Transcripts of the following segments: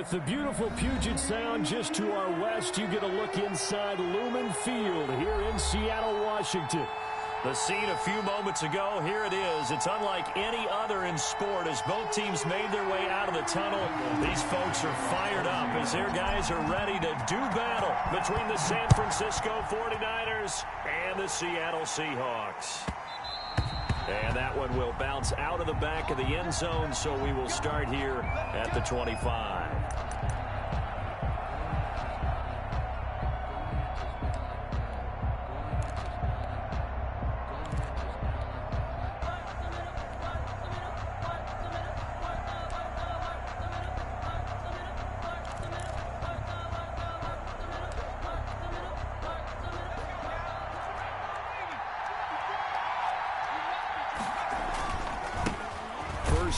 With the beautiful Puget Sound just to our west, you get a look inside Lumen Field here in Seattle, Washington. The scene a few moments ago, here it is. It's unlike any other in sport as both teams made their way out of the tunnel. These folks are fired up as their guys are ready to do battle between the San Francisco 49ers and the Seattle Seahawks. And that one will bounce out of the back of the end zone, so we will start here at the 25.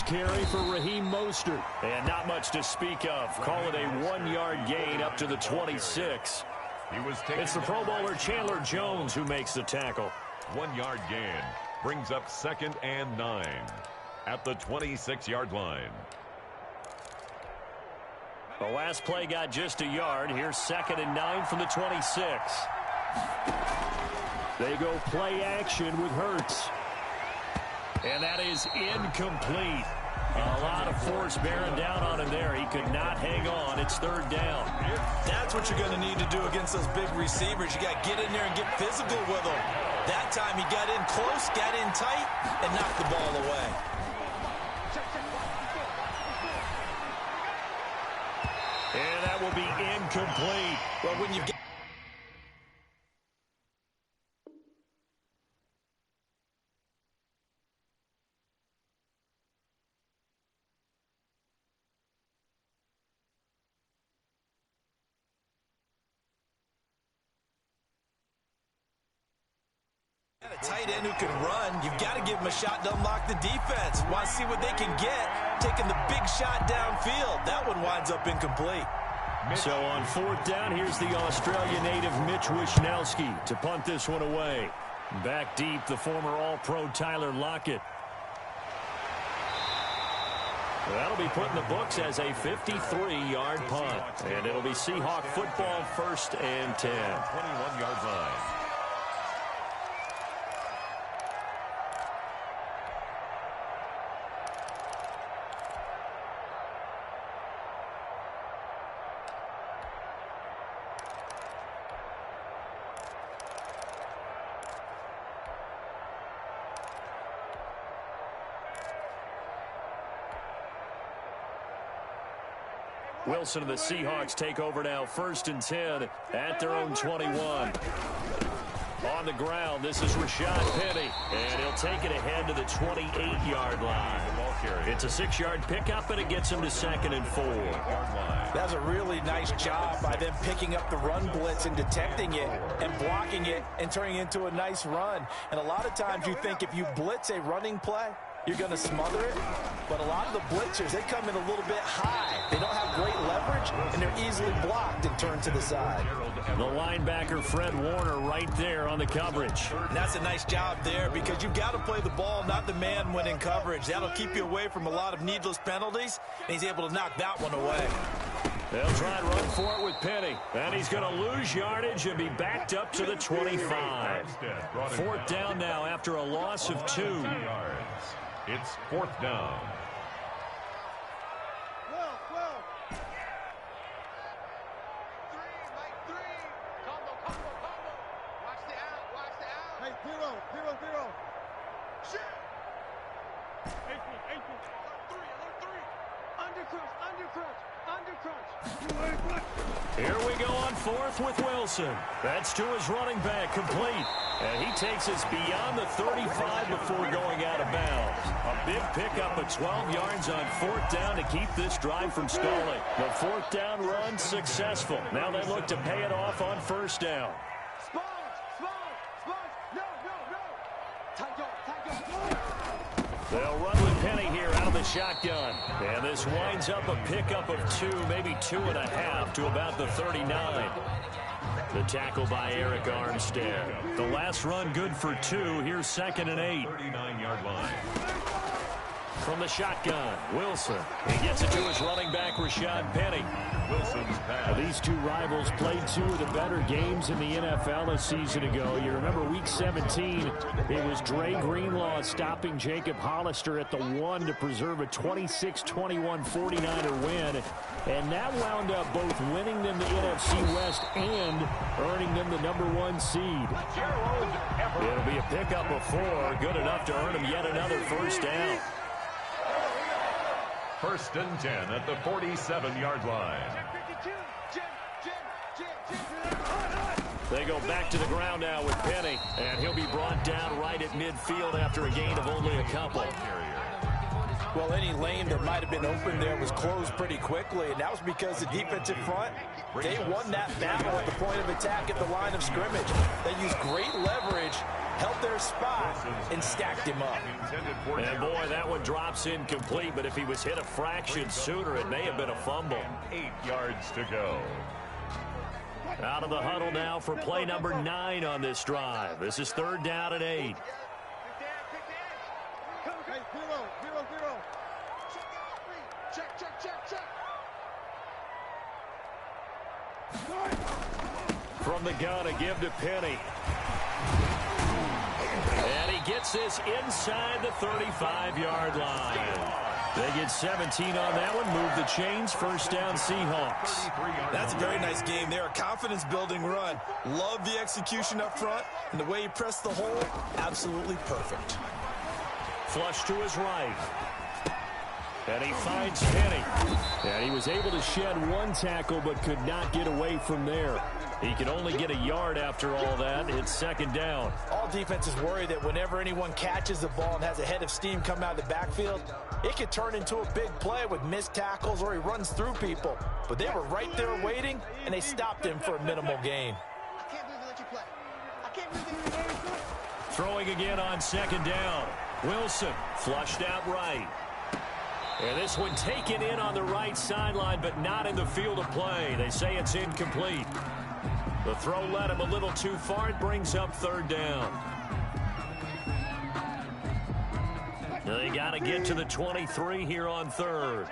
Carry for Raheem Mostert. And not much to speak of. Call it a 1-yard gain up to the 26. It's the Pro Bowler Chandler Jones who makes the tackle. 1-yard gain brings up 2nd and 9 at the 26-yard line. The last play got just a yard. Here's 2nd and 9 from the 26. They go play action with Hurts. And that is incomplete. A lot of force bearing down on him there. He could not hang on. It's 3rd down. That's what you're going to need to do against those big receivers. You got to get in there and get physical with them. That time he got in close, got in tight, and knocked the ball away. And that will be incomplete. Well, when you get a tight end who can run, you've got to give him a shot to unlock the defense. Want to see what they can get, taking the big shot downfield. That one winds up incomplete. So on 4th down, here's the Australia native Mitch Wishnowsky to punt this one away. Back deep, the former All-Pro Tyler Lockett. That'll be put in the books as a 53-yard punt. And it'll be Seahawk football, 1st and 10. 21-yard line. Wilson and the Seahawks take over now, 1st and 10 at their own 21. On the ground, this is Rashad Penny, and he'll take it ahead to the 28-yard line. It's a 6-yard pickup, and it gets him to 2nd and 4. That's a really nice job by them picking up the run blitz and detecting it and blocking it and turning it into a nice run. And a lot of times you think if you blitz a running play, you're going to smother it. But a lot of the blitzers, they come in a little bit high. They don't have great leverage, and they're easily blocked and turned to the side. The linebacker, Fred Warner, right there on the coverage. And that's a nice job there because you've got to play the ball, not the man when in coverage. That'll keep you away from a lot of needless penalties, and he's able to knock that one away. They'll try and run for it with Penny. And he's going to lose yardage and be backed up to the 25. 4th down now after a loss of 2. It's 4th down. Here we go on 4th with Wilson. That's to his running back, complete. And he takes us beyond the 35 before going out of bounds. A big pickup of 12 yards on 4th down to keep this drive from stalling. The 4th down run successful. Now they look to pay it off on 1st down. They'll run with Penny here out of the shotgun. And this winds up a pickup of 2, maybe 2.5 to about the 39. The tackle by Eric Armstead. The last run good for 2. Here's 2nd and 8. 39-yard line. From the shotgun, Wilson. He gets it to his running back, Rashad Penny. Wilson's pass. Now, these two rivals played two of the better games in the NFL a season ago. You remember Week 17, it was Dre Greenlaw stopping Jacob Hollister at the 1 to preserve a 26-21 49er win. And that wound up both winning them the NFC West and earning them the #1 seed. It'll be a pickup of 4, good enough to earn him yet another first down. 1st and 10 at the 47-yard line. They go back to the ground now with Penny, and he'll be brought down right at midfield after a gain of only a couple. Well, any lane that might have been open there was closed pretty quickly, and that was because the defensive front, they won that battle at the point of attack at the line of scrimmage. They used great leverage, held their spot, and stacked him up. And boy, that one drops incomplete, but if he was hit a fraction sooner, it may have been a fumble. 8 yards to go. Out of the huddle now for play number 9 on this drive. This is 3rd down and 8. From the gun, a give to Penny. And he gets this inside the 35-yard line. They get 17 on that one. Move the chains. First down, Seahawks. That's a very nice game there. A confidence-building run. Love the execution up front. And the way he pressed the hole, absolutely perfect. Flush to his right. And he finds Penny. And he was able to shed one tackle but could not get away from there. He can only get a yard after all that. It's 2nd down. All defenses worry that whenever anyone catches the ball and has a head of steam come out of the backfield, it could turn into a big play with missed tackles or he runs through people. But they were right there waiting, and they stopped him for a minimal gain. Throwing again on 2nd down. Wilson flushed out right. And this one taken in on the right sideline, but not in the field of play. They say it's incomplete. The throw led him a little too far. It brings up 3rd down. They got to get to the 23 here on 3rd.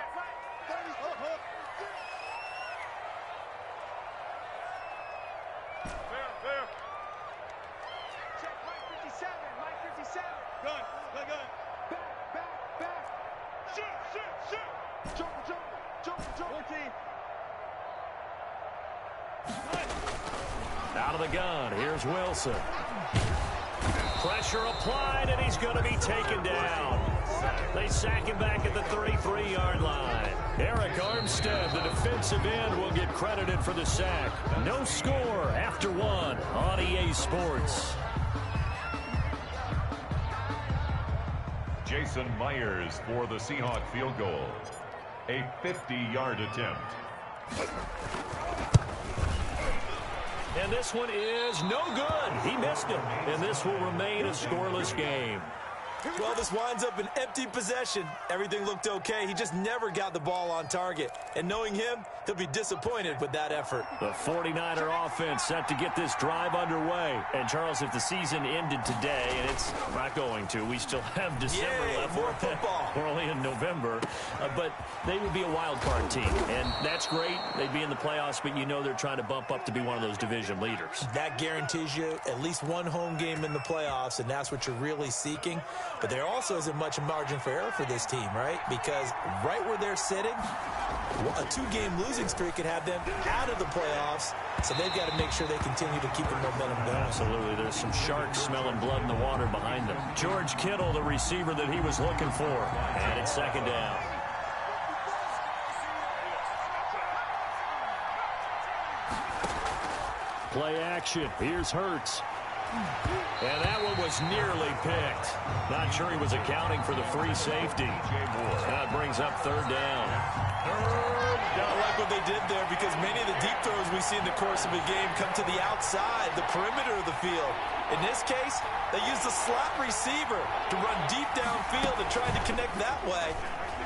Out of the gun, here's Wilson. Pressure applied, and he's going to be taken down. They sack him back at the 33-yard line. Eric Armstead, the defensive end, will get credited for the sack. No score after 1 on EA Sports. Jason Myers for the Seahawk field goal. A 50-yard attempt. And this one is no good. He missed it. And this will remain a scoreless game. Well, this winds up an empty possession. Everything looked okay. He just never got the ball on target. And knowing him, he'll be disappointed with that effort. The 49er offense set to get this drive underway. And, Charles, if the season ended today, and it's not going to, we still have December left. More football. We're only in November. But they would be a wild card team. And that's great. They'd be in the playoffs, but you know they're trying to bump up to be one of those division leaders. That guarantees you at least one home game in the playoffs, and that's what you're really seeking. But there also isn't much margin for error for this team, right? Because right where they're sitting, a 2-game losing streak could have them out of the playoffs, so they've got to make sure they continue to keep the momentum going. Absolutely. There's some sharks smelling blood in the water behind them. George Kittle, the receiver that he was looking for. And it's 2nd down. Play action. Here's Hurts. And that one was nearly picked. Not sure he was accounting for the free safety. That brings up 3rd down. I like what they did there because many of the deep throws we see in the course of a game come to the outside, the perimeter of the field. In this case, they used the slot receiver to run deep downfield and tried to connect that way.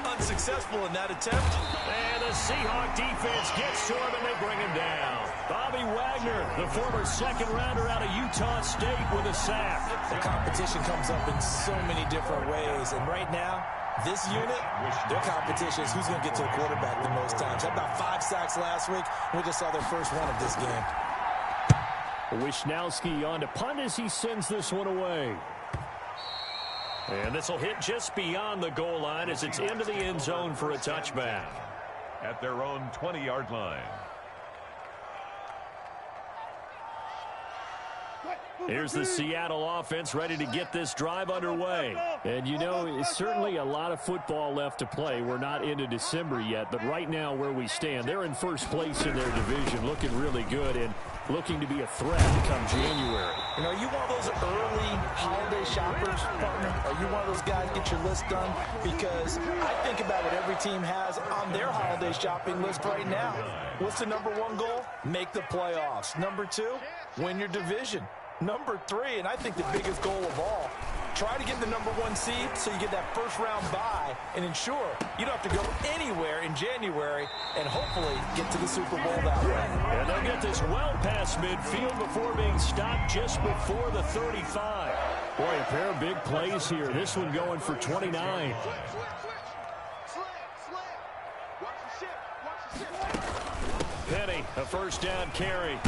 Unsuccessful in that attempt. And the Seahawk defense gets to him and they bring him down. Bobby Wagner, the former 2nd rounder out of Utah State with a sack. The competition comes up in so many different ways, and right now, This unit, their competition is who's going to get to the quarterback the most times. Had about 5 sacks last week. We just saw their first one of this game. Wishnowski on to punt as he sends this one away. And this will hit just beyond the goal line as it's into the end zone for a touchback. At their own 20-yard line. Here's the Seattle offense ready to get this drive underway. And, you know, it's certainly a lot of football left to play. We're not into December yet, but right now where we stand, they're in first place in their division, looking really good and looking to be a threat come January. You know, you one of those early holiday shoppers, partner? Are you one of those guys get your list done? Because I think about what every team has on their holiday shopping list right now. What's the #1 goal? Make the playoffs. #2, win your division. #3, and I think the biggest goal of all, try to get the #1 seed so you get that first-round bye and ensure you don't have to go anywhere in January and hopefully get to the Super Bowl that way. And they'll get this well past midfield before being stopped just before the 35. Boy, a pair of big plays here. This one going for 29. Penny, a first down carry.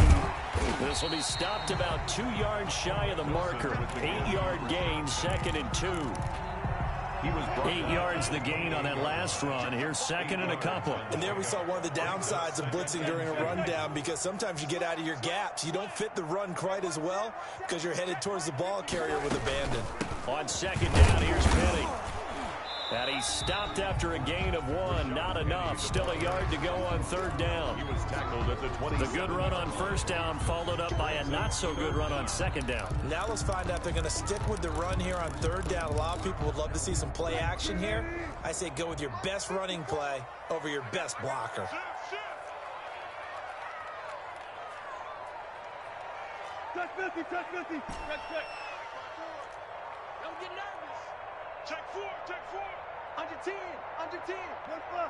This will be stopped about 2 yards shy of the marker. 8-yard gain, 2nd and 2. 8 yards the gain on that last run. Here's 2nd and a couple. And there we saw one of the downsides of blitzing during a rundown, because sometimes you get out of your gaps. You don't fit the run quite as well because you're headed towards the ball carrier with abandon. On 2nd down, here's Penny. And he stopped after a gain of 1. Not enough. Still a yard to go on 3rd down. He was tackled at the 20. The good run on 1st down followed up by a not-so-good run on 2nd down. Now let's find out if they're going to stick with the run here on 3rd down. A lot of people would love to see some play action here. I say go with your best running play over your best blocker. Touch 50, touch 50. Check. Don't get nervous. Check 4. Under 10.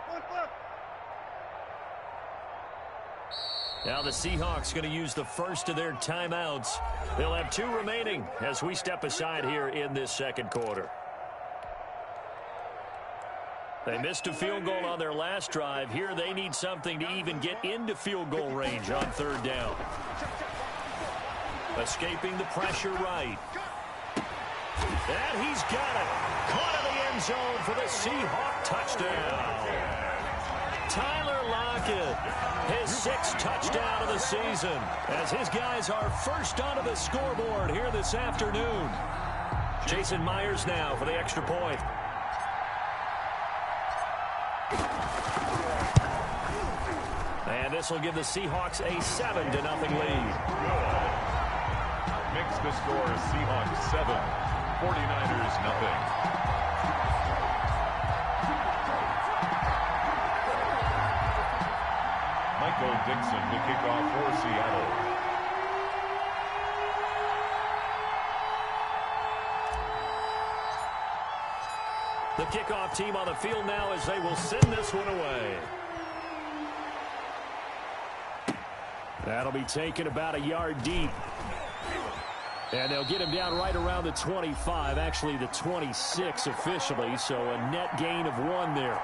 1 foot. Now the Seahawks going to use the first of their timeouts. They'll have 2 remaining as we step aside here in this 2nd quarter. They missed a field goal on their last drive. Here they need something to even get into field goal range on 3rd down. Escaping the pressure right. And he's got it. Caught in the end zone for the Seahawk touchdown. Tyler Lockett, his 6th touchdown of the season, as his guys are first onto the scoreboard here this afternoon. Jason Myers now for the extra point. And this will give the Seahawks a 7-0 lead. Makes the score Seahawks 7, 49ers 0. Michael Dixon to kick off for Seattle. The kickoff team on the field now as they will send this one away. That'll be taken about a yard deep. And they'll get him down right around the 25, actually the 26 officially, so a net gain of 1 there.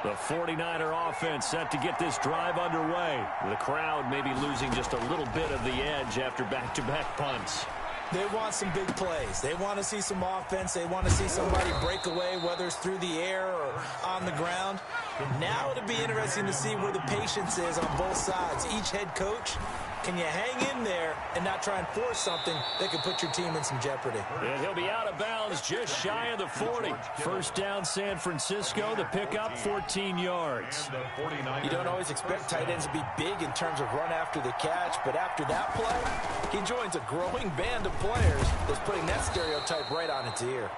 The 49er offense set to get this drive underway. The crowd maybe losing just a little bit of the edge after back-to-back punts. They want some big plays. They want to see some offense. They want to see somebody break away, whether it's through the air or on the ground. Now it'll be interesting to see where the patience is on both sides. Each head coach, can you hang in there and not try and force something that could put your team in some jeopardy? And he'll be out of bounds just shy of the 40. First down San Francisco, the pickup 14 yards. You don't always expect tight ends to be big in terms of run after the catch, but after that play, he joins a growing band of players that's putting that stereotype right on its ear.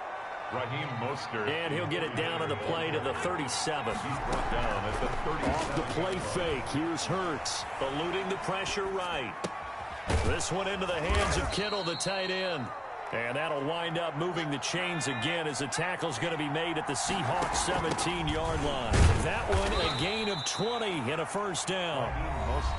Raheem Mostert. And he'll get it down on the play to the 37. He's brought down at the 37. Off the play fake. Here's Hurts, eluding the pressure right. This one into the hands of Kittle, the tight end. And that'll wind up moving the chains again as the tackle's going to be made at the Seahawks 17-yard line. That one a gain of 20 and a first down.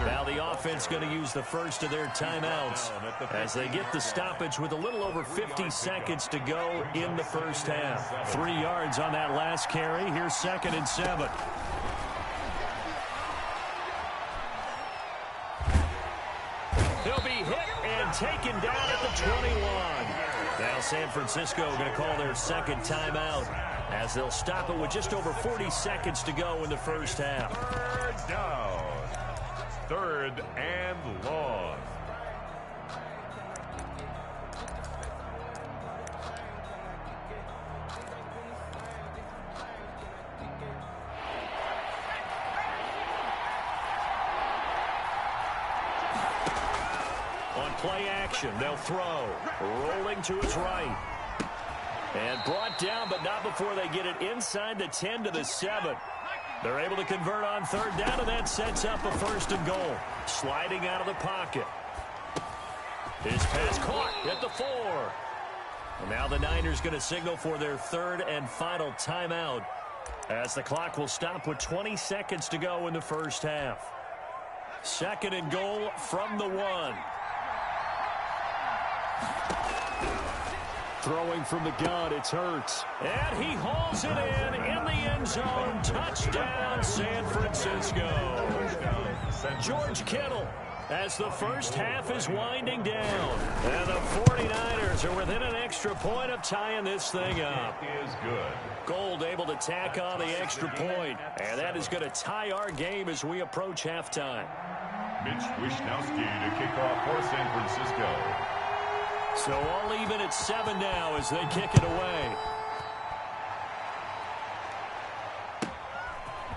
Now the offense going to use the first of their timeouts as they get the stoppage with a little over 50 seconds to go in the first half. 3 yards on that last carry. Here's 2nd and 7. He'll be hit and taken down at the 21. Now San Francisco going to call their second timeout as they'll stop it with just over 40 seconds to go in the first half. 3rd down. 3rd and long. Play action. They'll throw. Rolling to his right. And brought down, but not before they get it inside the 10 to the 7. They're able to convert on 3rd down, and that sets up a 1st and goal. Sliding out of the pocket. His pass caught at the 4. And now the Niners going to signal for their 3rd and final timeout as the clock will stop with 20 seconds to go in the first half. 2nd and goal from the 1. Throwing from the gun, it's Hurts. And he hauls it in the end zone. Touchdown, San Francisco. George Kittle as the first half is winding down. And the 49ers are within an extra point of tying this thing up. Is good. Gold able to tack on the extra point. And that is going to tie our game as we approach halftime. Mitch Wishnowski to kick off for San Francisco. So all even at 7 now as they kick it away.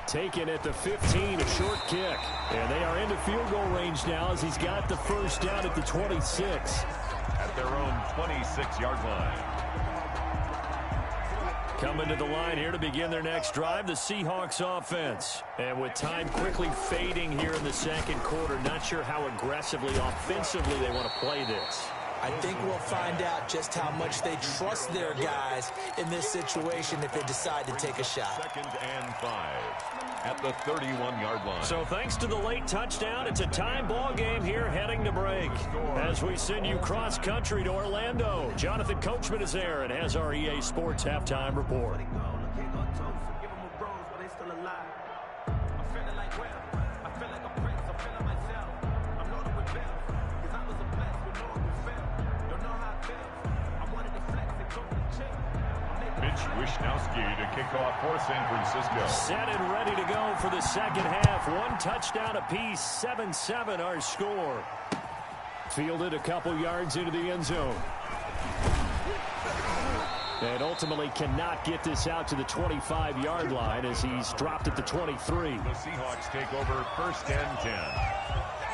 Taken at the 15, a short kick. And they are into field goal range now as he's got the first down at the 26. At their own 26-yard line. Coming to the line here to begin their next drive, the Seahawks offense. And with time quickly fading here in the second quarter, not sure how aggressively, offensively they want to play this. I think we'll find out just how much they trust their guys in this situation if they decide to take a shot. 2nd and 5 at the 31-yard line. So thanks to the late touchdown, it's a time ball game here heading to break. As we send you cross country to Orlando, Jonathan Coachman is there and has our EA Sports halftime report. Wishnowski to kick off for San Francisco. Set and ready to go for the second half. 1 touchdown apiece, 7-7 our score. Fielded a couple yards into the end zone. And ultimately cannot get this out to the 25-yard line as he's dropped at the 23. The Seahawks take over 1st and 10.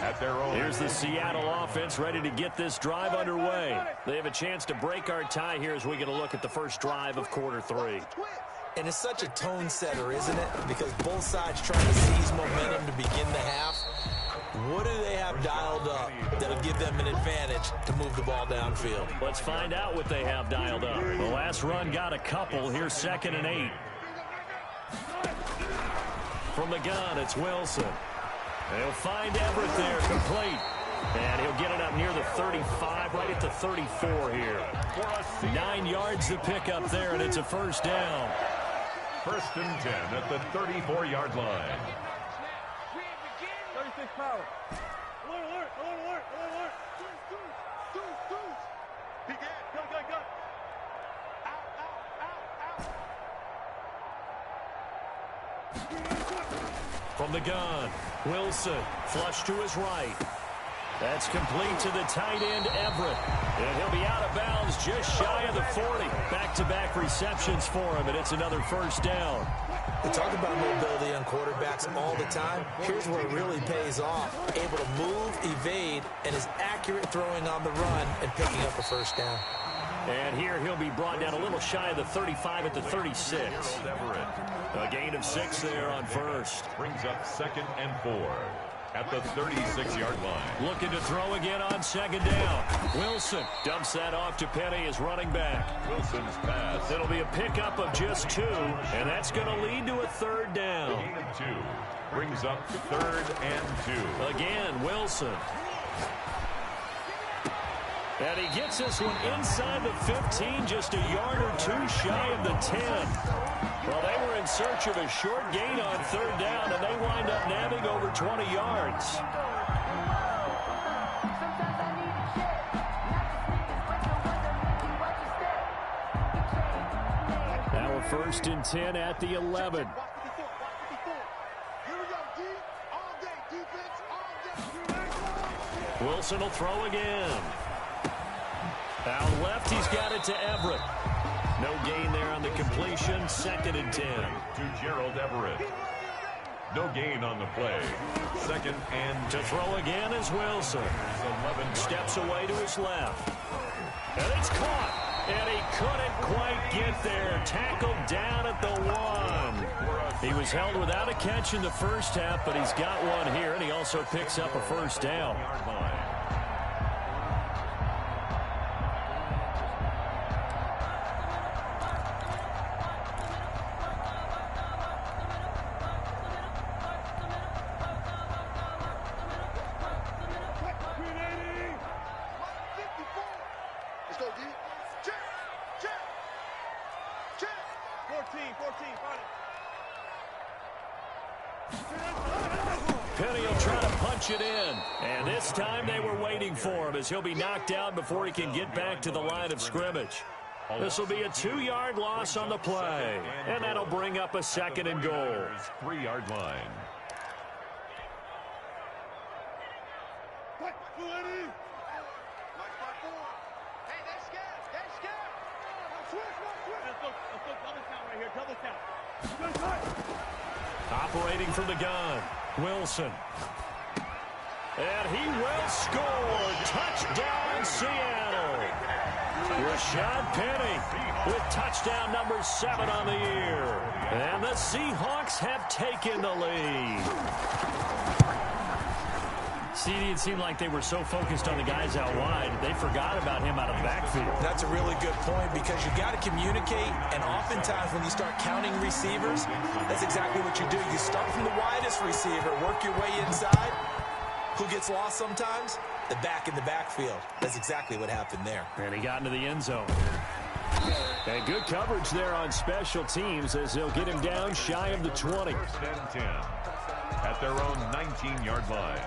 At their own. Here's the Seattle offense ready to get this drive underway. They have a chance to break our tie here as we get a look at the first drive of quarter 3. And it's such a tone setter, isn't it? Because both sides trying to seize momentum to begin the half. What do they have dialed up that'll give them an advantage to move the ball downfield? Let's find out what they have dialed up. The last run got a couple. Here's 2nd and 8. From the gun, it's Wilson. They'll find Everett there, complete. And he'll get it up near the 35, right at the 34 here. 9 yards to pick up there, and it's a first down. 1st and 10 at the 34-yard line. 36 power. Alert, alert, alert, alert, alert. Two. He got. Go. Out. From the gun, Wilson, flush to his right. That's complete to the tight end, Everett. And he'll be out of bounds just shy of the 40. Back-to-back receptions for him, and it's another first down. We talk about mobility on quarterbacks all the time. Here's where it really pays off. Able to move, evade, and is accurate throwing on the run and picking up a first down. And here he'll be brought down a little shy of the 35 at the 36. Everett. A gain of 6 there on first. Brings up 2nd and 4. at the 36-yard line. Looking to throw again on second down. Wilson dumps that off to Penny as running back. Wilson's pass. It'll be a pickup of just 2, and that's going to lead to a third down. Gain of 2 brings up 3rd and 2. Again, Wilson. And he gets this one inside the 15, just a yard or 2 shy of the 10. Well, they were in search of a short gain on third down, and they wind up nabbing over 20 yards. Now a 1st and 10 at the 11. Wilson will throw again. Out left, he's got it to Everett. No gain there on the completion. 2nd and 10. To Gerald Everett. No gain on the play. 2nd and to throw again is Wilson. 11 steps away to his left. And it's caught. And he couldn't quite get there. Tackled down at the 1. He was held without a catch in the first half, but he's got one here, and he also picks up a first down. Penny will try to punch it in. And this time they were waiting for him as he'll be knocked down before he can get back to the line of scrimmage. This will be a 2-yard loss on the play. And that'll bring up a 2nd and goal. 3-yard line. Operating from the gun, Wilson. And he will score. Touchdown, Seattle. Rashad Penny with touchdown number 7 on the year. And the Seahawks have taken the lead. CD, it seemed like they were so focused on the guys out wide, they forgot about him out of the backfield. That's a really good point because you got to communicate, and oftentimes when you start counting receivers, that's exactly what you do. You start from the widest receiver, work your way inside. Who gets lost sometimes? The back in the backfield. That's exactly what happened there. And he got into the end zone. And good coverage there on special teams as they'll get him down shy of the 20. 1st and 10 at their own 19-yard line.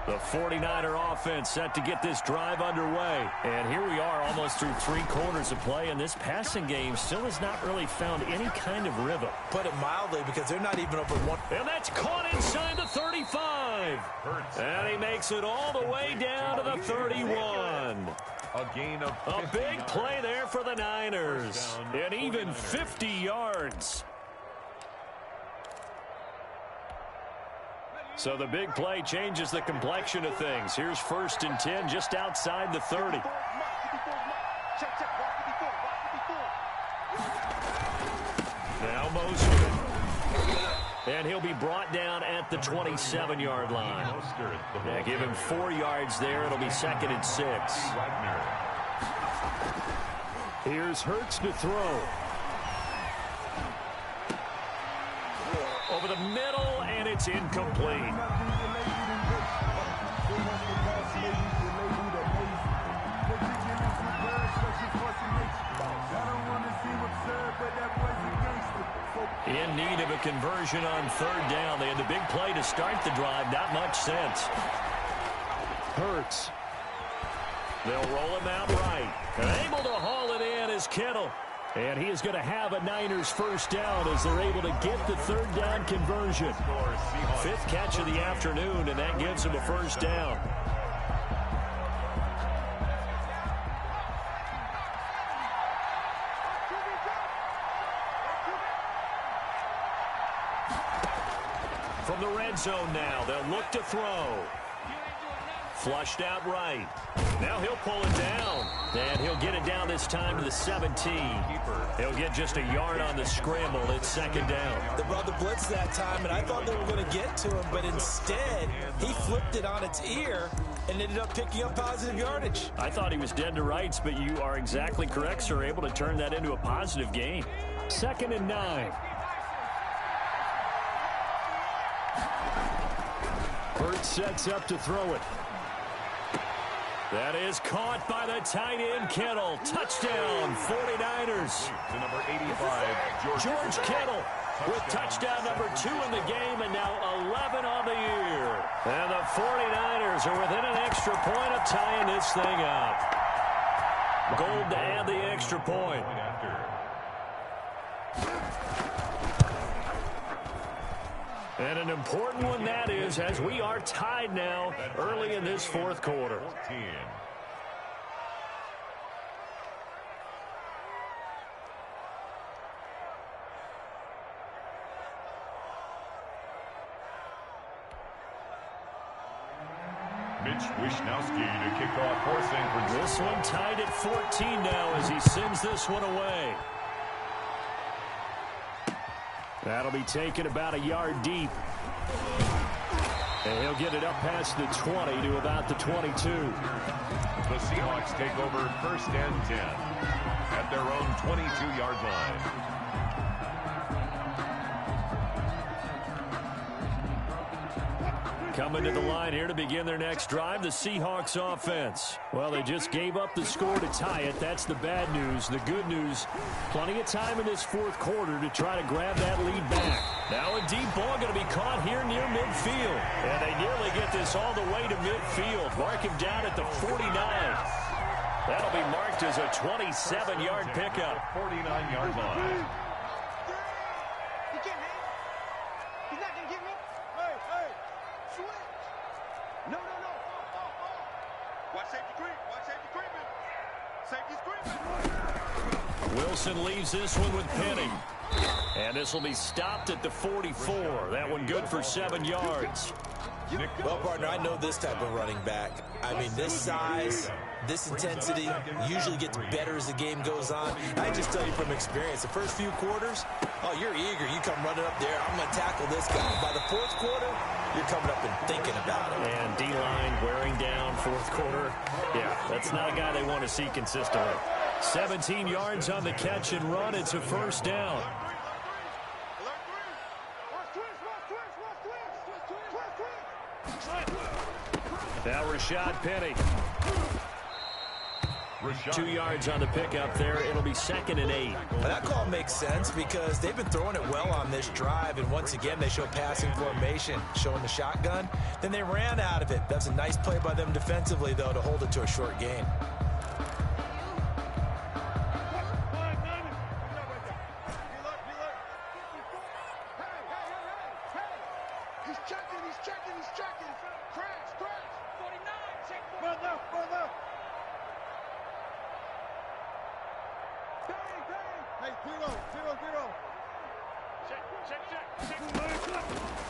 The 49er offense set to get this drive underway. And here we are almost through 3 quarters of play, and this passing game still has not really found any kind of rhythm. Put it mildly, because they're not even over 1. And that's caught inside the 35. And he makes it all the way down to the 31. A gain of a big play there for the Niners. And even 50 yards. So the big play changes the complexion of things. Here's 1st and 10 just outside the 30. Now Mostert. And he'll be brought down at the 27-yard line. Yeah, give him 4 yards there. It'll be 2nd and 6. Here's Hurts to throw. Over the middle, and it's incomplete. In need of a conversion on 3rd down. They had the big play to start the drive. Not much sense. Hurts. They'll roll him out right. And able to haul it in is Kittle. And he is going to have a Niners first down as they're able to get the 3rd down conversion. 5th catch of the afternoon, and that gives him a first down. From the red zone now, they'll look to throw. Flushed out right. Now he'll pull it down. And he'll get it down this time to the 17. He'll get just a yard on the scramble. It's second down. They brought the blitz that time, and I thought they were going to get to him, but instead he flipped it on its ear and ended up picking up positive yardage. I thought he was dead to rights, but you are exactly correct, sir. Able to turn that into a positive gain. 2nd and 9. Burt sets up to throw it. That is caught by the tight end, Kittle. Touchdown, 49ers. To number 85, George Kittle with touchdown number 2 in the game, and now 11 on the year. And the 49ers are within an extra point of tying this thing up. Gold to add the extra point. And an important one that is, as we are tied now early in this fourth quarter. Mitch Wishnowski to kick off for San Francisco. This one tied at 14 now as he sends this one away. That'll be taken about a yard deep. And he'll get it up past the 20 to about the 22. The Seahawks take over 1st and 10 at their own 22-yard line. Coming to the line here to begin their next drive, the Seahawks offense. Well, they just gave up the score to tie it. That's the bad news. The good news, plenty of time in this fourth quarter to try to grab that lead back. Now a deep ball going to be caught here near midfield. And they nearly get this all the way to midfield. Mark him down at the 49. That'll be marked as a 27-yard pickup. 49-yard line. Wilson leaves this one with Penny. And this will be stopped at the 44. That one good for 7 yards. Well, partner, I know this type of running back. I mean, this size, this intensity usually gets better as the game goes on. I just tell you from experience, the first few quarters, oh, you're eager. You come running up there. I'm going to tackle this guy. By the fourth quarter, you're coming up and thinking about it. And D-line wearing down fourth quarter. Yeah, that's not a guy they want to see consistently. 17 yards on the catch and run. It's a first down. Now Rashad Penny. 2 yards on the pickup there. It'll be 2nd and 8. And that call makes sense because they've been throwing it well on this drive, and once again they show passing formation, showing the shotgun. Then they ran out of it. That's a nice play by them defensively, though, to hold it to a short gain.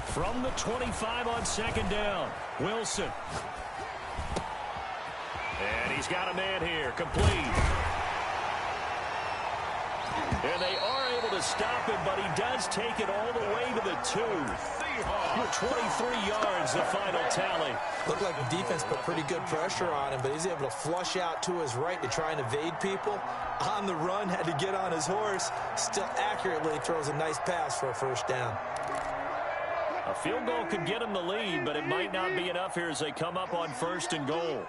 From the 25 on 2nd down, Wilson. And he's got a man here, complete. And they are able to stop him, but he does take it all the way to the 2. 23 yards, the final tally. Looked like the defense put pretty good pressure on him, but he's able to flush out to his right to try and evade people. On the run, had to get on his horse. Still accurately throws a nice pass for a first down. A field goal could get him the lead, but it might not be enough here as they come up on 1st and goal.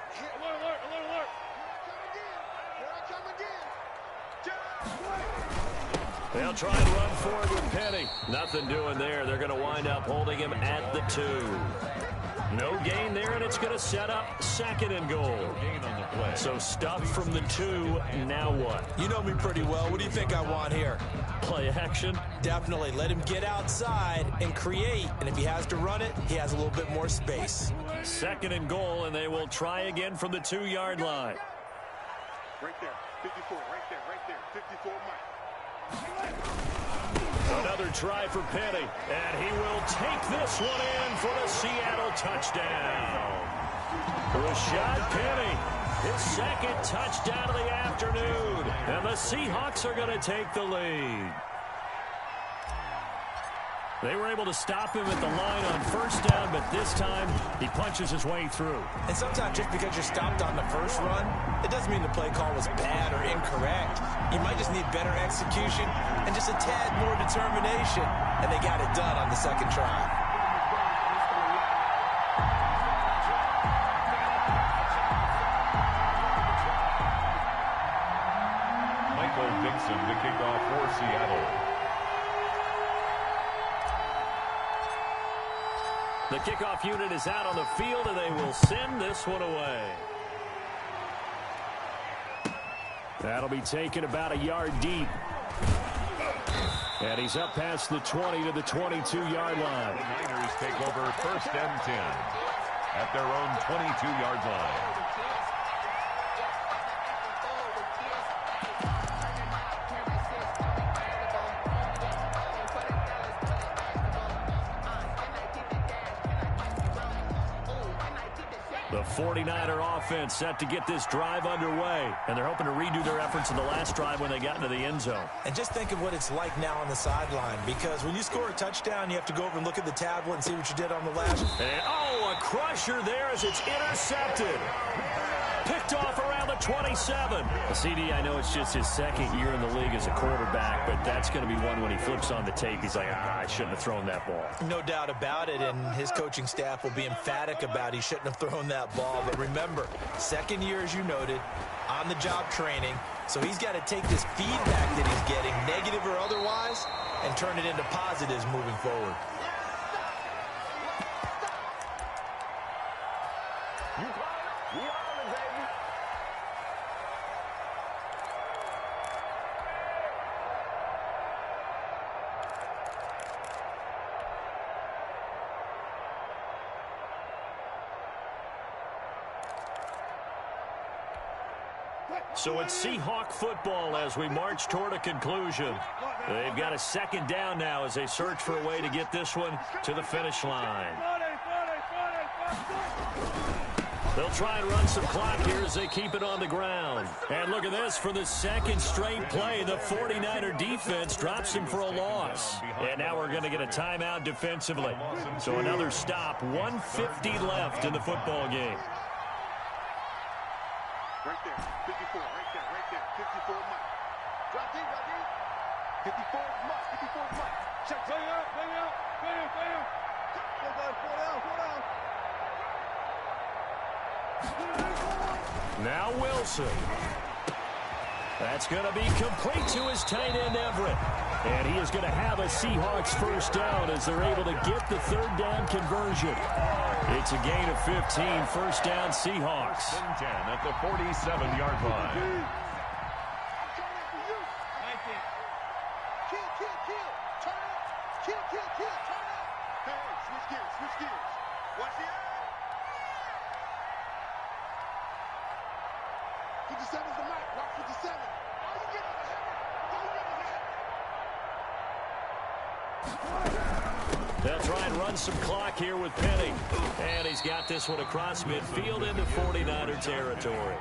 They'll try and run forward with Penny. Nothing doing there. They're going to wind up holding him at the 2. No gain there, and it's going to set up 2nd and goal. So stuffed from the 2. Now what? You know me pretty well. What do you think I want here? Play action? Definitely. Let him get outside and create. And if he has to run it, he has a little bit more space. 2nd and goal, and they will try again from the 2-yard line. Right there. 54. Right there. 54, Mike. Another try for Penny, and he will take this one in for the Seattle touchdown. Rashad Penny, his second touchdown of the afternoon. And the Seahawks are going to take the lead. They were able to stop him at the line on first down, but this time he punches his way through. And sometimes just because you're stopped on the first run, it doesn't mean the play call was bad or incorrect. You might just need better execution and just a tad more determination. And they got it done on the second try. Dixon to kick off for Seattle. The kickoff unit is out on the field, and they will send this one away. That'll be taken about a yard deep. And he's up past the 20 to the 22-yard line. The Niners take over first and 10 at their own 22-yard line. The 49er offense set to get this drive underway, and they're hoping to redo their efforts in the last drive when they got into the end zone. And just think of what it's like now on the sideline, because when you score a touchdown, you have to go over and look at the tablet and see what you did on the last. And, oh, a crusher there as it's intercepted. Picked off around the 27. CD, I know it's just his second year in the league as a quarterback, but that's going to be one when he flips on the tape. He's like, I shouldn't have thrown that ball. No doubt about it, and his coaching staff will be emphatic about he shouldn't have thrown that ball. But remember, second year, as you noted, on-the-job training, so he's got to take this feedback that he's getting, negative or otherwise, and turn it into positives moving forward. So it's Seahawk football as we march toward a conclusion. They've got a second down now as they search for a way to get this one to the finish line. They'll try and run some clock here as they keep it on the ground. And look at this. For the second straight play, the 49er defense drops him for a loss. And now we're going to get a timeout defensively. So another stop, 1:50 left in the football game. Right there, 54, right there, 54 Mike. Drop deep, 54 Mike, 54 Mike. Check, bang out. Go down, Now Wilson. That's going to be complete to his tight end Everett. And he is going to have a Seahawks first down as they're able to get the third down conversion. It's a gain of 15, first down Seahawks. 10 at the 47-yard line. Switch gears. Watch the eye. 57's the mic. Watch 57. Oh, you get over here. They'll try and run some clock here with Penny. And he's got this one across midfield into 49er territory.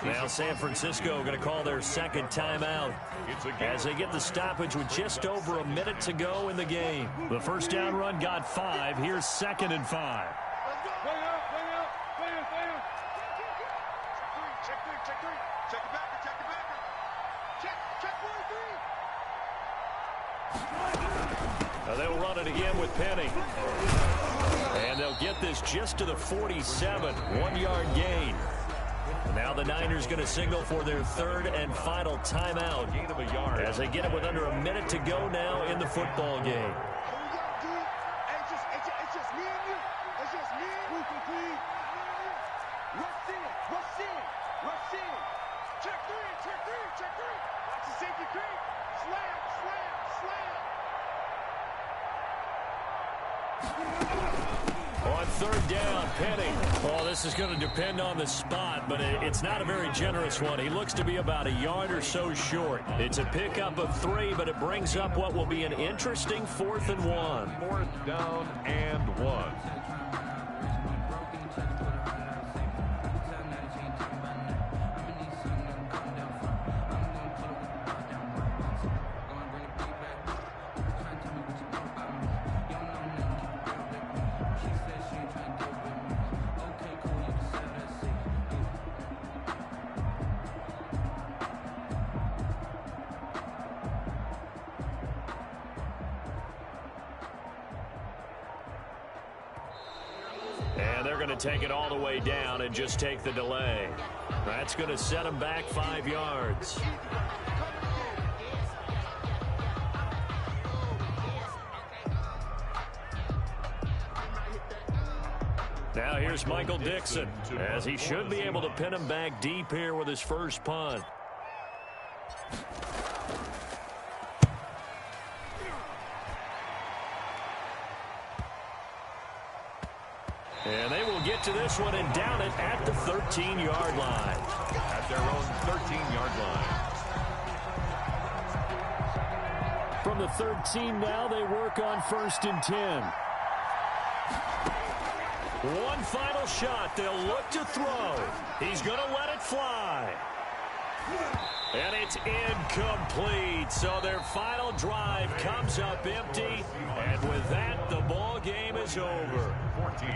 Now San Francisco going to call their second timeout as they get the stoppage with just over a minute to go in the game. The first down run got 5. Here's 2nd and 5. Let's go. Bang out. Check three. Check the backer. Check 4-3. Now they'll run it again with Penny. And they'll get this just to the 47. 1-yard gain. Now the Niners going to signal for their third and final timeout Gain of a yard. as they get it with under a minute to go now in the football game. It's just me and you. It's just me and you. Rush in. Check three. Watch the safety creep. Slam. On third down, Penny. Oh, this is going to depend on the spot, but it's not a very generous one. He looks to be about a yard or so short. It's a pickup of 3, but it brings up what will be an interesting 4th and 1. 4th down and 1. And they're going to take it all the way down and just take the delay. That's going to set them back 5 yards. Now here's Michael Dixon, as he should be able to pin him back deep here with his first punt. And they will get to this one and down it at the 13-yard line. At their own 13-yard line. From the 13 now, they work on 1st and 10. One final shot. They'll look to throw. He's going to let it fly. And it's incomplete. So their final drive comes up empty. And with that, the ball game is over. 14.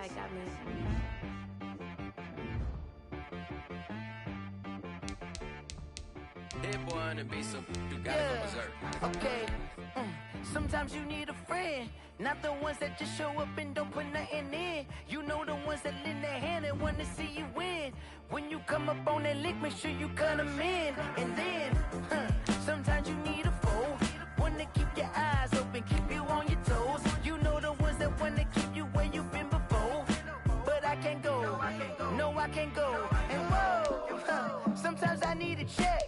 I got me. Hit one and be so you gotta go berserk. Okay. Sometimes you need a friend, not the ones that just show up and don't put nothing in. You know the ones that lend their hand and want to see you win. When you come up on that lick, make sure you cut them in. And then, sometimes you need a foe, one to keep your eyes open, keep you on your toes. You know the ones that want to keep you where you've been before. But I can't go, no I can't go. And whoa, sometimes I need a check.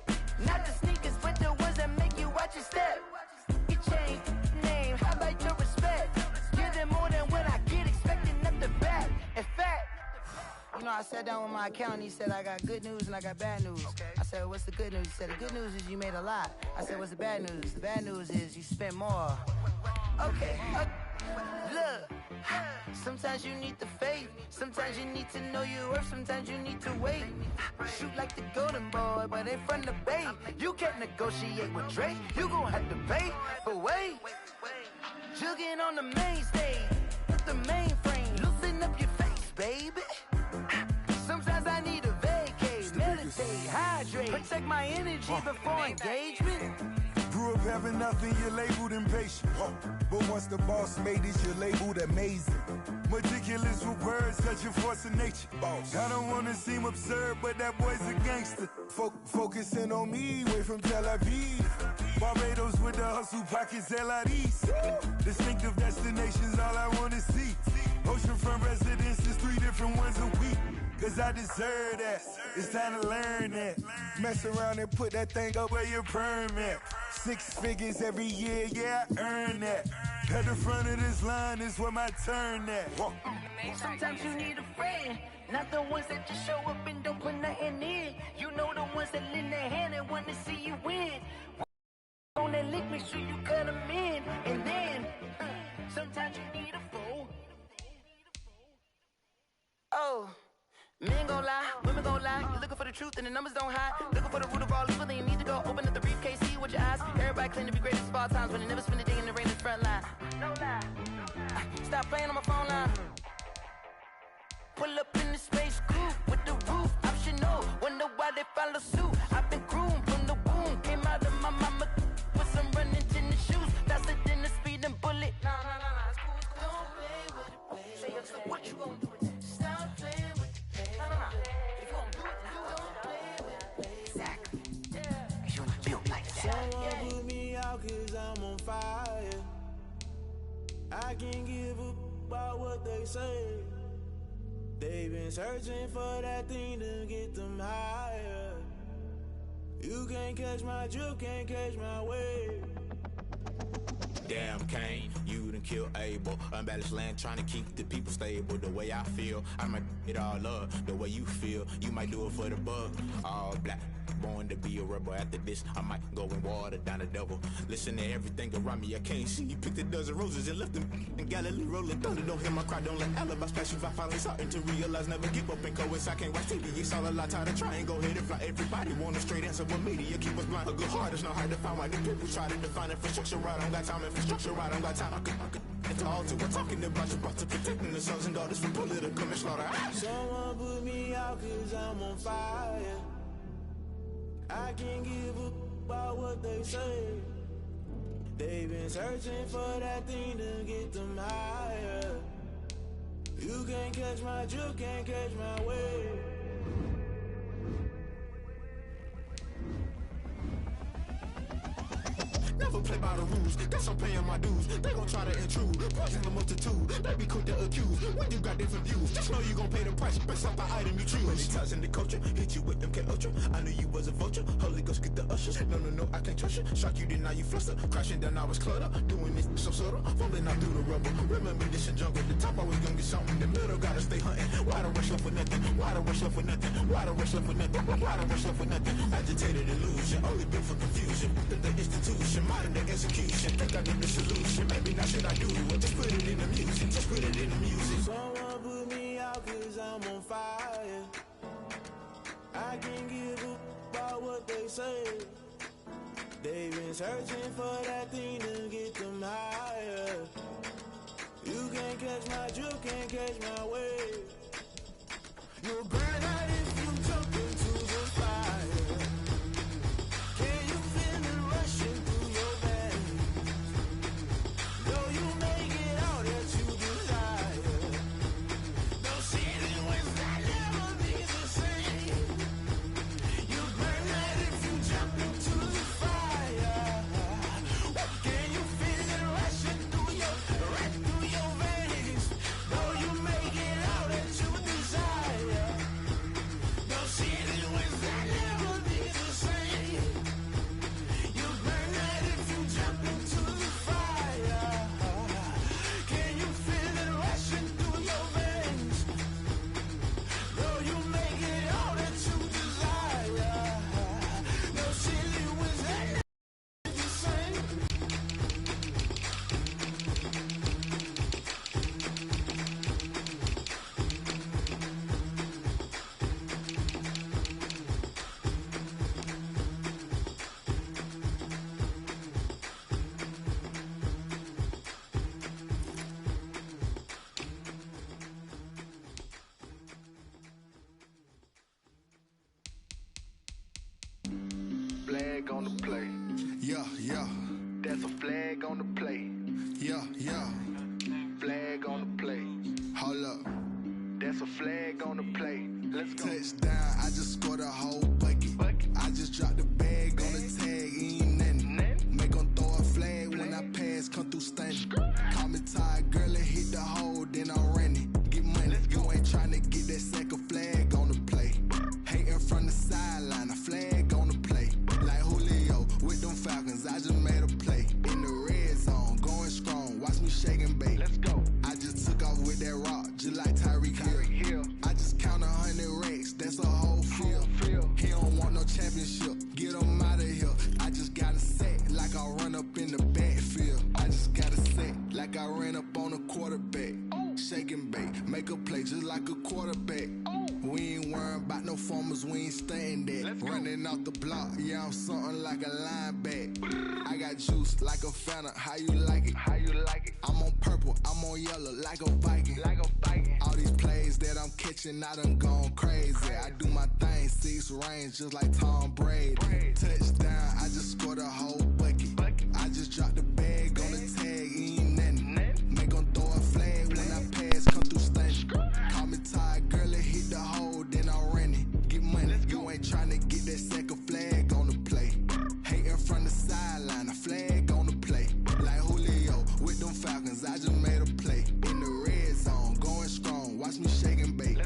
Not the sneakers, but the ones that make you watch your step. You change name, how about your respect? Give them more than what I get, expecting nothing back. In fact, you know, I sat down with my accountant, he said I got good news and I got bad news. I said, what's the good news? He said, the good news is you made a lot. I said, what's the bad news? The bad news is you spent more. Okay, look, sometimes you need the faith, sometimes you need to know your worth, sometimes you need to wait. Shoot like the golden boy, but in front of Bay. You can't negotiate with Drake, you gon' have to pay. But wait, jugging on the main stage, with the mainframe, loosen up your face, baby. Sometimes I need a vacate, meditate, hydrate, protect my energy before engagement. Grew up having nothing, you're labeled impatient. But once the boss made it, you're labeled amazing. Meticulous with words, such a force of nature. I don't want to seem absurd, but that boy's a gangster. Focusing on me, way from Tel Aviv. Barbados with the hustle pockets, LIDs. Distinctive destinations, all I want to see. Oceanfront residences, 3 different ones a week. Cause I deserve that, it's time to learn that. Mess around and put that thing up where your permit. 6 figures every year, yeah, I earn that. At the front of this line is where my turn at. Sometimes you need a friend, not the ones that just show up and don't put nothing in. You know the ones that lend their hand and want to see you win. On that lick, make sure you cut them in. And then, sometimes you need a foe. Oh. Men gon' lie, women gon' lie. You're looking for the truth and the numbers don't hide. Looking for the root of all evil, then you need to go open up the briefcase, see with your eyes. Everybody claim to be greatest of all times, but they never spend a day in the rain in the front line. No lie. Stop playing on my phone line. Pull up in the space coupe with the roof optional. Wonder why they follow suit. I've been groomed from the womb. Came out of my mama with some running tennis shoes. Faster than the speeding bullet. No, it's cool. Don't play with it, baby. Say what you gon' do? Stop playing with it. Someone put me out cause I'm on fire. I can't give up about what they say. They've been searching for that thing to get them higher. You can't catch my drift, can't catch my wave. Damn, Kane, you done killed Abel. Unbalanced land, trying to keep the people stable. The way I feel, I might it all up. The way you feel, you might do it for the bug. All black, born to be a rebel. After this, I might go and water down the devil. Listen to everything around me, I can't see. You picked a dozen roses and left them in Galilee rolling thunder. Don't hear my cry, don't let alibis pass you. I finally starting to realize, never give up and coincide. Can't watch TV, it's all a lot. Tired of trying, go ahead and fly. Everybody want a straight answer with media. Keep us blind, a good heart, it's not hard to find. Why the people try to define infrastructure right? I don't got time, infrastructure right, I don't got time. I could at the altar, we're talking about you, about to protecting the sons and daughters from political manslaughter. Someone put me out cause I'm on fire. I can't give up about what they say. They've been searching for that thing to get them higher. You can't catch my drift, can't catch my wave. Never play by the rules, that's I'm paying my dues. They gon' try to intrude, poison the multitude. They be quick to accuse, when you got different views. Just know you gon' pay the price, based off the item you choose. Many times in the culture, hit you with MK Ultra. I knew you was a vulture, Holy Ghost get the ushers. No, I can't trust you. Shock you, then now you fluster. Crashing down, I was cluttered. Doing this so subtle, falling out through the rubble. Remember this in jungle, the top always gonna get something. The middle gotta stay hunting. Why the rush left for nothing? Why the rush left for nothing? Why the rush left for nothing? Why the rush left for nothing? Agitated illusion, only built for confusion. The institution, modern day execution. Think I get the solution. Maybe not should I do it? Just put it in the music. Just put it in the music. Someone put me out cause I'm on fire. I can't give up about what they say. They've been searching for that thing to get them higher. You can't catch my drift, can't catch my wave. You'll burn out if you jump into the fire. Can you feel it rushing through your veins? Though you make it all that you desire. No city was that never be the same. You burn out if you jump into the fire. Can you feel it rushing through your veins? Though you make it all that you desire. No city was that never be the same. You burn out if you jump into the fire. Can you feel it rushing through your veins? Though you make it all that you desire. No city was that never be the same. Flag on the play. Yeah. That's a flag on the play. Yeah. Flag on the play. Hold up. That's a flag on the play. Let's go. Touchdown, I just scored a whole bucket. I just dropped the bag on the tag, ain't nothing. Make 'em throw a flag when I pass, come through stunning. Call me tired, girl, and hit the hole, then I'm running. Get money, you ain't tryna get that second flag on the play. Hating from the sideline, a flag on the play. Like Julio with them Falcons, I just made a play. In the red zone, going strong, watch me shake and bake. Let's go. I just took off with that rock, just like Tyreek Hill. I just count 100 racks, that's a whole field. He don't want no championship, get him out of here. I just got a set, like I run up in the backfield. I just got a set, like I ran up on a quarterback. Shake and bake, make a play just like a quarterback. We ain't worrying about no formers, we ain't staying there. Running off the block, yeah, I'm something like a linebacker. I got juice like a Fanta, how you like it? How you like it? I'm on purple, I'm on yellow, like a Viking. All these plays that I'm catching, I done gone crazy. I do my thing, 6 range, just like Tom Brady. Touchdown, I just scored a whole bucket. I just dropped the bag on the tag, ain't nothing. Make 'em throw a flag when I pass, come through stunning. Call me tired, girl, and hit the hole, then I'm running. Get money, you ain't tryna get that second flag on the play. Hating from the sideline, a flag on the play. Like Julio with them Falcons, I just made a play. In the red zone, going strong, watch me shake and bake.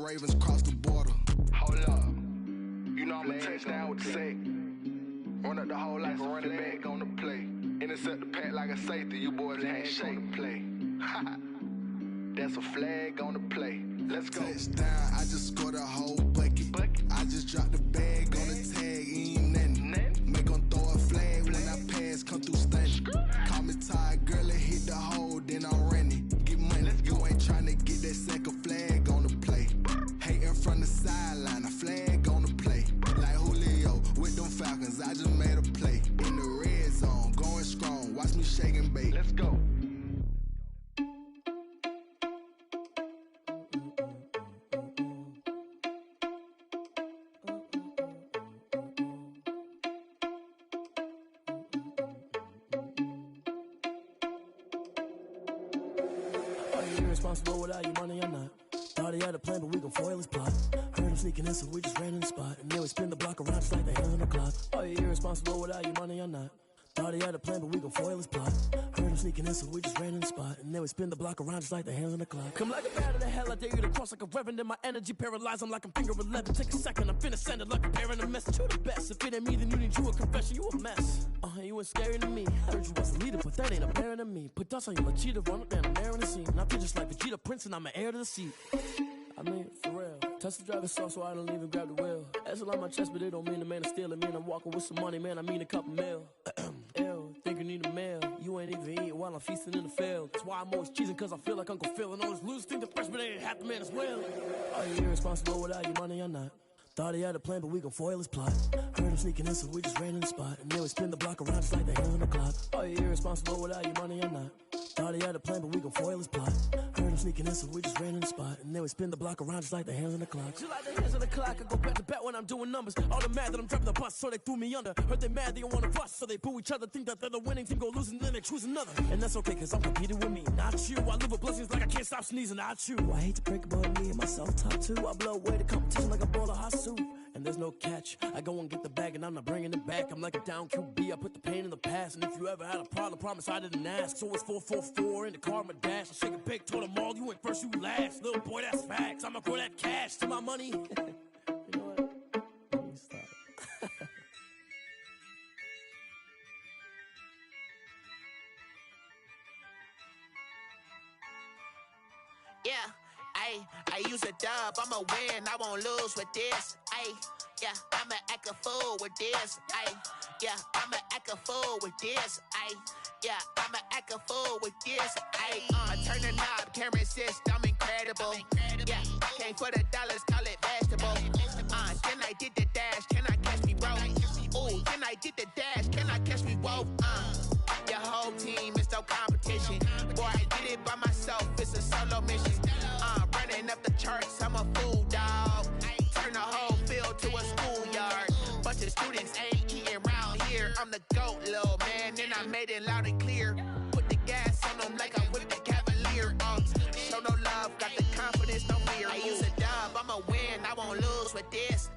Ravens cross the border. Hold up. You know I'm a touchdown with the sack. Run up the hole like a running back on the play. Intercept the pack like a safety. You boys handshake on the play. That's a flag on the play. Let's go. Touchdown, I just scored a whole bucket. I just dropped the bag on the tag, ain't nothing. Make them throw a flag when I pass, come through stunning. Call me tired, girl, and hit the hole, then I'm running. Get money, you ain't tryna get that second flag on the play. Hating from the sideline, a flag on the play. Like Julio with them Falcons, I just made a play. In the red zone, going strong, watch me shake and bake. Let's go. Irresponsible without your money or not. Thought he had a plan, but we gon' foil his plot. Heard him sneaking in, so we just ran in the spot. And then we spin the block around just like the hands on the clock. Are you irresponsible without your money or not? Thought he had a plan, but we gon' foil his plot. Heard him sneaking in, so we just ran in the spot. And then we spin the block around just like the hands on the clock. Come like a bat of the hell, I dare you to cross like a reverend. And my energy paralyzed, I'm like I'm finger 11. Take a second, I'm finna send it like a parent a message. You the best, if it ain't me, then you need you a confession. You a mess, you ain't scary to me. Heard you was a leader, but that ain't apparent to me. Put dust on you like cheetah, run up down, I'm there in the scene. And I feel just like Vegeta Prince, and I'm an heir to the seat. I mean, for real. Touch the driver's soft, so I don't even grab the wheel. That's on my chest, but it don't mean the man is stealing. Mean I'm walking with some money, man, I mean a couple mil. Ew, think you need a meal. You ain't even eating while I'm feasting in the field. That's why I'm always cheesing, cause I feel like Uncle Phil. And all this losers think the freshman ain't half the man as well. Are you irresponsible without your money or not? Thought he had a plan, but we gon' foil his plot. Heard him sneaking in, so we just ran in the spot. And then we spin the block around just like the hands on the clock. Are you irresponsible without your money or not? Thought he had a plan, but we gon' foil his plot. Heard him sneaking in, so we just ran in the spot. And then we spin the block around just like the hands on the clock. Just like the hands on the clock, I go back to back when I'm doing numbers. All the mad that I'm driving the bus, so they threw me under. Heard they mad, they don't wanna bust, so they boo each other. Think that they're the winning team, go losing, then they choose another. And that's okay, cause I'm competing with me, not you. I live with blessings like I can't stop sneezing, not you. I hate to break about me and my self-talk too. I blow away the competition like a bowl of hot soup. And there's no catch. I go and get the bag and I'm not bringing it back. I'm like a down QB, I put the pain in the past. And if you ever had a problem, promise I didn't ask. So it's 444 in the car, my dash. I shake a big, told them all, you went first, you last. Little boy, that's facts. I'ma grow that cash to my money. You know what? Let me stop. Yeah. I use a dub, I'ma win, I won't lose with this. Yeah, I'ma act a fool with this. Yeah, I'ma act a fool with this. Yeah, I'ma act a fool with this. I turn the knob, camera assist, I'm incredible. Yeah, came for the dollars, call it vegetable. Then I did the dash, can I catch me, bro? Ooh, then I did the dash, can I catch me, whoa? Your whole team is no competition. Boy, I did it by myself, it's a solo mission. Running up the charts, I'm a fool, dog. Turn the whole field to a schoolyard. Bunch of students ain't eating round here. I'm the GOAT, little man, and I made it loud and clear. Put the gas on them like I'm with the Cavalier. Show no love, got the confidence, no fear. I use a dub, I'ma win, I won't lose with this.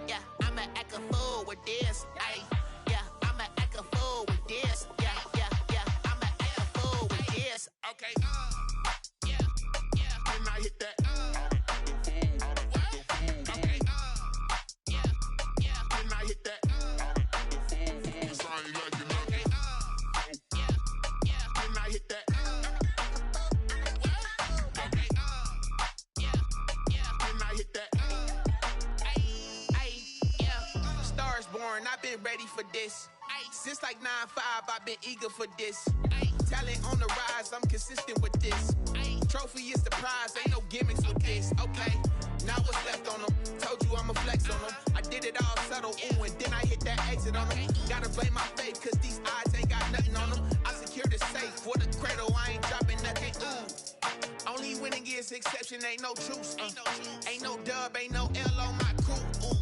Yeah, I'ma act a fool with this. Yeah, I'ma act a fool with this. Yeah, I'ma act a fool with this. Okay, Can I hit that? Okay, Can I hit that? Cause I ain't like it nothing. Can I hit that? Okay, Can I hit that? Stars born, I've been ready for this. Since like 9-5, I've been eager for this. Talent on the rise, I'm consistent with this. Trophy is the prize, ain't no gimmicks with this. Okay, now what's left on them? Told you I'ma flex on them. I did it all subtle, ooh, and then I hit that exit on them. Gotta blame my faith, cause these odds ain't got nothing on them. I secured the safe for the cradle, I ain't dropping nothing, ooh. Only winning is exception, ain't no truce. Ain't no dub, ain't no L on my crew, ooh.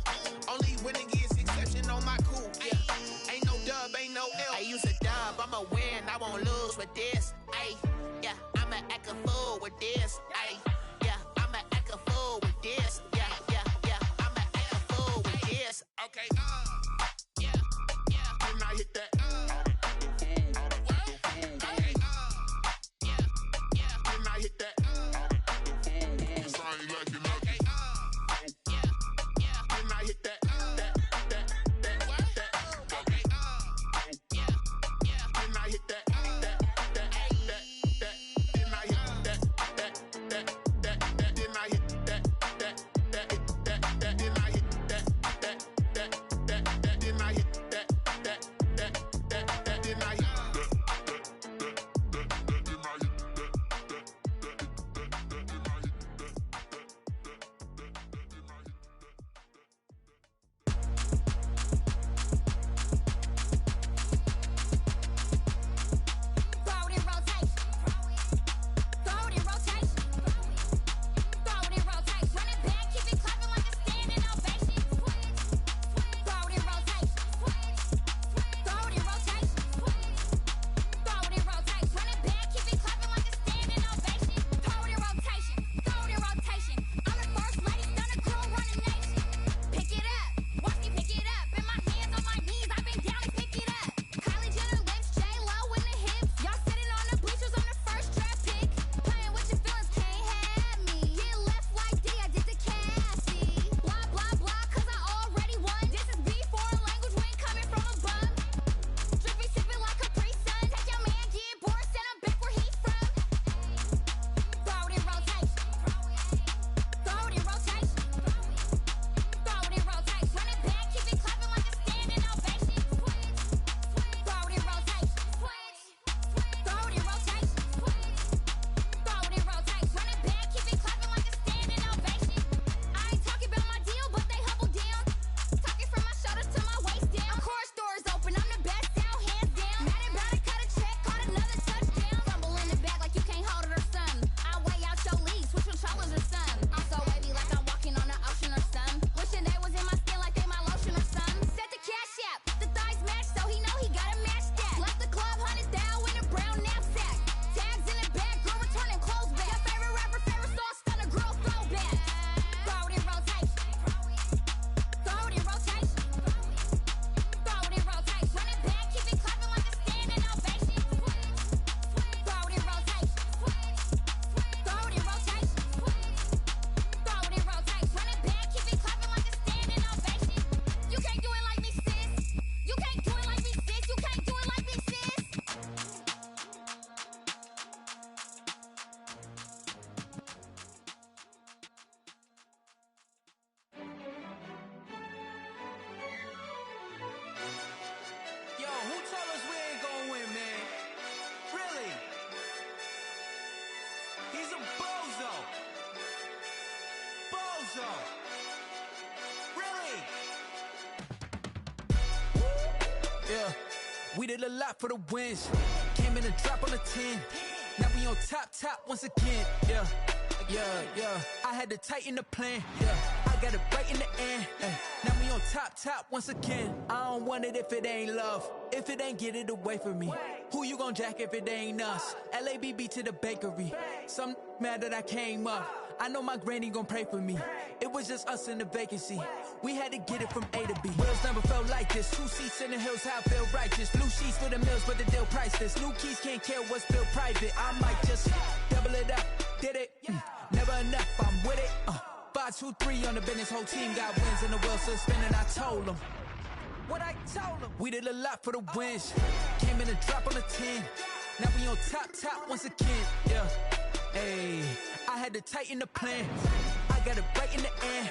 Only winning is exception on my crew, yeah. Ain't no dub, ain't no L. I use a dub, I'ma win, I won't lose with this. Yeah, I'ma act a fool with this. Yeah, I'ma act a fool with this. Yeah, I'ma act a fool with this. Okay, Can I hit that? Okay, Can I hit that? Cause I ain't like it nothing. zone. Really? Yeah, we did a lot for the wins. Came in a drop on the 10. Now we on top once again. Yeah. I had to tighten the plan. Yeah, I got it right in the end. Now we on top once again. I don't want it if it ain't love. If it ain't, get it away from me. Who you gon' jack if it ain't us? LABB to the bakery. Some mad that I came up. I know my granny gon' pray for me. It was just us in the vacancy. We had to get it from A to B. Wheels never felt like this. 2 seats in the hills, how I feel righteous. Blue sheets for the mills, but the deal priceless. New keys can't care what's built private. I might just double it up. Did it? Never enough, I'm with it. 5, 2, 3 on the business. Whole team got wins and the wheels still spinning. I told them what I told them. We did a lot for the wins. Came in a drop on the 10. Now we on top once again. Yeah. Hey, I had to tighten the plan. I got it right in the end.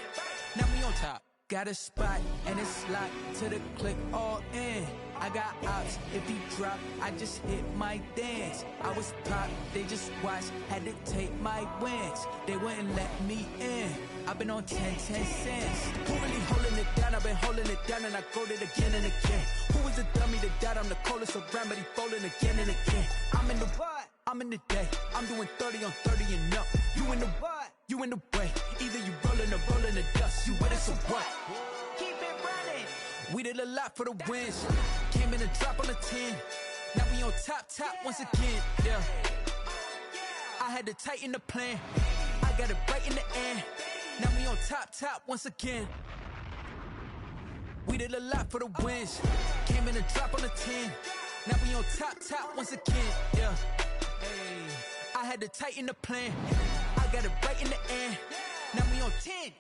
Now we on top. Got a spot and it's locked to the click all in. I got ops, if he drop, I just hit my dance. I was pop, they just watched, had to take my wins. They wouldn't let me in. I've been on 10 cents. Who really holding it down? I've been holding it down and I go it again and again. Who was the dummy that died? I'm the coldest around, but he folding again and again. I'm in the what? I'm in the day. I'm doing 30 on 30 and up. You in the what? You in the way. Either you rolling or rolling the dust. You with us or what? Keep it running. We did a lot for the wins. Came in a drop on the 10. Now we on top once again. Yeah. I had to tighten the plan. I got it right in the end. Now we on top once again. We did a lot for the wins. Came in a drop on the 10. Now we on top once again. Yeah. Hey, I had to tighten the plan. I got it right in the end. Now we on 10.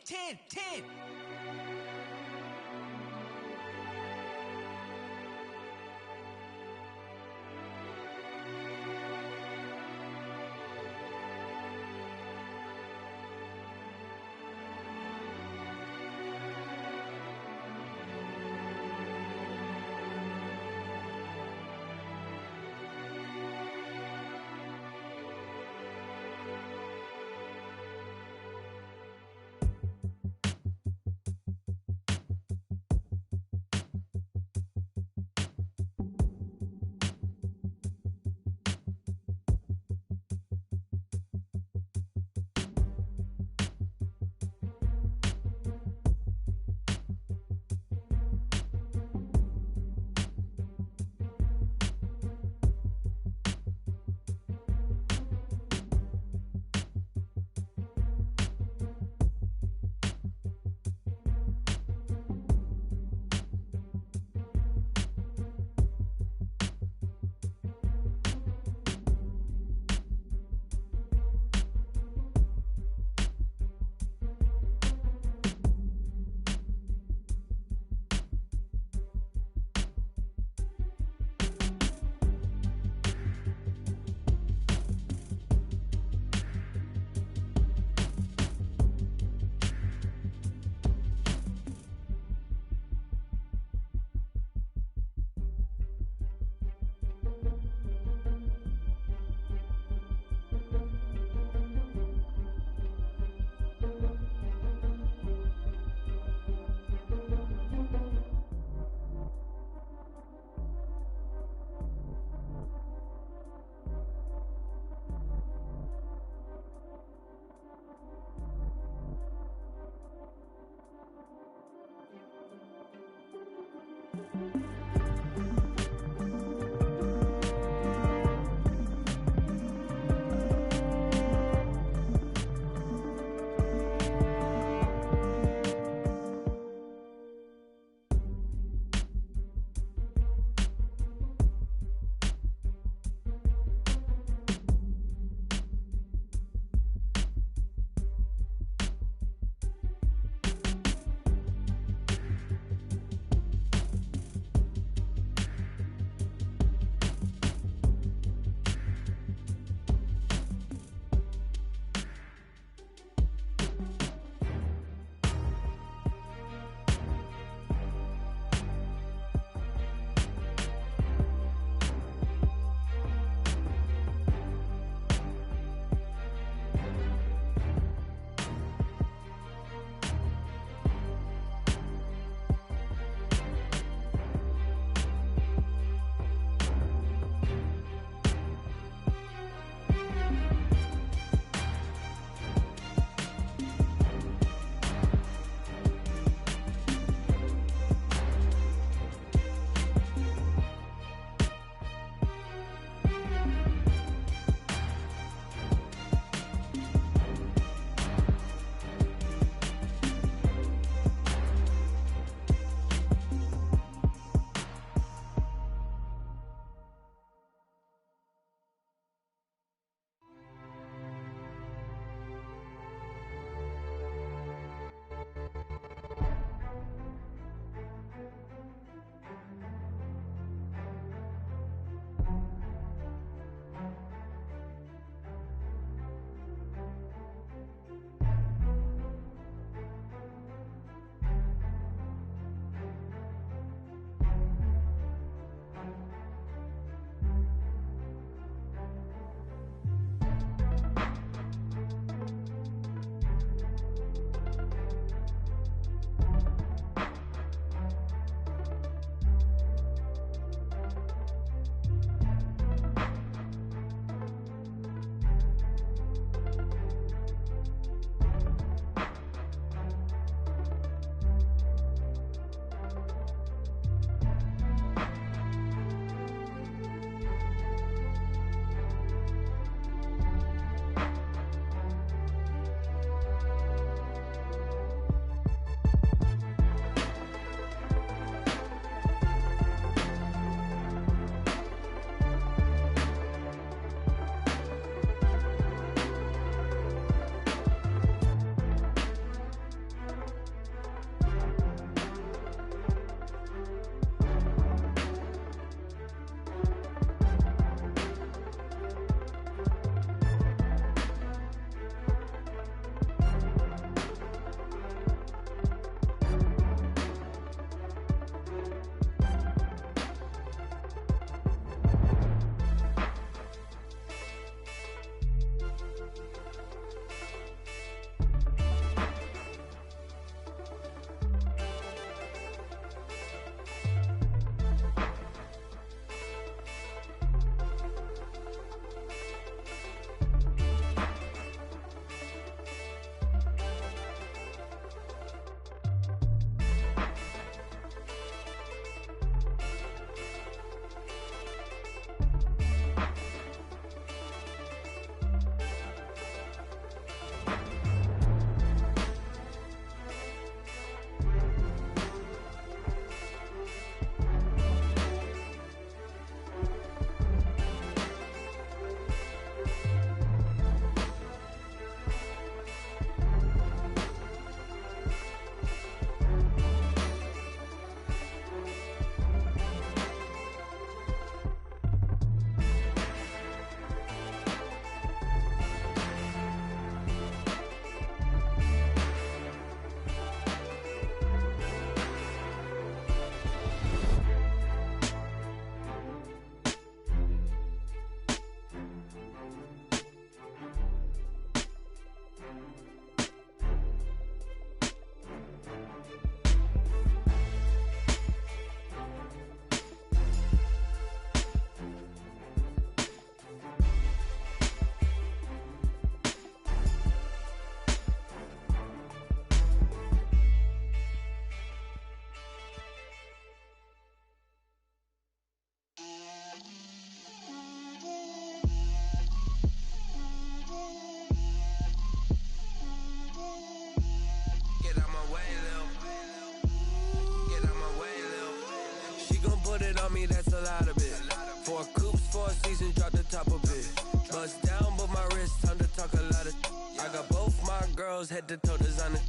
season, drop the top a bit. Bust down, but my wrist, time to talk a lot of. I got both my girls head to toe designer.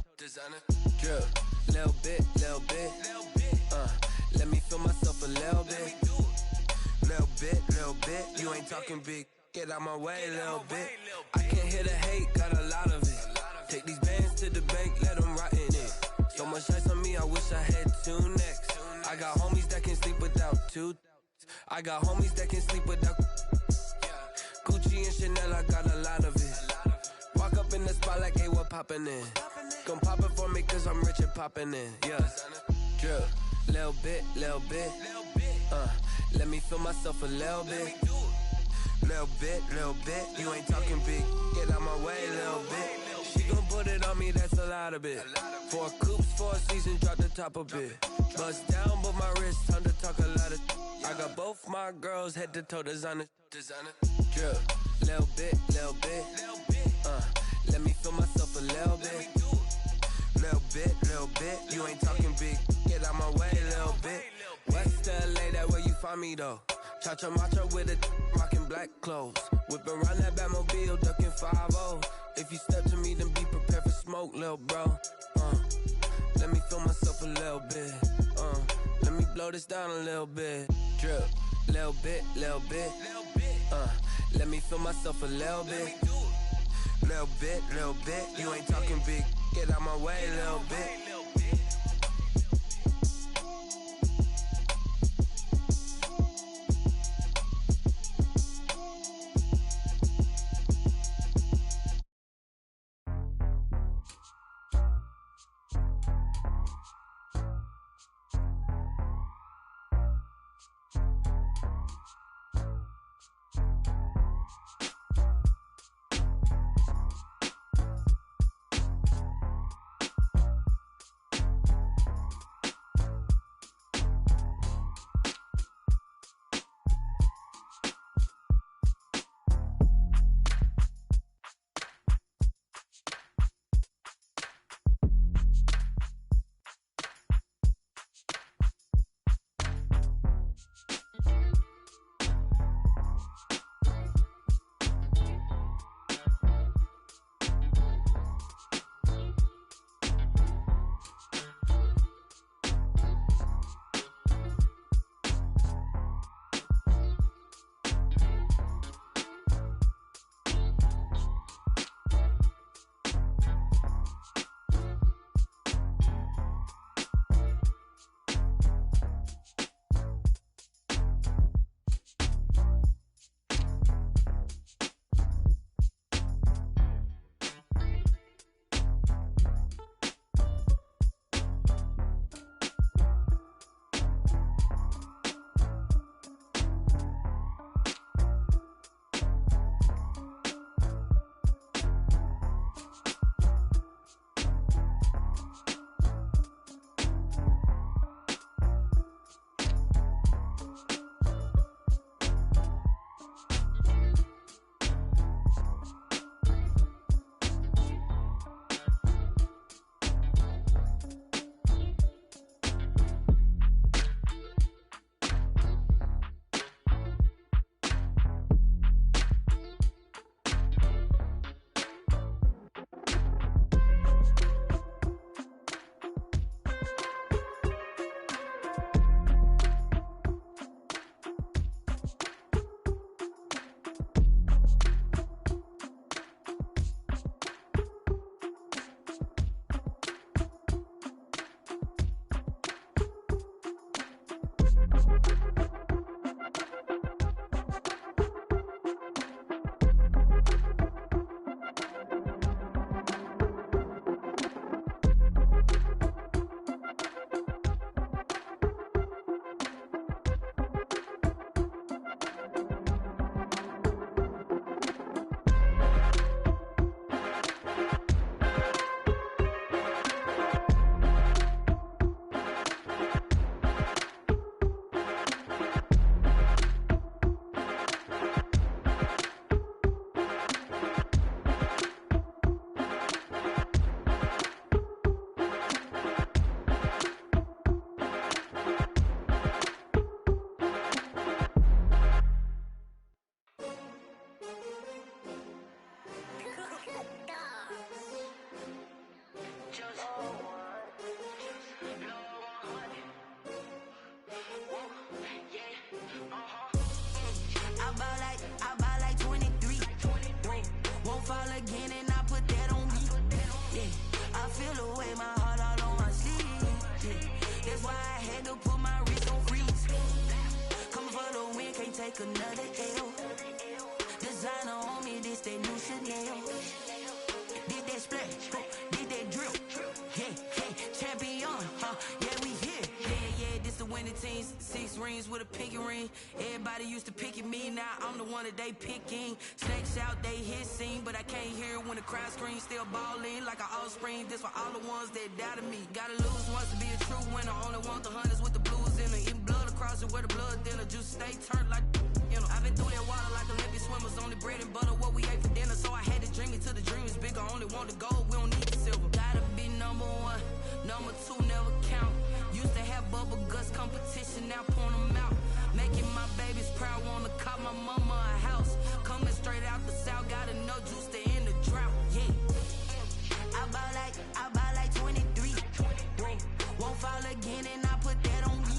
Drip, little bit. Let me feel myself a little bit. Little bit. You ain't talking big. Get out my way, little bit. I can't hear the hate, got a lot of it. Take these bands to the bank, let them rot in it. So much ice on me, I wish I had 2 necks. I got homies that can sleep without 2. I got homies that can sleep without Gucci and Chanel, I got a lot of it. Walk up in the spot like, hey, what poppin' in? Gon' pop it for me cause I'm rich and poppin' in, yeah. Drip, little bit. Let me feel myself a little bit. Little bit. You ain't talking big. Get out my way, little bit. She gon' put it on me, that's a lot of it. 4 coops, 4 seasons, drop the top a bit. Bust down, but my wrist, time to talk a lot of. I got both my girls head to toe designer. Drip, little bit. Let me feel myself a little bit. Little bit. You ain't talking big. Get out my way, little bit. West LA, that where you find me though. Cha-cha macha with a rockin' black clothes. Whip around that Batmobile, ducking 5-0. If you step to me, then be prepared for smoke, lil' bro. Let me feel myself a little bit. Let me blow this down a little bit. Drip, little bit. Let me feel myself a little bit. Little bit. You ain't talking big. Get out my way, little bit. I buy like 23. Won't fall again and I put that on me. Yeah, I feel the way, my heart all on my sleeve. Yeah, that's why I had to put my wrist on freeze. Coming for the win, can't take another L. Designer on me, this that new Chanel. Did that splash, did that drill. Yeah, champion, yeah, we here. Yeah, this the winning team. 6 rings with a pinky ring. Everybody used to pick at me, now I'm the one that they picking. Snakes out, they hit scene, but I can't hear when the crowd screams. Still balling like an offspring. This for all the ones that doubted me. Gotta lose once to be a true winner. Only want the hunters with the blues in it. Eating blood across it where the blood thinner. Juice stay turned like, you know. I've been through that water like Olympic swimmers. Only bread and butter, what we ate for dinner. So I had to dream it till the dream is bigger. Only want the gold, we don't need the silver. Gotta be number 1, number 2 never count. Used to have bubble guts competition, now point them out. Making my babies proud, wanna call my mama a house. Coming straight out the south, gotta know juice to end the drought. Yeah, I buy like 23. Won't fall again and I put that on me.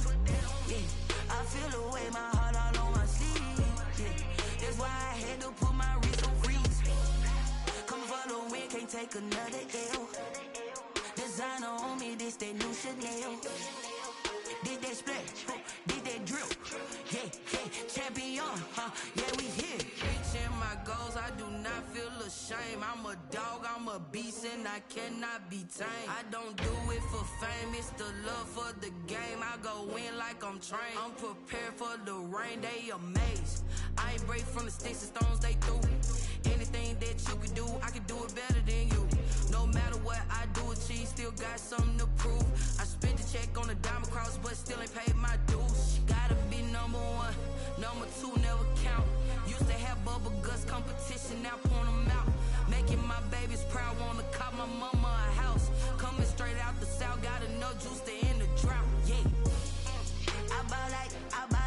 Yeah, I feel the way, my heart all on my sleeve. Yeah, that's why I had to put my wrist on freeze. Coming for the win, can't take another L. Designer on me, this that new Chanel. Did that splash, did that drill. Yeah, champion, yeah, we here. Reaching my goals, I do not feel ashamed. I'm a dog, I'm a beast, and I cannot be tamed. I don't do it for fame, it's the love for the game. I go in like I'm trained. I'm prepared for the rain, they amazed. I ain't break from the sticks and stones they threw. Anything that you can do, I can do it better than you. No matter what I do, achieve, still got something to prove. I spent the check on the diamond cross, but still ain't paid my dues. Gotta be number 1, number 2 never count. Used to have bubble guts competition, now point them out. Making my babies proud, wanna call my mama a house. Coming straight out the south, gotta know juice to end the drought. Yeah, I buy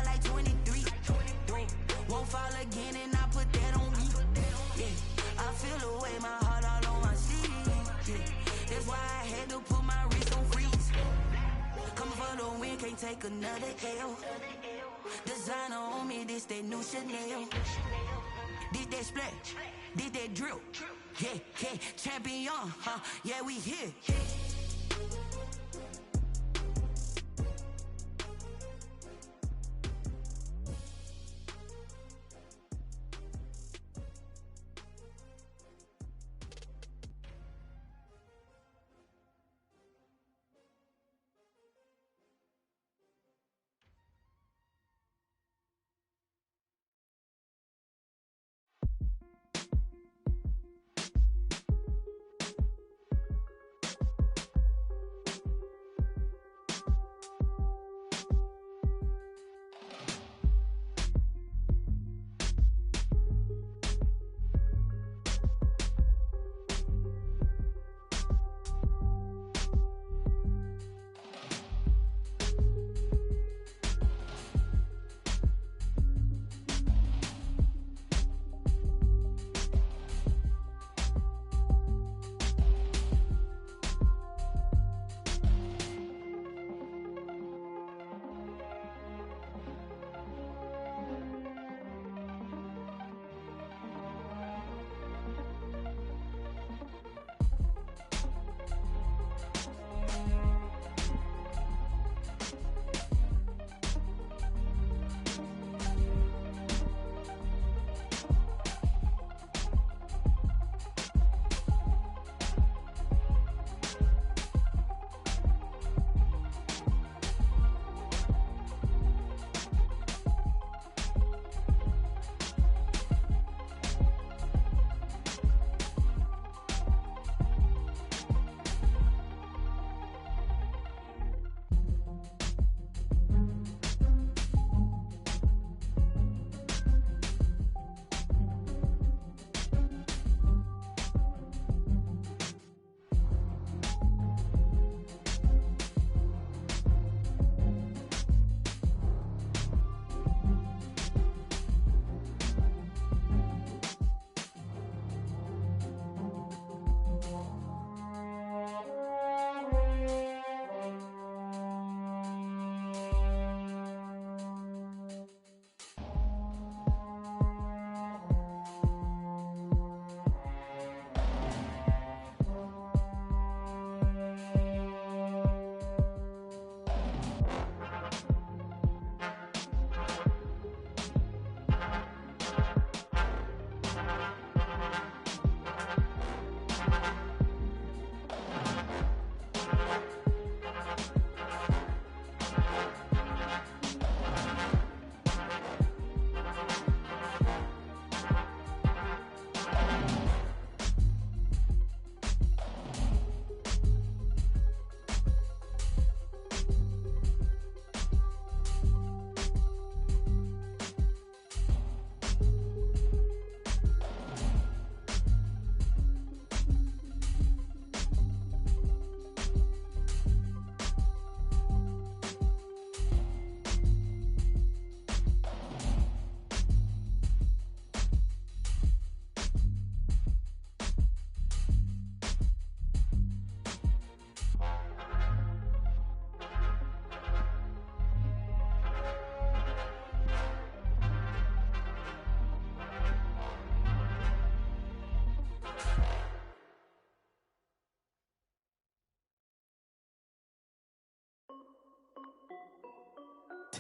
like 23. Won't fall again and I put that on me. Yeah, I feel the way, my heart all on my sleeve. Yeah, that's why I had to put my wrist on freeze. Coming for the win, can't take another L. Designer on me, this that new Chanel. Did that splash, did that drill. Yeah, champion, yeah, we here.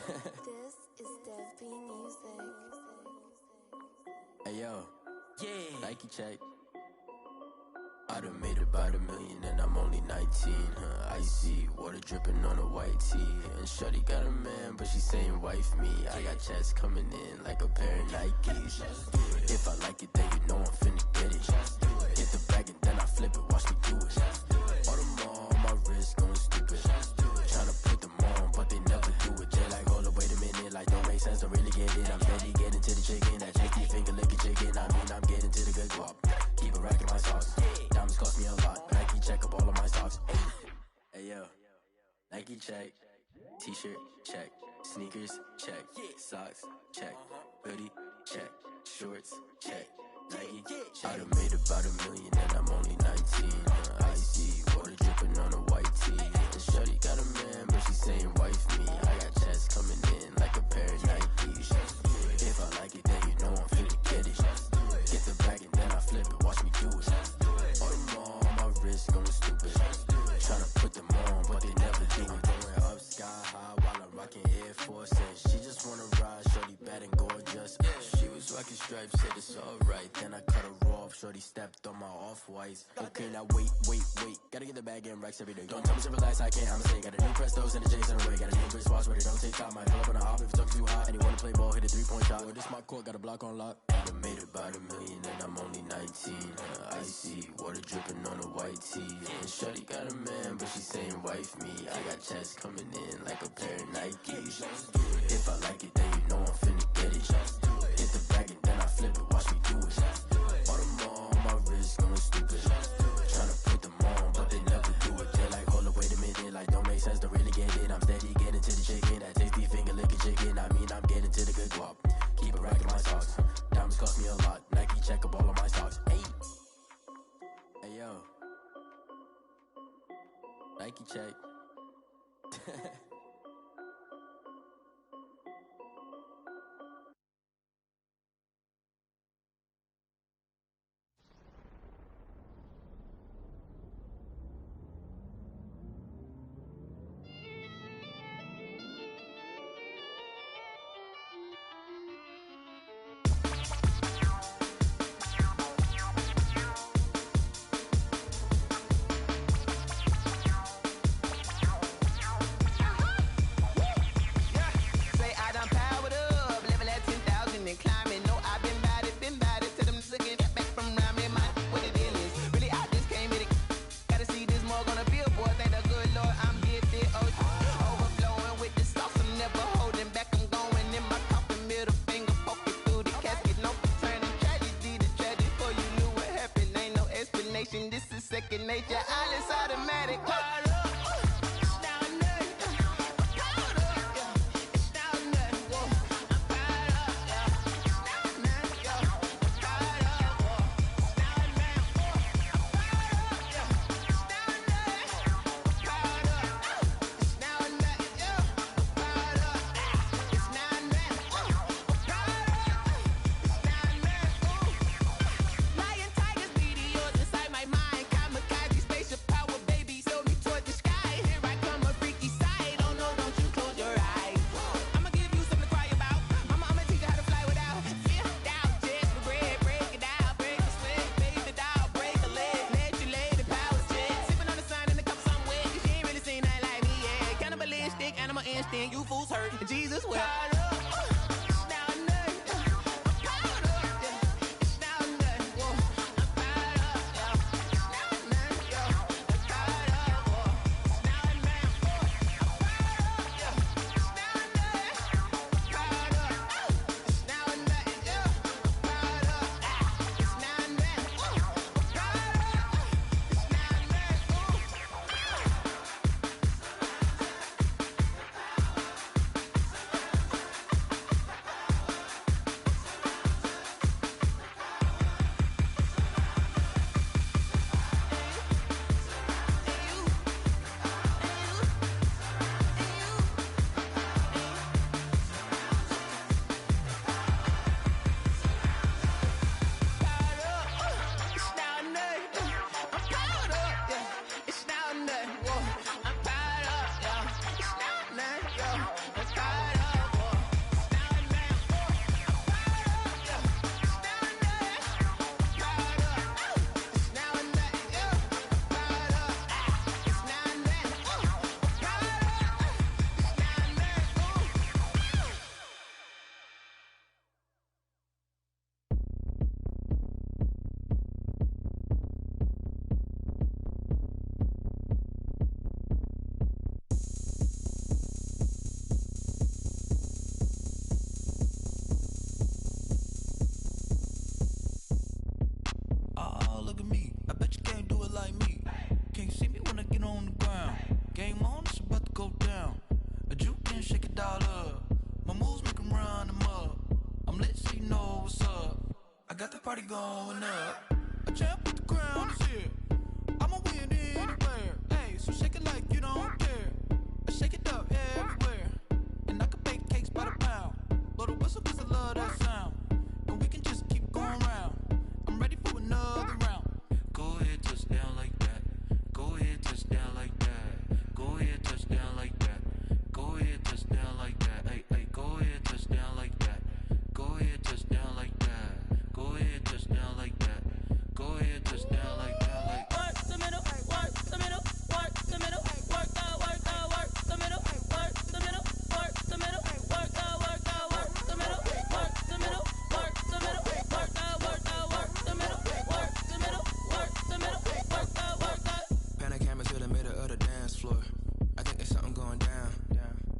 This is Dev B Music. Hey yo, yeah. Nike check. I done made about $1 million and I'm only 19. Icy water dripping on a white tee. And shorty got a man, but she saying wife me. I got checks coming in like a pair of Nikes. If I like it, then you know I'm finna get it. Get the bag and then I flip it. Watch me do it. All them on my wrist going stupid. Tryna put them on, but they never do it. They like, hold up, wait a minute. Like, don't make sense, don't really get it. I'm steady getting to the chicken. That tasty finger licking chicken. I mean, I'm getting to the good guap. Keep a rack in my sauce. Diamonds cost me a lot. Nike check up all of my stocks. Hey yo, Nike check. T-shirt check. Sneakers check. Socks check. Hoodie check. Shorts check. Nike check. I done made about $1 million and I'm only 19. Icy water dripping on a white tee. And shorty got a man, but she saying wife me. I got checks coming in like a pair of Nikes. If I like it, then you know I'm finna get it. Get the bag and then I flip it. Watch me do it. All them on my wrist going stupid. Tryna put them on, but they never do it. Going up sky high while I'm rocking Air Force. And she just wanna ride, shorty bad and gorgeous. She was rocking stripes, said it's alright. Then I cut her off, shorty stepped on my off-whites. Okay, now wait. Gotta get the bag and racks every day. Don't tell me to relax, I can't, I'ma say. Got a new Prestos and a Jason away. Got a new wrist watch, but it don't take time. Might pull up on a hop if it's talking too hot. And he wanna play ball, hit a 3-point shot. Or this my court, got a block on lock. I done made about $1 million and I'm only 19. Icy water dripping on a white tee. And shorty got a man, but she saying wife me. I got checks coming in like a pair of Nikes. If I like it, then you know I'm finna get it. Hit the bag and then I flip it. Watch me do it. All them on my wrist going stupid. Tryna put them on, but they never do it. They're like, hold up, wait a minute. Like, don't make sense, don't really get it. I'm steady getting to the chicken. That tasty finger licking chicken. I mean, I'm getting to the good guap. Keep a rack in my socks. Diamonds cost me a lot. Nike check up all of my stocks. Hey yo, Nike check. This is second nature, all is automatic. You fools hurt. Jesus will. Game on, it's about to go down. A juke and shake it all up. My moves make them run them up. I'm lit so you know what's up. I got the party going up. A champ with the crown is here. I'ma win anywhere. Hey, so shake it like you don't care. I shake it up everywhere. And I can bake cakes by the pound. Blow the whistle cause I love that sound. And we can just keep going round. I'm ready for another round. Go ahead, touch down like that. Go ahead, touch down like that. Go ahead, touch down like that. Go ahead, touch down like that. Hey, hey, go ahead, touch down like that. Go ahead, touch down like that. Go ahead, touch down like that. Go ahead, touch down like that. Like work the middle, work the middle, work the middle, work out, work the middle, work the middle, work the middle, work out, work the middle, work the middle, work the middle, work out, work the middle, work the middle, work the middle, work out, work out. Pan a camera to the middle of the dance floor. I think there's something going down.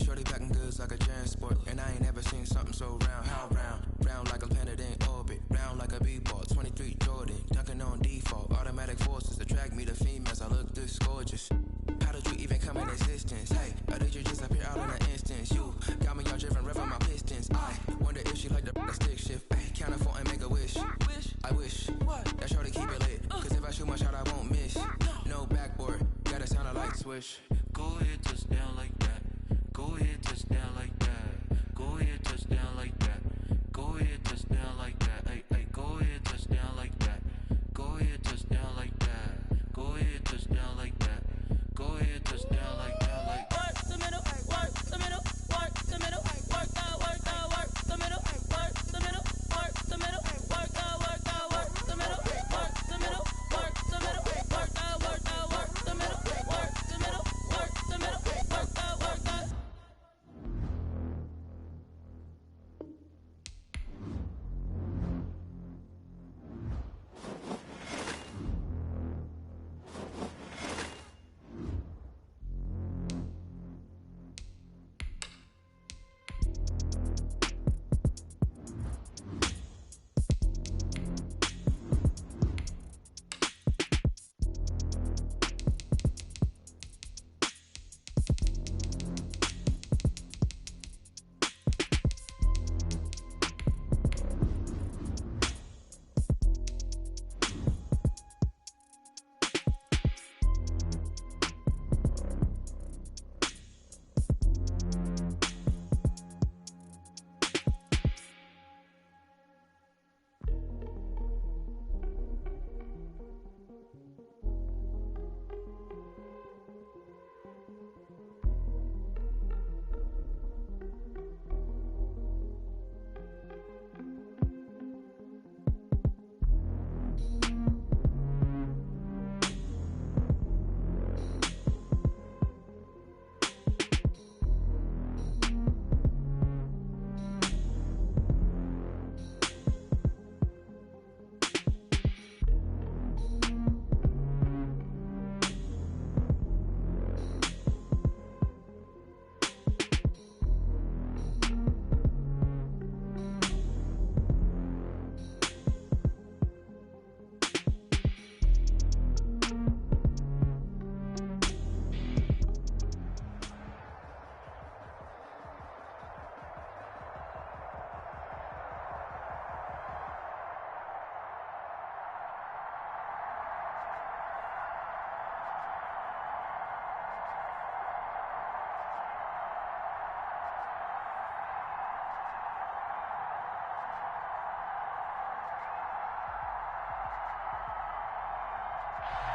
Shorty packing goods like a transport, and I ain't never seen something so round. How round? Round like a planet in orbit, round like a b-ball. 23 Jordan, dunking on default. Automatic forces attract me to females. I look this gorgeous. How did you even come in existence? Hey, or did you just appear out in an instance? You got me all driven, revving my pistons. I wonder if she like the stick shift. Ay, count a 4 and make a wish. I wish that shorty keep it lit. Cause if I shoot my shot, I won't miss. No backboard, gotta sound a light switch. Go ahead, touch down like that. Go ahead, touch down like that. Go ahead, touch down like that. Go ahead, touch down like that. Hey, hey, go ahead, touch down like that. Go ahead, touch down like that. Go ahead, touch down like that. Go ahead, touch down like that. Like work the middle, work the middle, work the middle, work out, work the middle, work the middle, work the middle, work out, work the middle, work the middle, work the middle, work out, work the middle, work the middle, work the middle, work out, work out.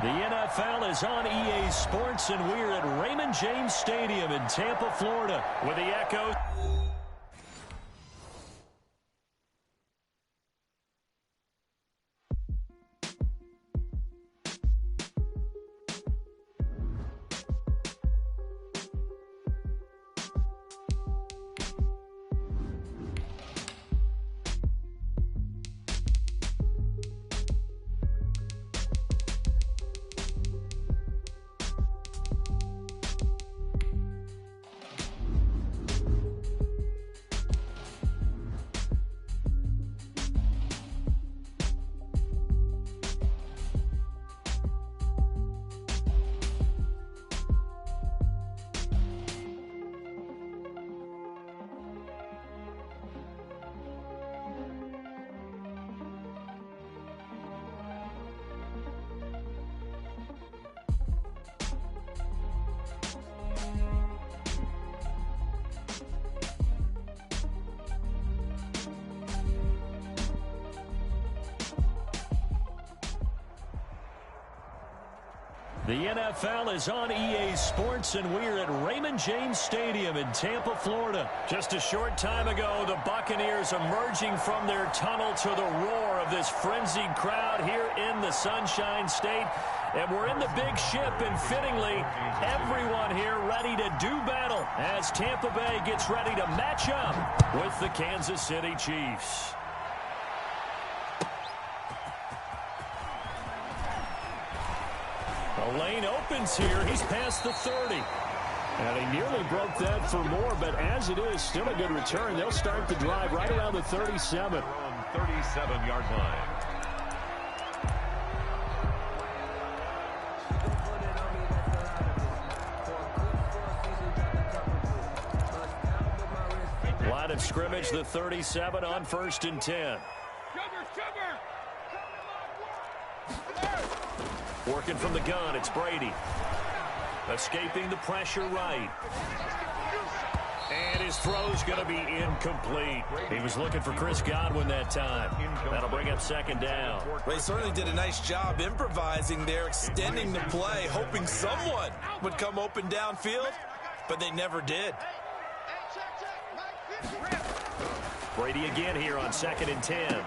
The NFL is on EA Sports, and we're at Raymond James Stadium in Tampa, Florida, with the Echoes. The NFL is on EA Sports, and we're at Raymond James Stadium in Tampa, Florida. Just a short time ago, the Buccaneers emerging from their tunnel to the roar of this frenzied crowd here in the Sunshine State. And we're in the big ship, and fittingly, everyone here ready to do battle as Tampa Bay gets ready to match up with the Kansas City Chiefs. The lane opens here. He's past the 30. And he nearly broke that for more, but as it is, still a good return. They'll start the drive right around the 37. From 37-yard line. Line of scrimmage, the 37 on 1st and 10. Working from the gun, it's Brady. Escaping the pressure right. And his throw's going to be incomplete. He was looking for Chris Godwin that time. That'll bring up 2nd down. Well, he certainly did a nice job improvising there, extending the play, hoping someone would come open downfield, but they never did. Brady again here on 2nd and 10.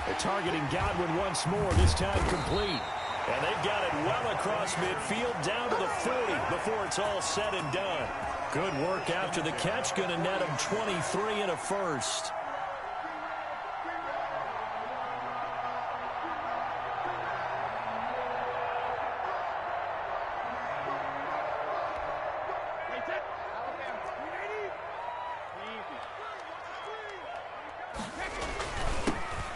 They're targeting Godwin once more, this time complete. And they've got it well across midfield down to the 40 before it's all said and done. Good work after the catch. Going to net him 23 and a first.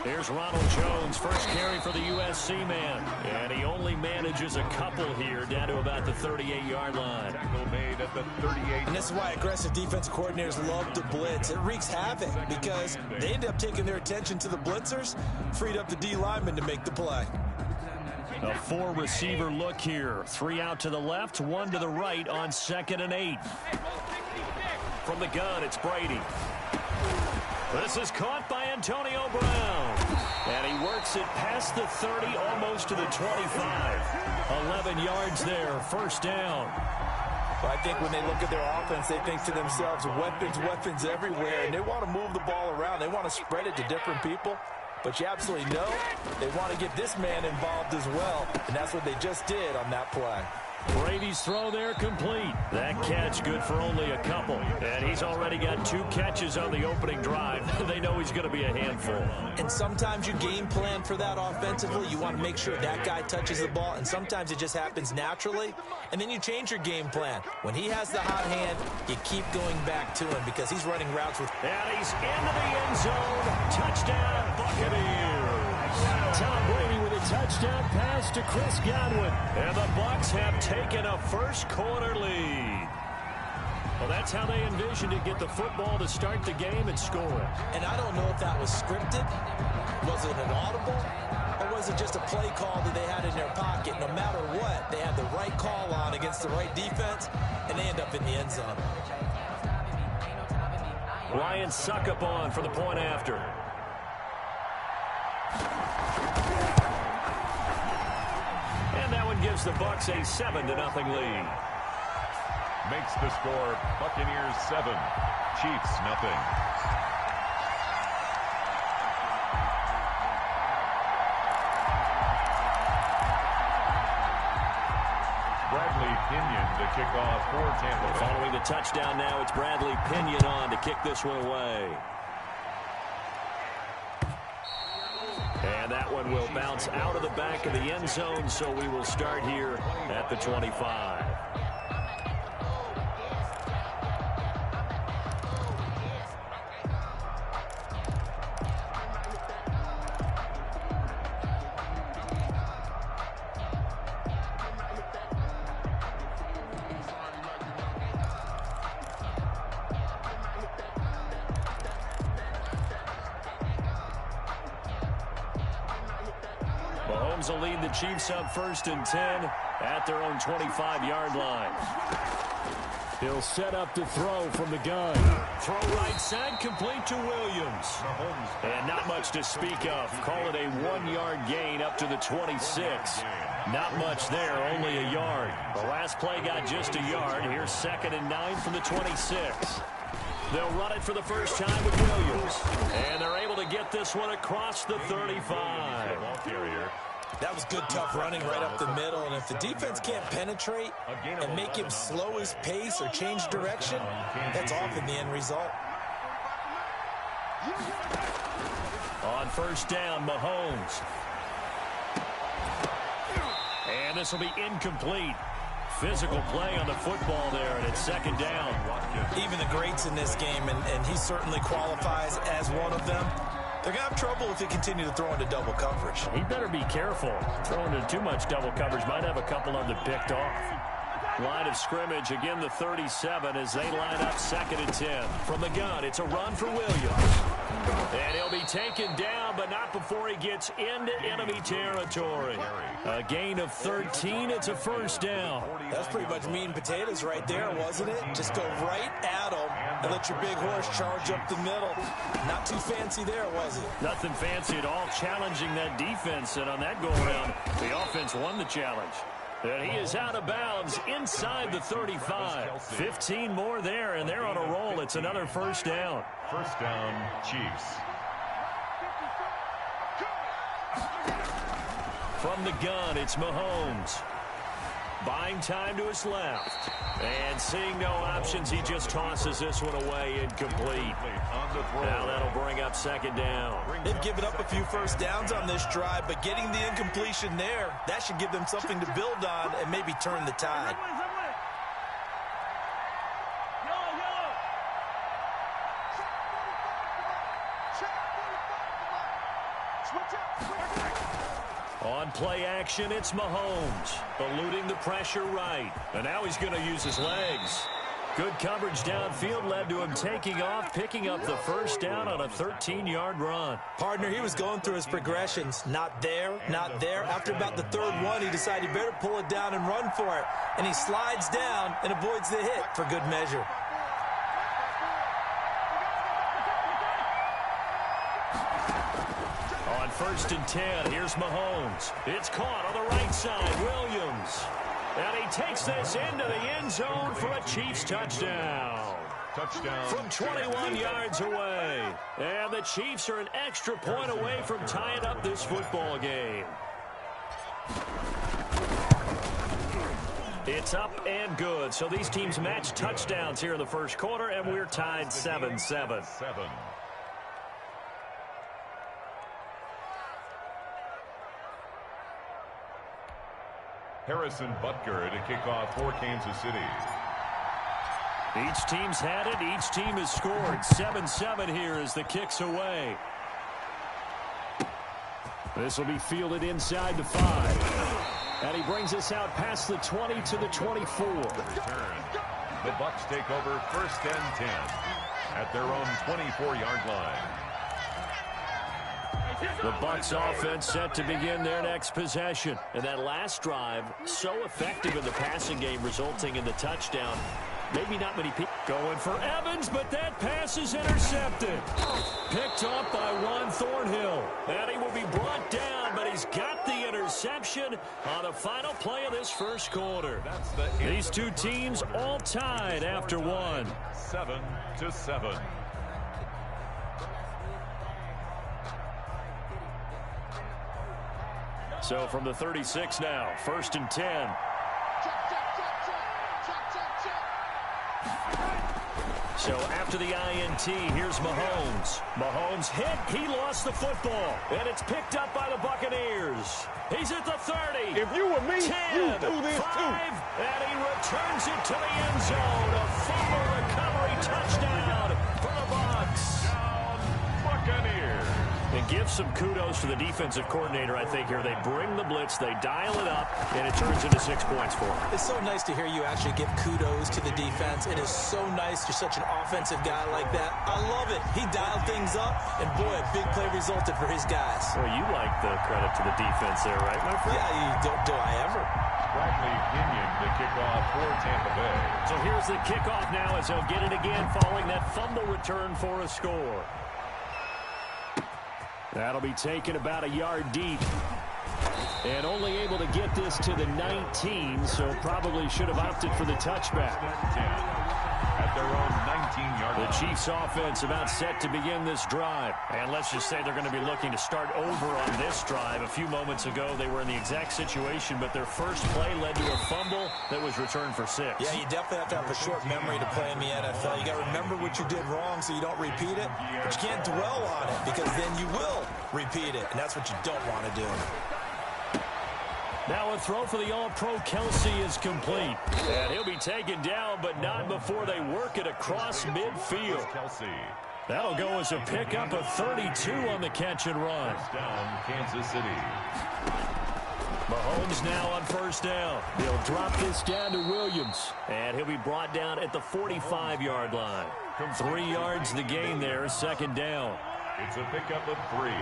Here's Ronald Jones, first carry for the USC man. And he only manages a couple here, down to about the 38-yard line. Tackle made at the 38. And this is why aggressive defensive coordinators love to blitz. It wreaks havoc because they end up taking their attention to the blitzers, freed up the D lineman to make the play. A 4-receiver look here. 3 out to the left, 1 to the right on 2nd and 8. From the gun, it's Brady. This is caught by Antonio Brown. And he works it past the 30, almost to the 25. 11 yards there, 1st down. Well, I think when they look at their offense, they think to themselves, weapons everywhere. And they want to move the ball around. They want to spread it to different people. But you absolutely know they want to get this man involved as well. And that's what they just did on that play. Brady's throw there complete. That catch good for only a couple. And he's already got 2 catches on the opening drive. They know he's going to be a handful. And sometimes you game plan for that offensively. You want to make sure that guy touches the ball. And sometimes it just happens naturally. And then you change your game plan. When he has the hot hand, you keep going back to him because he's running routes with... And he's into the end zone. Touchdown, Buccaneers. Tom Brady with a touchdown pass to Chris Godwin. And the Bucs have taken a first-quarter lead. Well, that's how they envisioned it, get the football to start the game and score. And I don't know if that was scripted. Was it an audible? Or was it just a play call that they had in their pocket? No matter what, they had the right call on against the right defense, and they end up in the end zone. Ryan Suckup on for the point after. And that one gives the Bucs a 7-0 lead. Makes the score Buccaneers 7, Chiefs 0. Bradley Pinion to kick off for Tampa Bay. Following the touchdown now, it's Bradley Pinion on to kick this one away. And that one will bounce out of the back of the end zone, so we will start here at the 25. Mahomes will lead the Chiefs up 1st and 10 at their own 25-yard line. He'll set up to throw from the gun. Throw right side, complete to Williams. And not much to speak of. Call it a 1-yard gain up to the 26. Not much there, only a yard. The last play got just a yard. Here's 2nd and 9 from the 26. They'll run it for the first time with Williams. And they're able to get this one across the 35. That was good, tough running right up the middle. And if the defense can't penetrate and make him slow his pace or change direction, that's often the end result. On first down, Mahomes. And this will be incomplete. Physical play on the football there, and it's 2nd down. Even the greats in this game, and he certainly qualifies as one of them, they're going to have trouble if they continue to throw into double coverage. He better be careful. Throwing into too much double coverage might have a couple of them picked off. Line of scrimmage, again the 37 as they line up 2nd and 10. From the gun, it's a run for Williams. And he'll be taken down, but not before he gets into enemy territory. A gain of 13, it's a first down. That's pretty much meat and potatoes right there, wasn't it? Just go right at him and let your big horse charge up the middle. Not too fancy there, was it? Nothing fancy at all, challenging that defense. And on that go-around, the offense won the challenge. And he is out of bounds inside the 35. 15 more there, and they're on a roll. It's another first down. First down, Chiefs. From the gun, it's Mahomes. Buying time to his left. And seeing no options, he just tosses this one away incomplete. Now that'll bring up 2nd down. They've given up a few first downs on this drive, but getting the incompletion there, that should give them something to build on and maybe turn the tide. On play action, it's Mahomes. Eluding the pressure right. And now he's going to use his legs. Good coverage downfield led to him taking off, picking up the first down on a 13-yard run. Partner, he was going through his progressions. Not there, not there. After about the 3rd one, he decided he better pull it down and run for it. And he slides down and avoids the hit for good measure. On 1st and 10, here's Mahomes. It's caught on the right side, Williams. And he takes this into the end zone for a Chiefs touchdown. Touchdown. From 21 yards away. And the Chiefs are an extra point away from tying up this football game. It's up and good. So these teams match touchdowns here in the first quarter, and we're tied 7-7. Harrison Butker to kick off for Kansas City. Each team's had it. Each team has scored. 7-7 here as the kick's away. This will be fielded inside the 5. And he brings us out past the 20 to the 24. The Bucs take over 1st and 10 at their own 24-yard line. The Bucs offense set to begin their next possession. And that last drive, so effective in the passing game, resulting in the touchdown. Maybe not many people going for Evans, but that pass is intercepted. Picked up by Juan Thornhill. And he will be brought down, but he's got the interception on the final play of this first quarter. These two teams all tied after one. 7-7. So from the 36 now, 1st and 10. So after the INT, here's Mahomes. Mahomes hit. He lost the football. And it's picked up by the Buccaneers. He's at the 30. If you were me, 10, you'd do this 5, too. And he returns it to the end zone. A fumble recovery touchdown for the Bucs. Buccaneers. And give some kudos to the defensive coordinator, I think, here. They bring the blitz, they dial it up, and it turns into 6 points for them. It's so nice to hear you actually give kudos to the defense. It is so nice. You're such an offensive guy like that. I love it. He dialed things up, and boy, a big play resulted for his guys. Well, you like the credit to the defense there, right, my friend? Yeah, do I ever? Bradley Pinion to kick off for Tampa Bay. So here's the kickoff now as they'll get it again following that fumble return for a score. That'll be taken about a yard deep. And only able to get this to the 19, so probably should have opted for the touchback. At their own 19-yard line. The Chiefs offense about set to begin this drive. And let's just say they're going to be looking to start over on this drive. A few moments ago, they were in the exact situation, but their first play led to a fumble that was returned for 6. Yeah, you definitely have to have a short memory to play in the NFL. You got to remember what you did wrong so you don't repeat it, but you can't dwell on it because then you will repeat it, and that's what you don't want to do. Now a throw for the All-Pro Kelsey is complete. And he'll be taken down, but not before they work it across midfield. Kelsey. That'll go as a pickup of 32 on the catch and run. First down, Kansas City. Mahomes now on first down. He'll drop this down to Williams. And he'll be brought down at the 45-yard line. 3 yards the gain there, second down. It's a pickup of 3.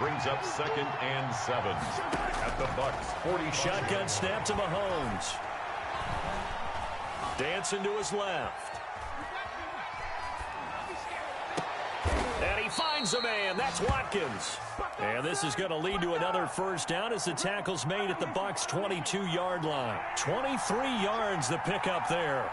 Brings up 2nd and 7 at the Bucks 40. Shotgun snap to Mahomes. Dancing to his left. And he finds a man. That's Watkins. And this is going to lead to another first down as the tackle's made at the Bucks 22-yard line. 23 yards the pickup there.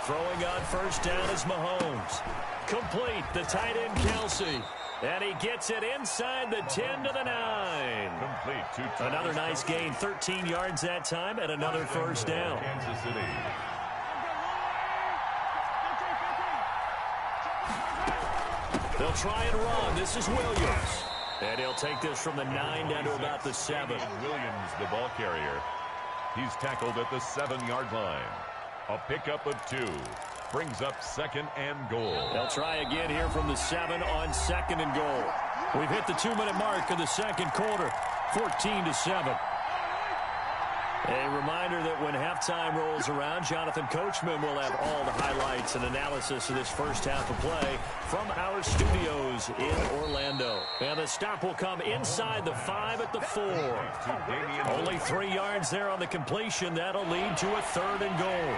Throwing on first down is Mahomes. Complete, the tight end Kelsey. And he gets it inside the 10 to the 9. Complete. Another nice gain, 13 yards that time, and another first down. Kansas City. They'll try and run. This is Williams. And he'll take this from the 9 down to about the 7. Williams, the ball carrier. He's tackled at the 7-yard line. A pickup of 2. Brings up 2nd and goal. They'll try again here from the 7 on 2nd and goal. We've hit the 2-minute mark of the second quarter. 14-7. A reminder that when halftime rolls around, Jonathan Coachman will have all the highlights and analysis of this first half of play from our studios in Orlando. And the stop will come inside the 5 at the 4. Only 3 yards there on the completion. That'll lead to a 3rd and goal.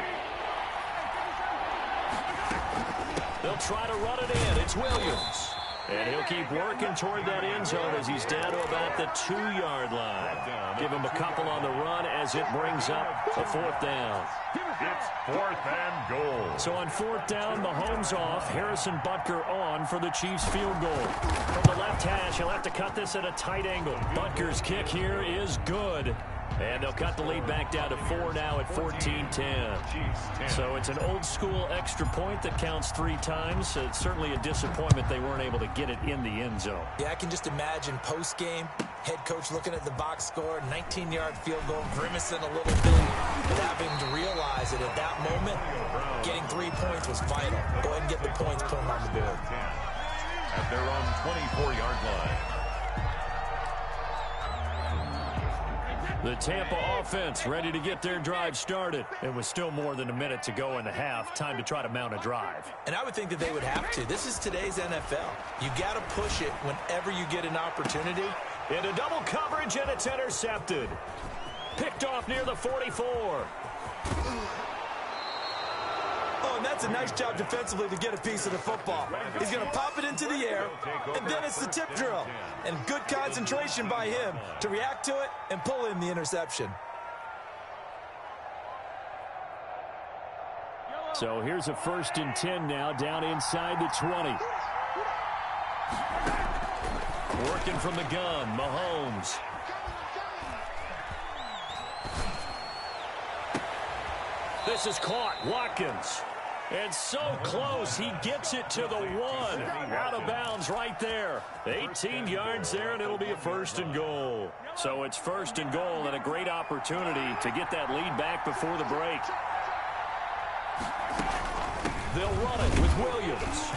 They'll try to run it in. It's Williams. And he'll keep working toward that end zone as he's down to about the 2-yard line. Give him a couple on the run as it brings up a 4th down. It's 4th and goal. So on 4th down, Mahomes off. Harrison Butker on for the Chiefs field goal. From the left hash, he'll have to cut this at a tight angle. Butker's kick here is good. And they'll cut the lead back down to 4 now at 14-10. So it's an old-school extra point that counts 3 times. It's certainly a disappointment they weren't able to get it in the end zone. Yeah, I can just imagine post-game, head coach looking at the box score, 19-yard field goal, grimacing a little bit, but having to realize that at that moment, getting 3 points was vital. Go ahead and get the points, put them on the board. At their own 24-yard line. The Tampa offense ready to get their drive started. It was still more than a minute to go in the half. Time to try to mount a drive. And I would think that they would have to. This is today's NFL. You got to push it whenever you get an opportunity. Into double coverage, and it's intercepted. Picked off near the 44. Oh, and that's a nice job defensively to get a piece of the football. He's going to pop it into the air, and then it's the tip drill. And good concentration by him to react to it and pull in the interception. So here's a 1st and 10 now, down inside the 20. Working from the gun, Mahomes. This is caught, Watkins. And so close, he gets it to the 1. Out of bounds right there. 18 yards there, and it'll be a 1st and goal. So it's 1st and goal, and a great opportunity to get that lead back before the break. They'll run it with Williams.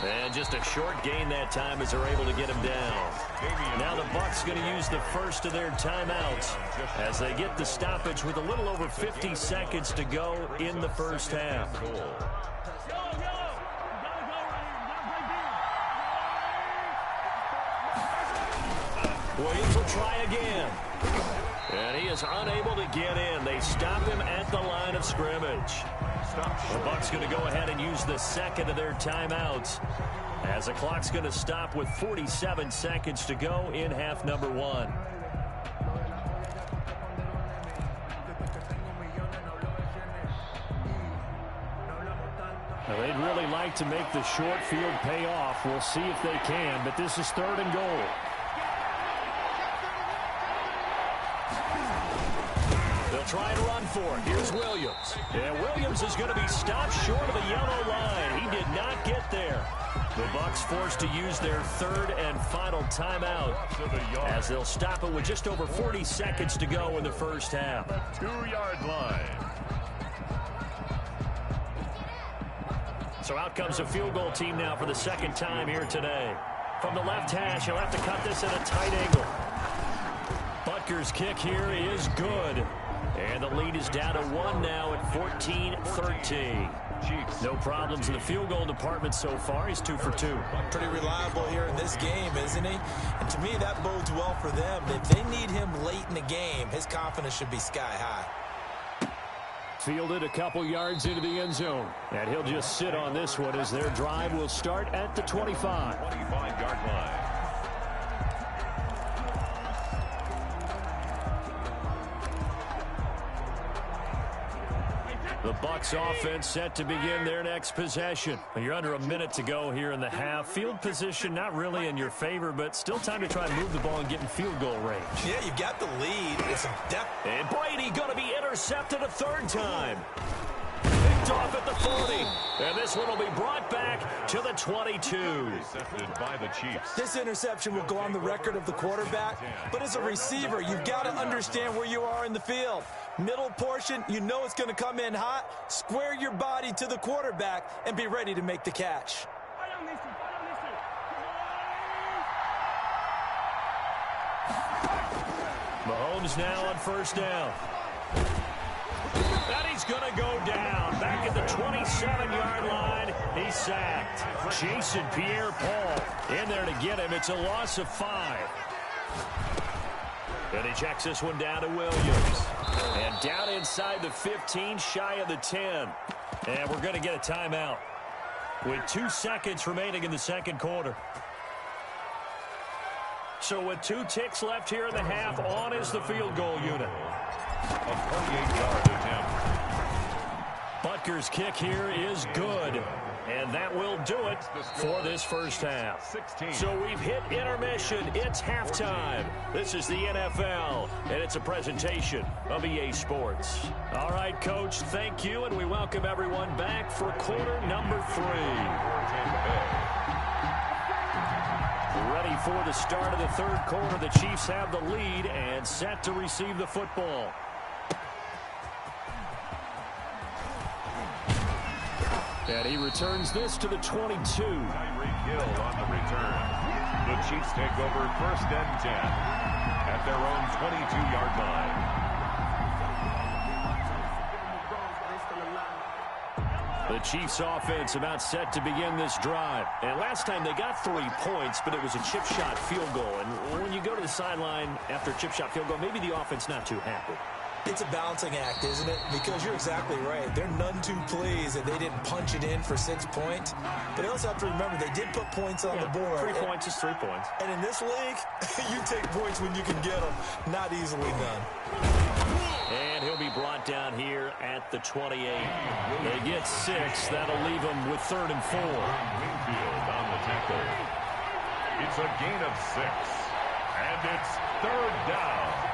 And just a short gain that time as they're able to get him down. Now the Bucs going to use the first of their timeouts as they get the stoppage with a little over 50 seconds to go in the first half. Williams will try again. And he is unable to get in. They stop him at the line of scrimmage. The Bucs going to go ahead and use the second of their timeouts as the clock's going to stop with 47 seconds to go in half number 1. Well, they'd really like to make the short field pay off. We'll see if they can, but this is 3rd and goal. They'll try and run for it. Here's Williams. And Williams is going to be stopped short of the yellow line. He did not get there. The Bucs forced to use their 3rd and final timeout as they'll stop it with just over 40 seconds to go in the first half. 2-yard line. So out comes a field goal team now for the 2nd time here today. From the left hash, he'll have to cut this at a tight angle. Butker's kick here is good. And the lead is down to 1 now at 14-13. No problems in the field goal department so far. He's 2 for 2. Pretty reliable here in this game, isn't he? And to me, that bodes well for them. If they need him late in the game, his confidence should be sky high. Fielded a couple yards into the end zone. And he'll just sit on this one as their drive will start at the 25. 25-yard line. The Bucs offense set to begin their next possession. You're under a minute to go here in the half. Field position not really in your favor, but still time to try and move the ball and get in field goal range. Yeah, you've got the lead. It's a depth. And Brady going to be intercepted a 3rd time. Picked off at the 40. And this one will be brought back to the 22. Intercepted by the Chiefs. This interception will go on the record of the quarterback, but as a receiver, you've got to understand where you are in the field. Middle portion, you know it's going to come in hot. Square your body to the quarterback and be ready to make the catch. Mahomes now on 1st down. And he's going to go down. Back at the 27-yard line. He's sacked. Jason Pierre-Paul in there to get him. It's a loss of 5. And he checks this one down to Williams. And down inside the 15, shy of the 10. And we're going to get a timeout with 2 seconds remaining in the 2nd quarter. So with 2 ticks left here in the half, on is the field goal unit. A 48-yard attempt. Butker's kick here is good. And that will do it for this first half. 16. So we've hit intermission. It's halftime. This is the NFL, and it's a presentation of EA Sports. All right, Coach, thank you, and we welcome everyone back for quarter number 3. Ready for the start of the 3rd quarter. The Chiefs have the lead and set to receive the football. And he returns this to the 22. Tyreek Hill on the return. The Chiefs take over 1st and 10 at their own 22-yard line. The Chiefs offense about set to begin this drive. And last time they got 3 points, but it was a chip shot field goal. And when you go to the sideline after a chip shot field goal, maybe the offense not too happy. It's a balancing act, isn't it? Because you're exactly right. They're none too pleased that they didn't punch it in for 6 points. But they also have to remember they did put points on the board. 3 points is 3 points. And in this league, you take points when you can get them. Not easily done. And he'll be brought down here at the 28. They get 6. That'll leave them with 3rd and 4. Wingfield on the tackle. It's a gain of 6. And it's 3rd down.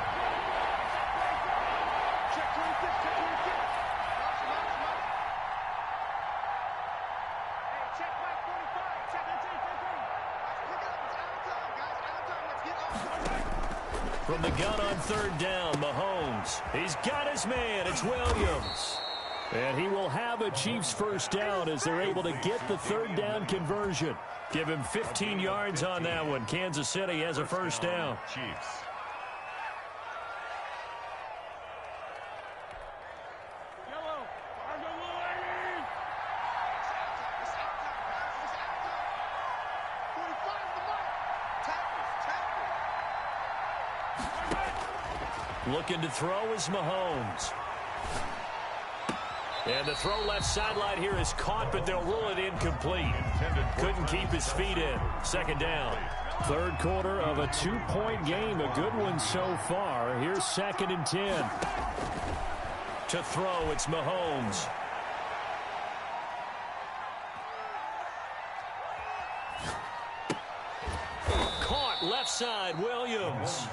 From the gun on 3rd down, Mahomes. He's got his man. It's Williams. And he will have a Chiefs first down as they're able to get the 3rd down conversion. Give him 15 yards on that one. Kansas City has a first down. Chiefs. Looking to throw is Mahomes. And the throw left sideline here is caught, but they'll rule it incomplete. Couldn't keep his feet in. 2nd down. 3rd quarter of a 2-point game. A good one so far. Here's 2nd and 10. To throw, it's Mahomes. left side, Williams.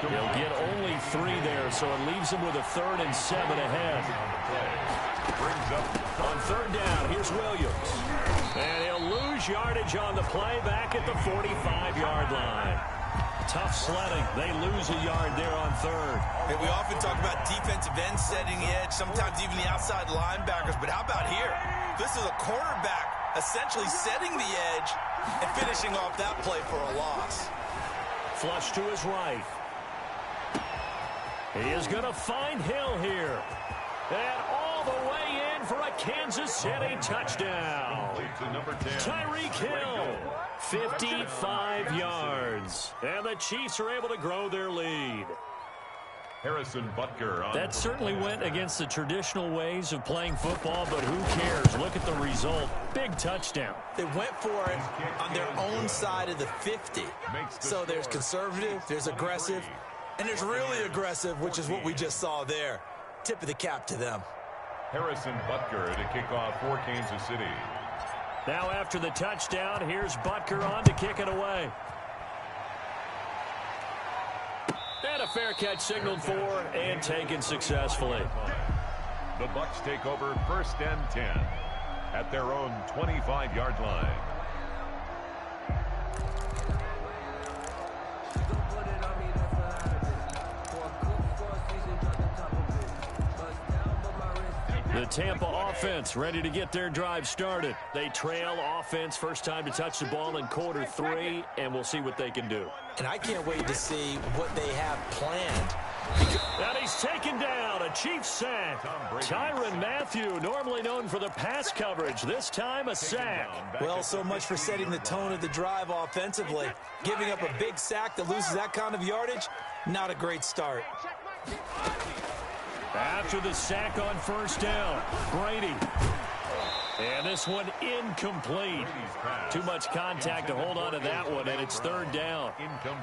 He'll get only 3 there, so it leaves him with a 3rd and 7 ahead. On 3rd down, here's Williams. And he'll lose yardage on the play back at the 45-yard line. Tough sledding. They lose a yard there on 3rd. And we often talk about defensive ends setting the edge, sometimes even the outside linebackers. But how about here? This is a quarterback essentially setting the edge and finishing off that play for a loss. Flush to his right. He is going to find Hill here. And all the way in for a Kansas City touchdown. Tyreek Hill, 55 yards. And the Chiefs are able to grow their lead. Harrison Butker. That certainly went against the traditional ways of playing football, but who cares? Look at the result. Big touchdown. They went for it on their own side of the 50. So there's conservative, there's aggressive, and there's really aggressive, which is what we just saw there. Tip of the cap to them. Harrison Butker to kick off for Kansas City. Now after the touchdown, here's Butker on to kick it away. And a fair catch signaled for and taken successfully. The Bucs take over 1st and 10 at their own 25-yard line. The Tampa offense ready to get their drive started. They trail offense first time to touch the ball in quarter 3, and we'll see what they can do. And I can't wait to see what they have planned. And he's taken down, a Chiefs sack. Tyrann Mathieu, normally known for the pass coverage, this time a sack. Well, so much for setting the tone of the drive offensively. Giving up a big sack that loses that kind of yardage, not a great start. After the sack on 1st down, Brady. And this one incomplete. Too much contact to hold on to that one, and it's 3rd down.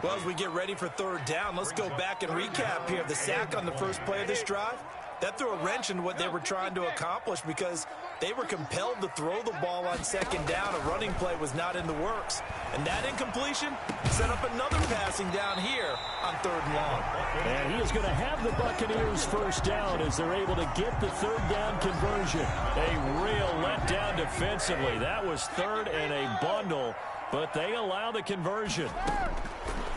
Well, as we get ready for 3rd down, let's go back and recap here. The sack on the first play of this drive, that threw a wrench in what they were trying to accomplish because they were compelled to throw the ball on 2nd down. A running play was not in the works. And that incompletion set up another passing down here on 3rd and long. And he is going to have the Buccaneers 1st down as they're able to get the 3rd down conversion. A real letdown defensively. That was 3rd and a bundle, but they allow the conversion.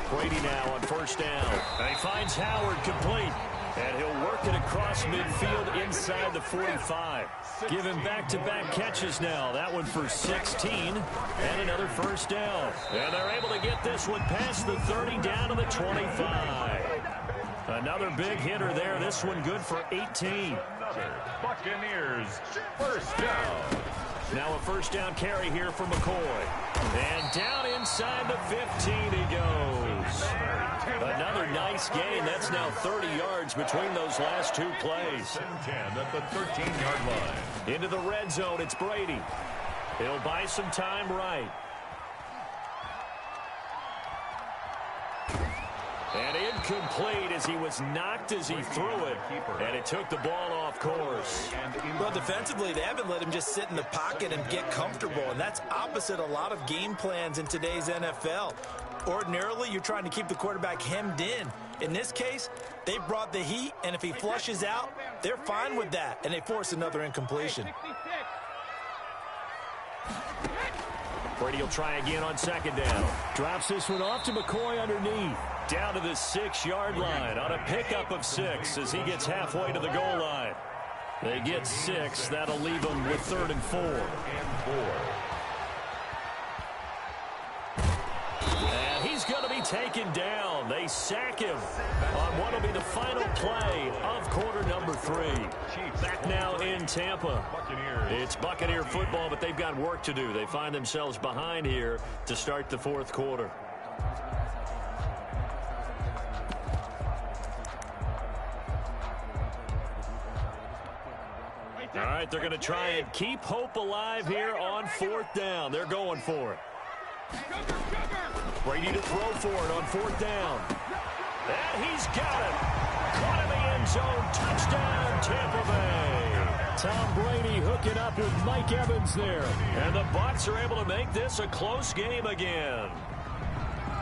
Brady now on 1st down. And he finds Howard complete. And he'll work it across midfield inside the 45. Give him back-to-back catches now. That one for 16 and another 1st down. And they're able to get this one past the 30 down to the 25. Another big hitter there. This one good for 18. Buccaneers 1st down. Now a 1st down carry here for McCoy. And down inside the 15 he goes. Another nice gain. That's now 30 yards between those last 2 plays. 10 at the 13-yard line. Into the red zone, it's Brady. He'll buy some time right. And incomplete as he was knocked as he threw it. And it took the ball off course. Well, defensively, they haven't let him just sit in the pocket and get comfortable. And that's opposite a lot of game plans in today's NFL. Ordinarily, you're trying to keep the quarterback hemmed in. In this case, they brought the heat, and if he flushes out, they're fine with that, and they force another incompletion. Brady will try again on 2nd down. Drops this one off to McCoy underneath. Down to the 6-yard line on a pickup of 6 as he gets halfway to the goal line. They get 6. That'll leave them with 3rd and 4. And he's going to be taken down. They sack him on what will be the final play of quarter number 3. Back now in Tampa. It's Buccaneer football, but they've got work to do. They find themselves behind here to start the 4th quarter. All right, they're going to try and keep hope alive here on 4th down. They're going for it. Brady to throw for it on 4th down. And he's got it. Caught in the end zone. Touchdown, Tampa Bay. Tom Brady hooking up with Mike Evans there. And the Bucs are able to make this a close game again.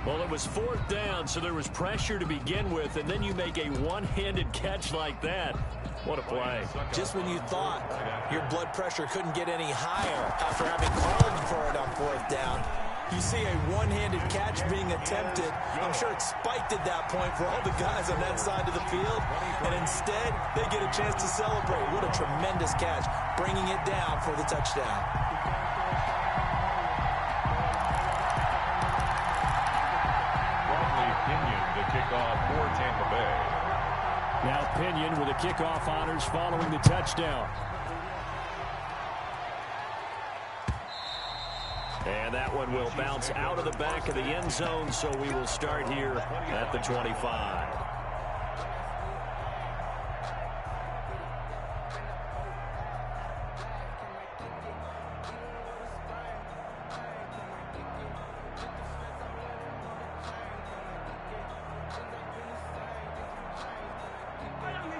Well, it was 4th down, so there was pressure to begin with, and then you make a one-handed catch like that. What a play. Just when you thought your blood pressure couldn't get any higher after having called for it on 4th down, you see a one-handed catch being attempted. I'm sure it spiked at that point for all the guys on that side of the field, and instead they get a chance to celebrate. What a tremendous catch, bringing it down for the touchdown. Pinion to kick off for Tampa Bay. Now Pinion with the kickoff honors following the touchdown. And that one will bounce out of the back of the end zone, so we will start here at the 25.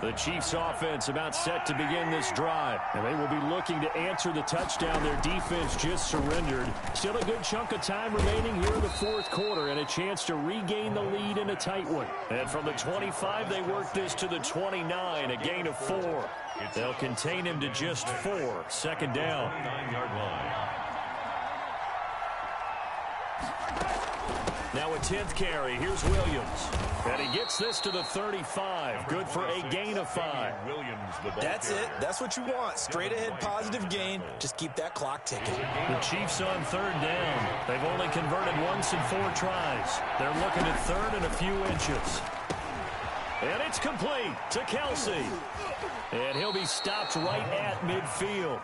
The Chiefs offense about set to begin this drive, and they will be looking to answer the touchdown their defense just surrendered. Still a good chunk of time remaining here in the 4th quarter and a chance to regain the lead in a tight one. And from the 25, they work this to the 29, a gain of 4. They'll contain him to just 4, 2nd down. 9-yard line. Now a 10th carry. Here's Williams. And he gets this to the 35. Good for a gain of 5. That's it. That's what you want. Straight ahead positive gain. Just keep that clock ticking. The Chiefs on 3rd down. They've only converted once in 4 tries. They're looking at 3rd and a few inches. And it's complete to Kelsey. And he'll be stopped right at midfield.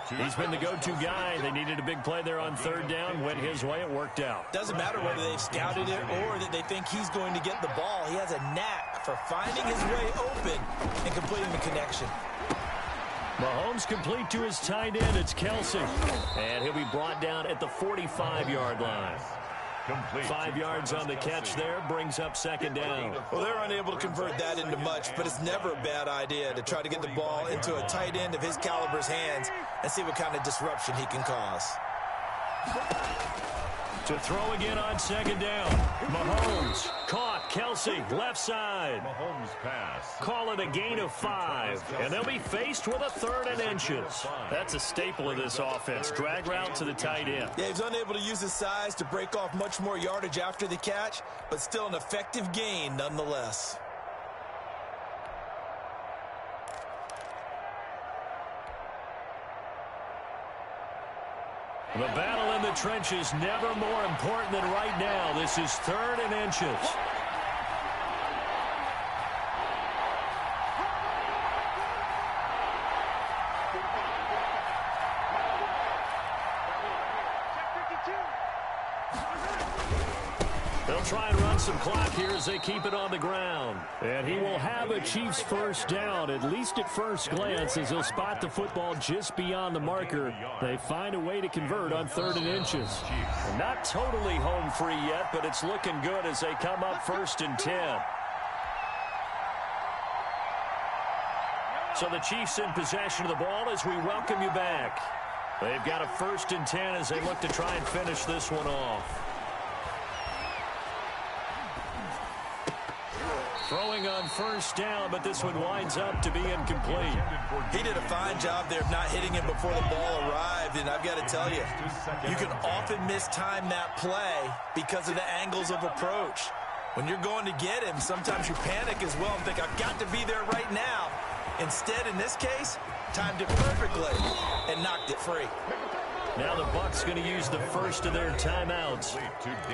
He's been the go-to guy. They needed a big play there on 3rd down. Went his way. It worked out. Doesn't matter whether they've scouted it or that they think he's going to get the ball. He has a knack for finding his way open and completing the connection. Mahomes complete to his tight end. It's Kelsey. And he'll be brought down at the 45-yard line. 5 yards on the catch there, brings up 2nd down. Well, they're unable to convert that into much, but it's never a bad idea to try to get the ball into a tight end of his caliber's hands and see what kind of disruption he can cause. To throw again on 2nd down. Mahomes caught. Kelsey left side. Mahomes pass. Call it a gain of 5. And they'll be faced with a 3rd and inches. That's a staple of this offense. Drag route to the tight end. Yeah, he's unable to use his size to break off much more yardage after the catch, but still an effective gain nonetheless. The battle in the trenches never more important than right now. This is 3rd and inches. They'll try and run some clock here as they keep it on the ground. And he will have a Chiefs 1st down, at least at first glance, as he'll spot the football just beyond the marker. They find a way to convert on 3rd and inches. Not totally home free yet, but it's looking good as they come up 1st and 10. So the Chiefs in possession of the ball as we welcome you back. They've got a 1st and 10 as they look to try and finish this one off. Throwing on 1st down, but this one winds up to be incomplete. He did a fine job there of not hitting him before the ball arrived, and I've got to tell you, you can often mistime that play because of the angles of approach. When you're going to get him, sometimes you panic as well and think, I've got to be there right now. Instead, in this case, timed it perfectly and knocked it free. Now the Bucs going to use the first of their timeouts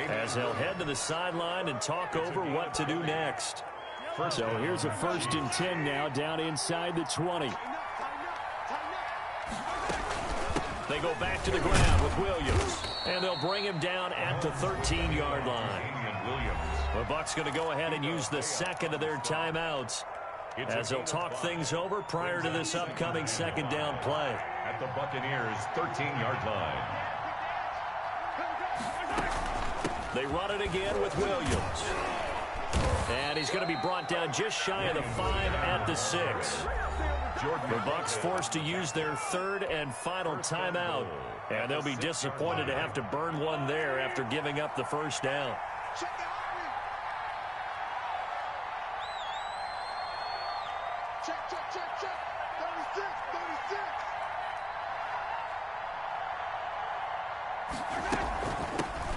as they'll head to the sideline and talk over what to do next. So here's a 1st and 10 now down inside the 20. They go back to the ground with Williams, and they'll bring him down at the 13-yard line. The Bucs going to go ahead and use the 2nd of their timeouts as they'll talk things over prior to this upcoming 2nd down play. At the Buccaneers' 13-yard line. They run it again with Williams. And he's going to be brought down just shy of the 5 at the 6. The Bucs forced to use their 3rd and final timeout. And they'll be disappointed to have to burn one there after giving up the 1st down. Check the heartbeat. Check, check, check, check. 36, 36.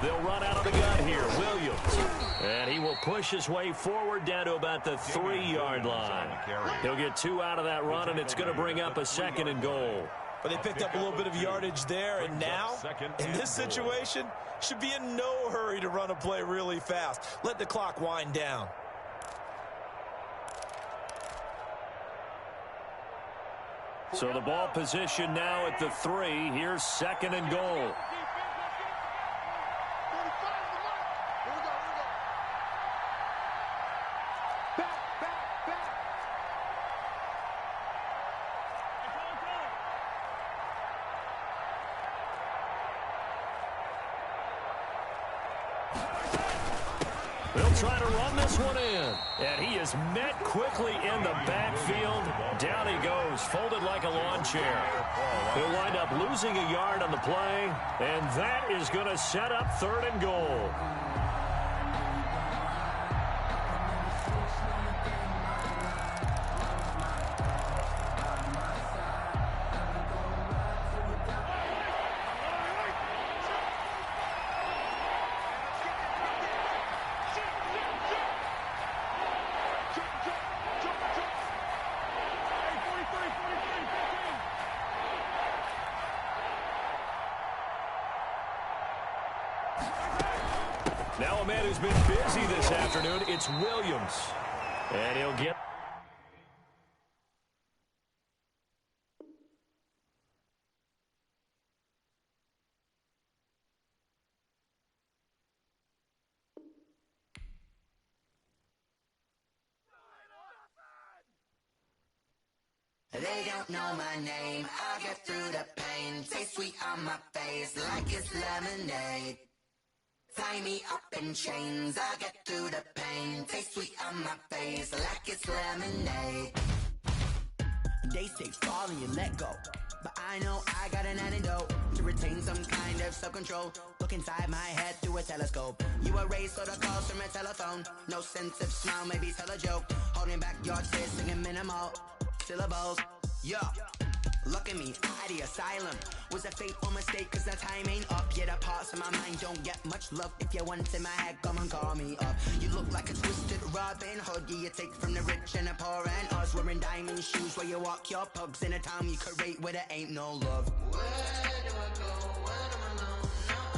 They'll run out of the gun here. Williams. And he will push his way forward down to about the 3-yard line. He'll get 2 out of that run, and it's going to bring up a 2nd and goal. But they picked up a little bit of yardage there, and now, in this situation, should be in no hurry to run a play really fast. Let the clock wind down. So the ball position now at the 3. Here's 2nd and goal. They'll try to run this one in. And he is met quickly in the backfield. Down he goes, folded like a lawn chair. He'll wind up losing a yard on the play. And that is going to set up 3rd and goal. Now a man who's been busy this afternoon, it's Williams. And he'll get... They don't know my name, I'll get through the pain. Taste sweet on my face like it's lemonade. Tie me up in chains, I'll get through the pain. Taste sweet on my face like it's lemonade. They say fall and you let go, but I know I got an antidote to retain some kind of self-control. Look inside my head through a telescope. You erase all the calls from a telephone. No sense of smile, maybe tell a joke. Holding back your tears, singing minimal syllables. Yeah, look at me, at the asylum. Was a fateful mistake, cause the time ain't up. Yet the parts of my mind don't get much love. If you want in my head, come and call me up. You look like a twisted Robin Hood. Yeah, you take from the rich and the poor and us. Wearing diamond shoes where you walk your pugs in a town you could rate where there ain't no love. Where do I go when I'm alone? Not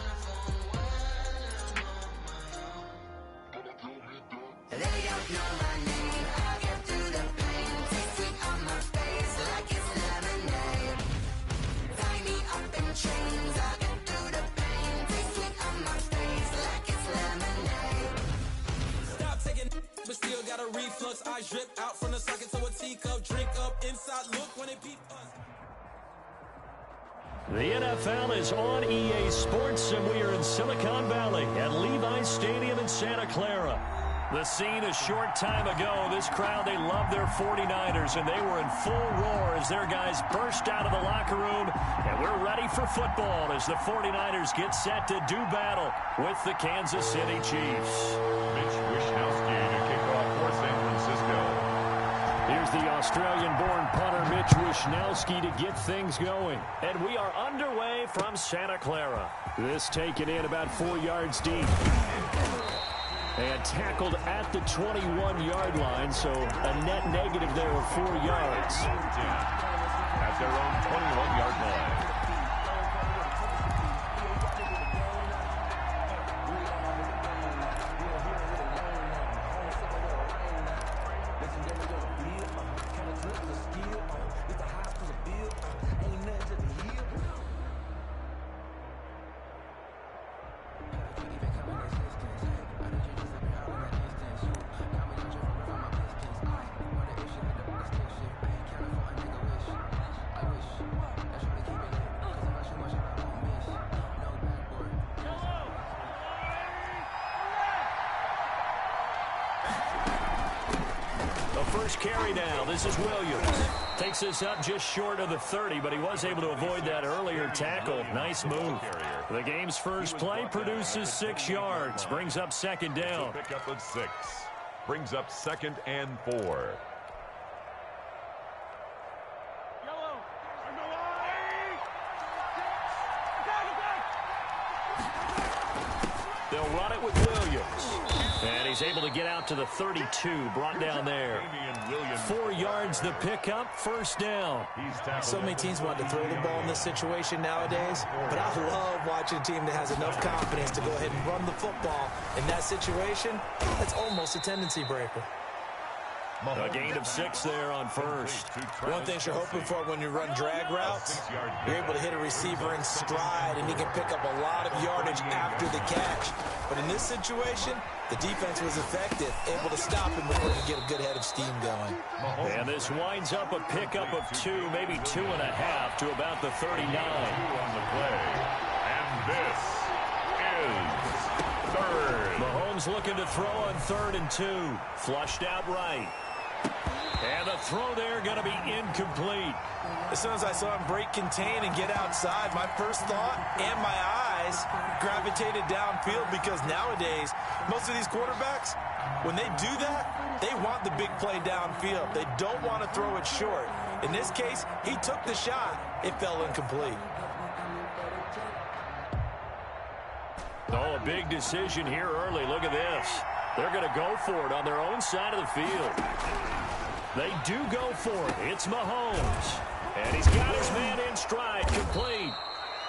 on the phone, when I'm on my own. They don't know my name, I'll get through the pain. Taste sweet on my face like it's lemonade. Tie me up in chains, I'll get through the pain. Taste sweet on my face like it's lemonade. Stop taking, but still got a reflux. I drip out from the socket to a teacup. Drink up inside, look when it beat us. The NFL is on EA Sports, and we are in Silicon Valley at Levi's Stadium in Santa Clara. The scene a short time ago, this crowd, they love their 49ers, and they were in full roar as their guys burst out of the locker room. And we're ready for football as the 49ers get set to do battle with the Kansas City Chiefs. Mitch Wishnowsky to kick off for San Francisco. Here's the Australian-born punter Mitch Wishnowsky to get things going. And we are underway from Santa Clara. This taken in about 4 yards deep. And tackled at the 21-yard line, so a net negative there of 4 yards. At their own 21-yard line. First carry now. This is Williams. Takes this up just short of the 30, but he was able to avoid that earlier tackle. Nice move. The game's first play produces 6 yards. Brings up second down. Pick up of 6. Brings up 2nd and 4. They'll run it with Williams. And he's able to get out to the 32, brought down there. 4 yards the pickup, first down. So many teams want to throw the ball in this situation nowadays, but I love watching a team that has enough confidence to go ahead and run the football. In that situation, that's almost a tendency breaker. A gain of 6 there on first. One thing you're hoping for when you run drag routes, you're able to hit a receiver in stride, and he can pick up a lot of yardage after the catch. But in this situation, the defense was effective, able to stop him before he could get a good head of steam going. And this winds up a pickup of 2, maybe 2.5 to about the 39. On the play. And this is third. Mahomes looking to throw on 3rd and 2. Flushed out right. And the throw there going to be incomplete. As soon as I saw him break contain and get outside, my first thought and my eyes gravitated downfield, because nowadays, most of these quarterbacks, when they do that, they want the big play downfield. They don't want to throw it short. In this case, he took the shot. It fell incomplete. Oh, a big decision here early. Look at this. They're going to go for it on their own side of the field. They do go for it. It's Mahomes. And he's got his man in stride, complete.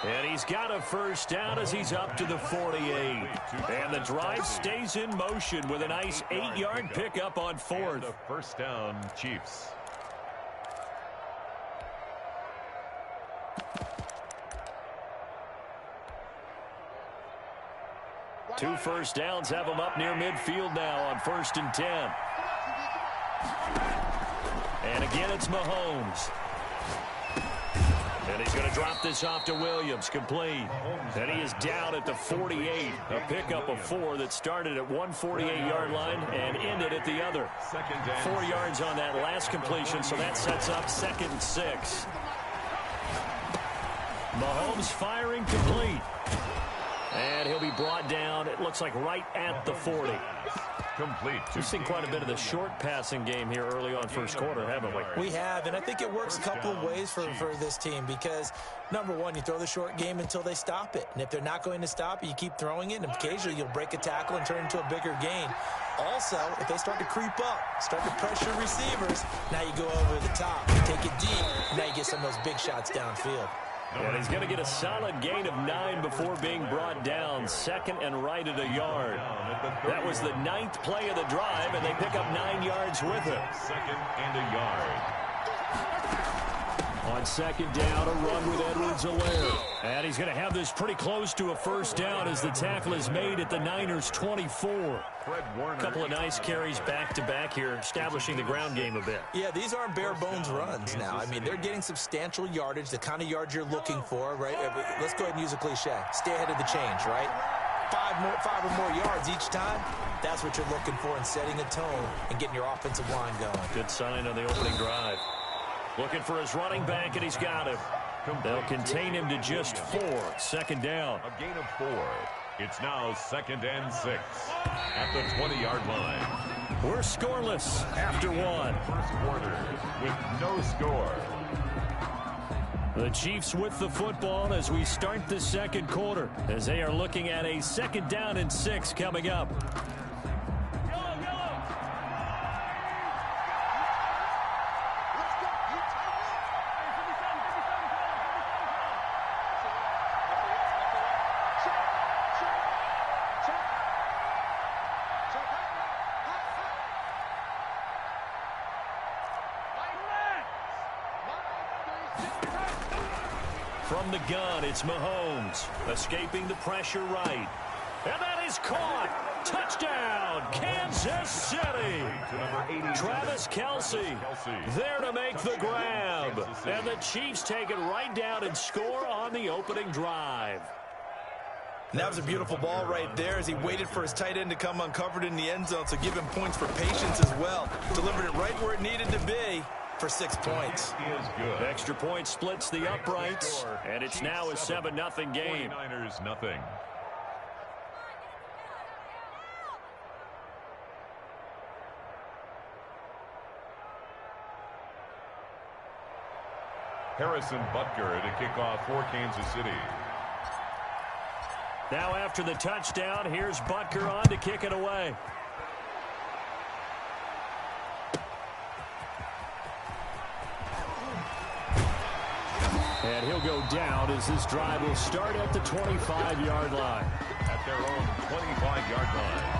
And he's got a first down as he's up to the 48. And the drive stays in motion with a nice 8-yard pickup on 4th. The first down, Chiefs. Two first downs have him up near midfield now on 1st and 10. And again, it's Mahomes. And he's going to drop this off to Williams, complete. And he is down at the 48. A pickup of 4 that started at 148-yard line and ended at the other. 4 yards on that last completion, so that sets up 2nd and 6. Mahomes firing, complete. And he'll be brought down, it looks like, right at the 40. Complete. We've seen quite a bit of the short passing game here early on first quarter, haven't we? We have, and I think it works a couple of ways for this team, because, number one, you throw the short game until they stop it. And if they're not going to stop it, you keep throwing it, and occasionally you'll break a tackle and turn it into a bigger gain. Also, if they start to creep up, start to pressure receivers, now you go over the top, take it deep, now you get some of those big shots downfield. And he's going to get a solid gain of 9 before being brought down. 2nd and right at a yard. That was the 9th play of the drive, and they pick up 9 yards with it. 2nd and a yard. On 2nd down, a run with Edwards-Helaire. And he's going to have this pretty close to a first down as the tackle is made at the Niners' 24. A couple of nice carries back-to-back here, establishing the ground game a bit. Yeah, these aren't bare-bones runs now. I mean, they're getting substantial yardage, the kind of yards you're looking for, right? Let's go ahead and use a cliche. Stay ahead of the change, right? 5 or more yards each time. That's what you're looking for in setting a tone and getting your offensive line going. Good sign on the opening drive. Looking for his running back, and he's got him. They'll contain him to just 4. 2nd down. A gain of 4. It's now 2nd and 6 at the 20-yard line. We're scoreless after 1. First quarter with no score. The Chiefs with the football as we start the 2nd quarter, as they are looking at a 2nd down and 6 coming up. From the gun, it's Mahomes, escaping the pressure right. And that is caught. Touchdown, Kansas City. Travis Kelce there to make the grab. And the Chiefs take it right down and score on the opening drive. And that was a beautiful ball right there as he waited for his tight end to come uncovered in the end zone, so give him points for patience as well. Delivered it right where it needed to be. for 6 points. Is good. Extra point splits the uprights, and it's now a 7-0 game. 49ers nothing. Harrison Butker to kick off for Kansas City. Now after the touchdown, here's Butker on to kick it away. And he'll go down as this drive will start at the 25-yard line. At their own 25-yard line.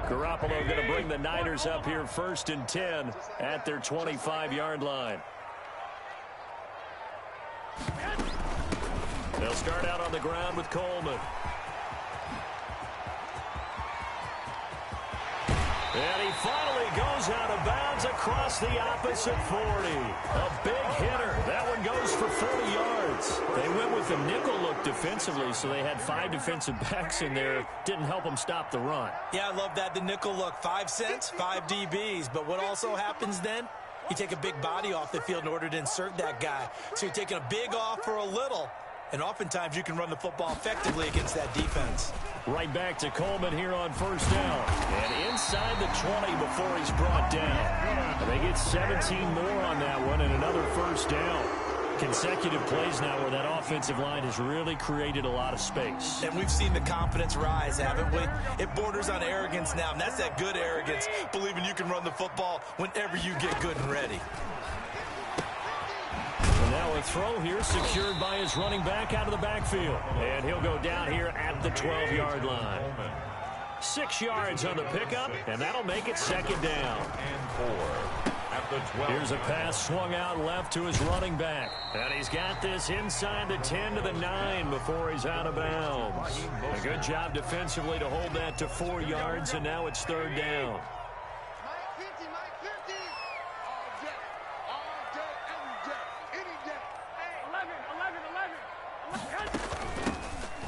Garoppolo going to bring the Niners up here 1st and 10 at their 25-yard line. They'll start out on the ground with Coleman. And he finally goes out of bounds across the opposite 40. A big hitter. That one goes for 40 yards. They went with the nickel look defensively, so they had 5 defensive backs in there. Didn't help them stop the run. Yeah, I love that. The nickel look. 5 cents, 5 DBs. But what also happens then? You take a big body off the field in order to insert that guy. So you're taking a big off for a little. And oftentimes you can run the football effectively against that defense. Right back to Coleman here on 1st down. And inside the 20 before he's brought down. And they get 17 more on that one and another 1st down. Consecutive plays now where that offensive line has really created a lot of space. And we've seen the confidence rise, haven't we? It borders on arrogance now, and that's that good arrogance, believing you can run the football whenever you get good and ready. And now a throw here secured by his running back out of the backfield. And he'll go down here at the 12-yard line. 6 yards on the pickup, and that'll make it 2nd down. And 4 at the 12. Here's a pass swung out left to his running back. And he's got this inside the 10 to the 9 before he's out of bounds. A good job defensively to hold that to 4 yards, and now it's 3rd down.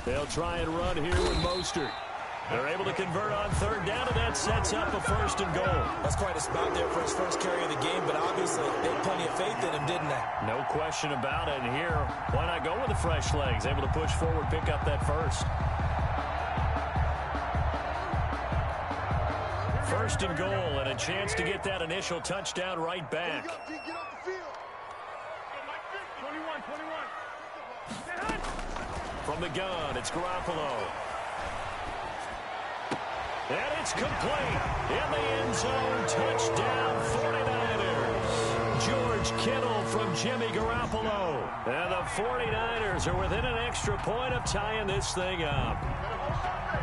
They'll try and run here with Mostert. They're able to convert on 3rd down, and that sets up a 1st and goal. That's quite a spot there for his first carry of the game, but obviously they had plenty of faith in him, didn't they? No question about it. And here, why not go with the fresh legs? Able to push forward, pick up that 1st. 1st and goal, and a chance to get that initial touchdown right back. From the gun, it's Garoppolo. And it's complete. In the end zone, touchdown 49ers. George Kittle from Jimmy Garoppolo. And the 49ers are within an extra point of tying this thing up.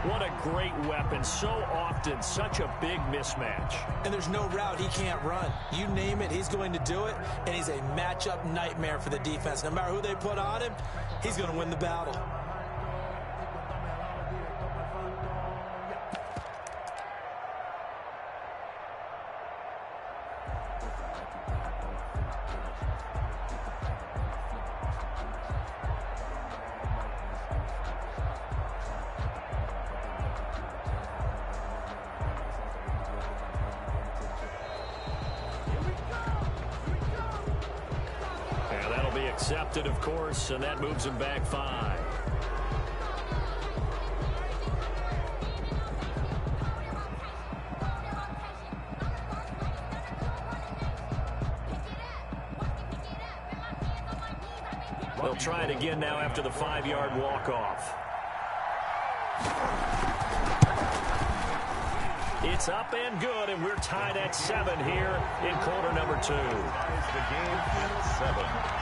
What a great weapon. So often, such a big mismatch. And there's no route he can't run. You name it, he's going to do it. And he's a matchup nightmare for the defense. No matter who they put on him, he's going to win the battle. Accepted, of course, and that moves him back 5. They'll try it again now after the 5-yard walk-off. It's up and good, and we're tied at 7 here in quarter number 2. The game at 7.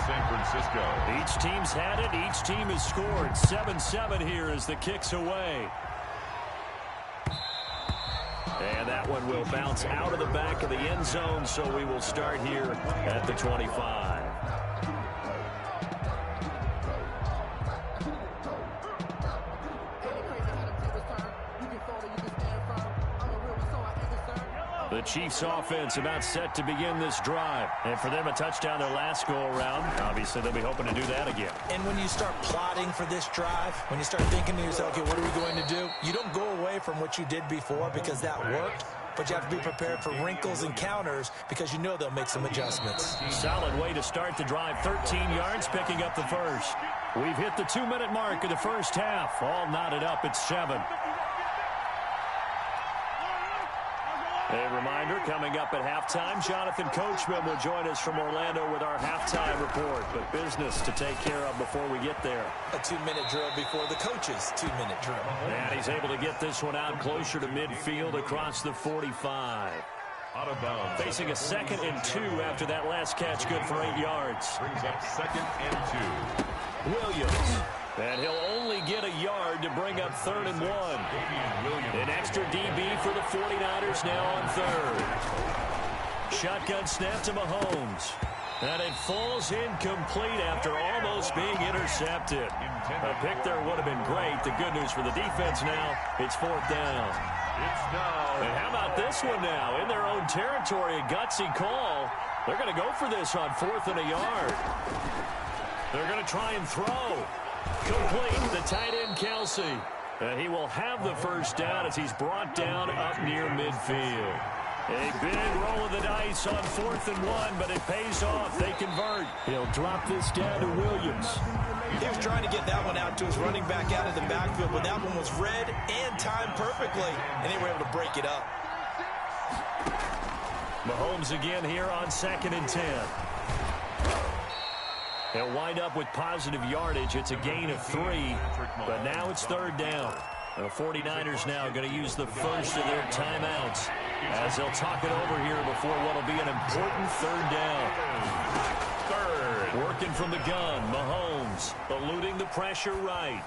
San Francisco. Each team's had it. Each team has scored. 7-7 here as the kick's away. And that one will bounce out of the back of the end zone, so we will start here at the 25. The Chiefs offense about set to begin this drive. And for them, a touchdown their last go-around. Obviously, they'll be hoping to do that again. And when you start plotting for this drive, when you start thinking to yourself, okay, what are we going to do? You don't go away from what you did before because that worked. But you have to be prepared for wrinkles and counters because you know they'll make some adjustments. Solid way to start the drive. 13 yards, picking up the first. We've hit the 2-minute mark of the first half. All knotted up at 7. A reminder, coming up at halftime, Jonathan Coachman will join us from Orlando with our halftime report. But business to take care of before we get there. A 2-minute drill before the coach's 2-minute drill. And he's able to get this one out closer to midfield across the 45. Out of bounds. Facing a 2nd and 2 after that last catch, good for 8 yards. Brings up 2nd and 2. Williams. And he'll only get a yard to bring up 3rd and 1. An extra DB for the 49ers now on 3rd. Shotgun snap to Mahomes. And it falls incomplete after almost being intercepted. A pick there would have been great. The good news for the defense now, it's 4th down. It's down. And how about this one now? In their own territory, a gutsy call. They're going to go for this on 4th and a yard. They're going to try and throw. Complete, the tight end Kelsey. And he will have the first down as he's brought down up near midfield. A big roll of the dice on 4th and 1, but it pays off. They convert. He'll drop this down to Williams. He was trying to get that one out to his running back out of the backfield, but that one was read and timed perfectly, and they were able to break it up. Mahomes again here on 2nd and 10. They'll wind up with positive yardage. It's a gain of 3, but now it's 3rd down. The 49ers now going to use the first of their timeouts as they'll talk it over here before what will be an important 3rd down. 3rd. Working from the gun, Mahomes eluding the pressure right.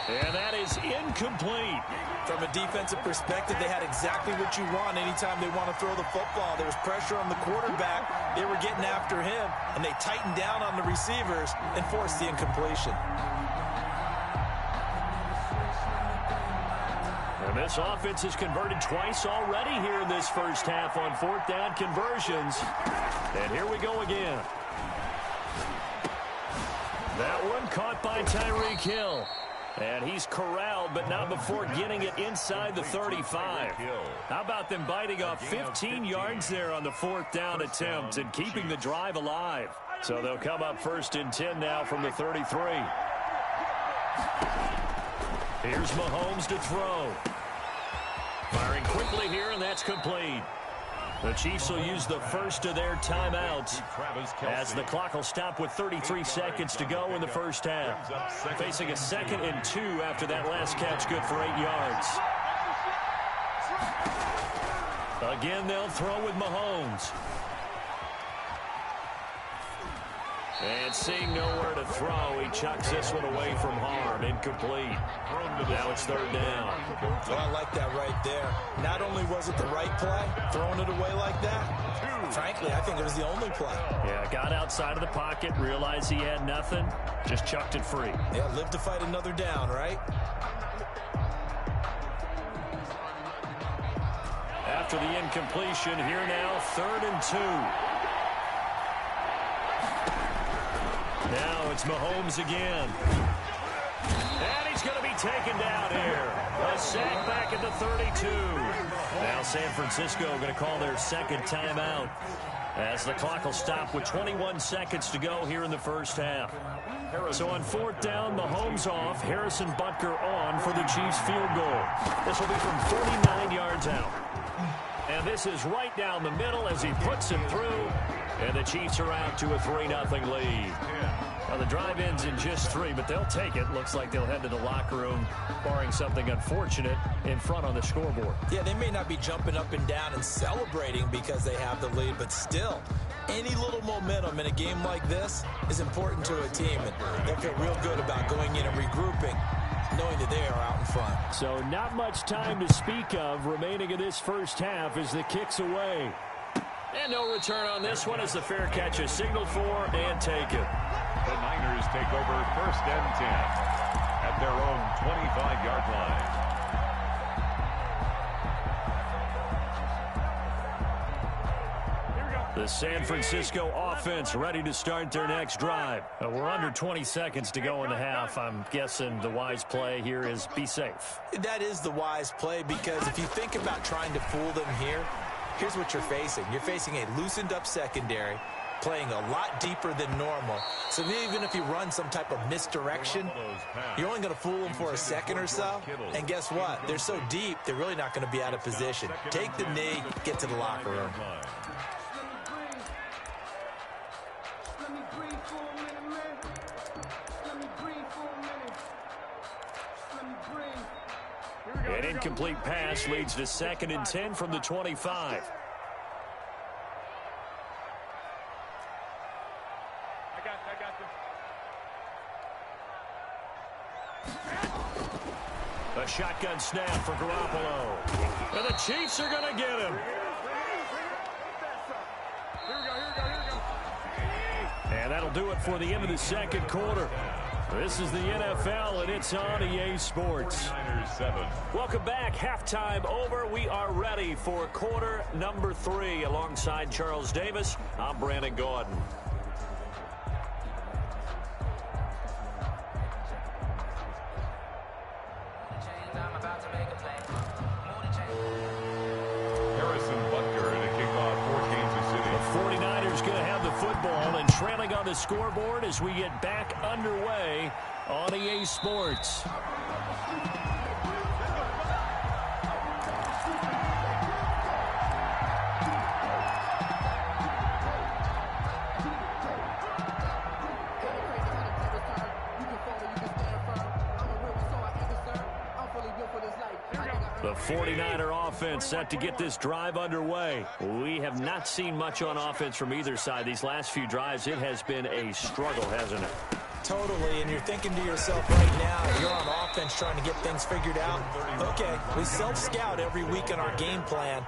And that is incomplete. From a defensive perspective, they had exactly what you want anytime they want to throw the football. There was pressure on the quarterback. They were getting after him, and they tightened down on the receivers and forced the incompletion. And this offense has converted twice already here in this first half on 4th down conversions. And here we go again. That one caught by Tyreek Hill. And he's corralled, but not before getting it inside the 35. How about them biting off 15 yards there on the 4th down attempt and keeping the drive alive? So they'll come up 1st and 10 now from the 33. Here's Mahomes to throw. Firing quickly here, and that's complete. The Chiefs will use the first of their timeouts as the clock will stop with 33 seconds to go in the first half. Facing a 2nd and 2 after that last catch, good for 8 yards. Again, they'll throw with Mahomes. And seeing nowhere to throw, he chucks this one away from harm. Incomplete. Now it's 3rd down. Well, I like that right there. Not only was it the right play, throwing it away like that, frankly, I think it was the only play. Yeah, got outside of the pocket, realized he had nothing, just chucked it free. Yeah, live to fight another down, right? After the incompletion, here now, 3rd and 2. Now it's Mahomes again. And he's going to be taken down here. A sack back at the 32. Now San Francisco going to call their 2nd timeout as the clock will stop with 21 seconds to go here in the first half. So on 4th down, Mahomes off, Harrison Butker on for the Chiefs field goal. This will be from 49 yards out. And this is right down the middle as he puts it through. And the Chiefs are out to a 3-0 lead. Now the drive ends in just 3, but they'll take it. Looks like they'll head to the locker room, barring something unfortunate, in front on the scoreboard. Yeah, they may not be jumping up and down and celebrating because they have the lead, but still, Any little momentum in a game like this is important to a team, and they'll feel real good about going in and regrouping, knowing that they are out in front. So not much time to speak of remaining in this first half as the kick's away. And no return on this one as the fair catch is signaled for and taken. The Niners take over 1st and 10 at their own 25-yard line. The San Francisco offense ready to start their next drive. We're under 20 seconds to go in the half. I'm guessing the wise play here is be safe. That is the wise play, because if you think about trying to fool them here, here's what you're facing. You're facing a loosened up secondary, playing a lot deeper than normal. So even if you run some type of misdirection, you're only going to fool them for a second or so. And guess what? They're so deep, they're really not going to be out of position. Take the knee, get to the locker room. An incomplete pass leads to 2nd and 10 from the 25. A shotgun snap for Garoppolo. And the Chiefs are going to get him. And that'll do it for the end of the second quarter. This is the NFL, and it's on EA Sports. Welcome back. Halftime over. We are ready for quarter number 3. Alongside Charles Davis, I'm Brandon Gordon. Trailing on the scoreboard as we get back underway on EA Sports. The 49er offense set to get this drive underway. We have not seen much on offense from either side. These last few drives, it has been a struggle, hasn't it? Totally, and you're thinking to yourself right now, you're on offense trying to get things figured out. Okay, we self-scout every week in our game plan.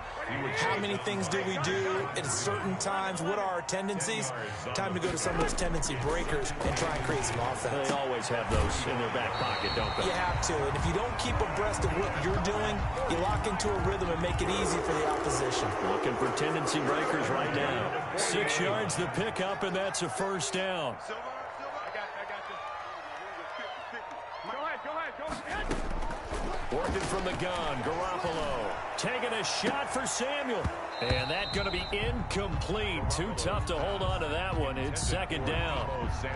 How many things do we do at certain times? What are our tendencies? Time to go to some of those tendency breakers and try and create some offense. They always have those in their back pocket, don't they? You have to, and if you don't keep abreast of what you're doing, you lock into a rhythm and make it easy for the opposition. Looking for tendency breakers right now. 6 yards the pickup, and that's a first down. Working from the gun, Garoppolo taking a shot for Samuel. And that's going to be incomplete. Too tough to hold on to that one. It's second down.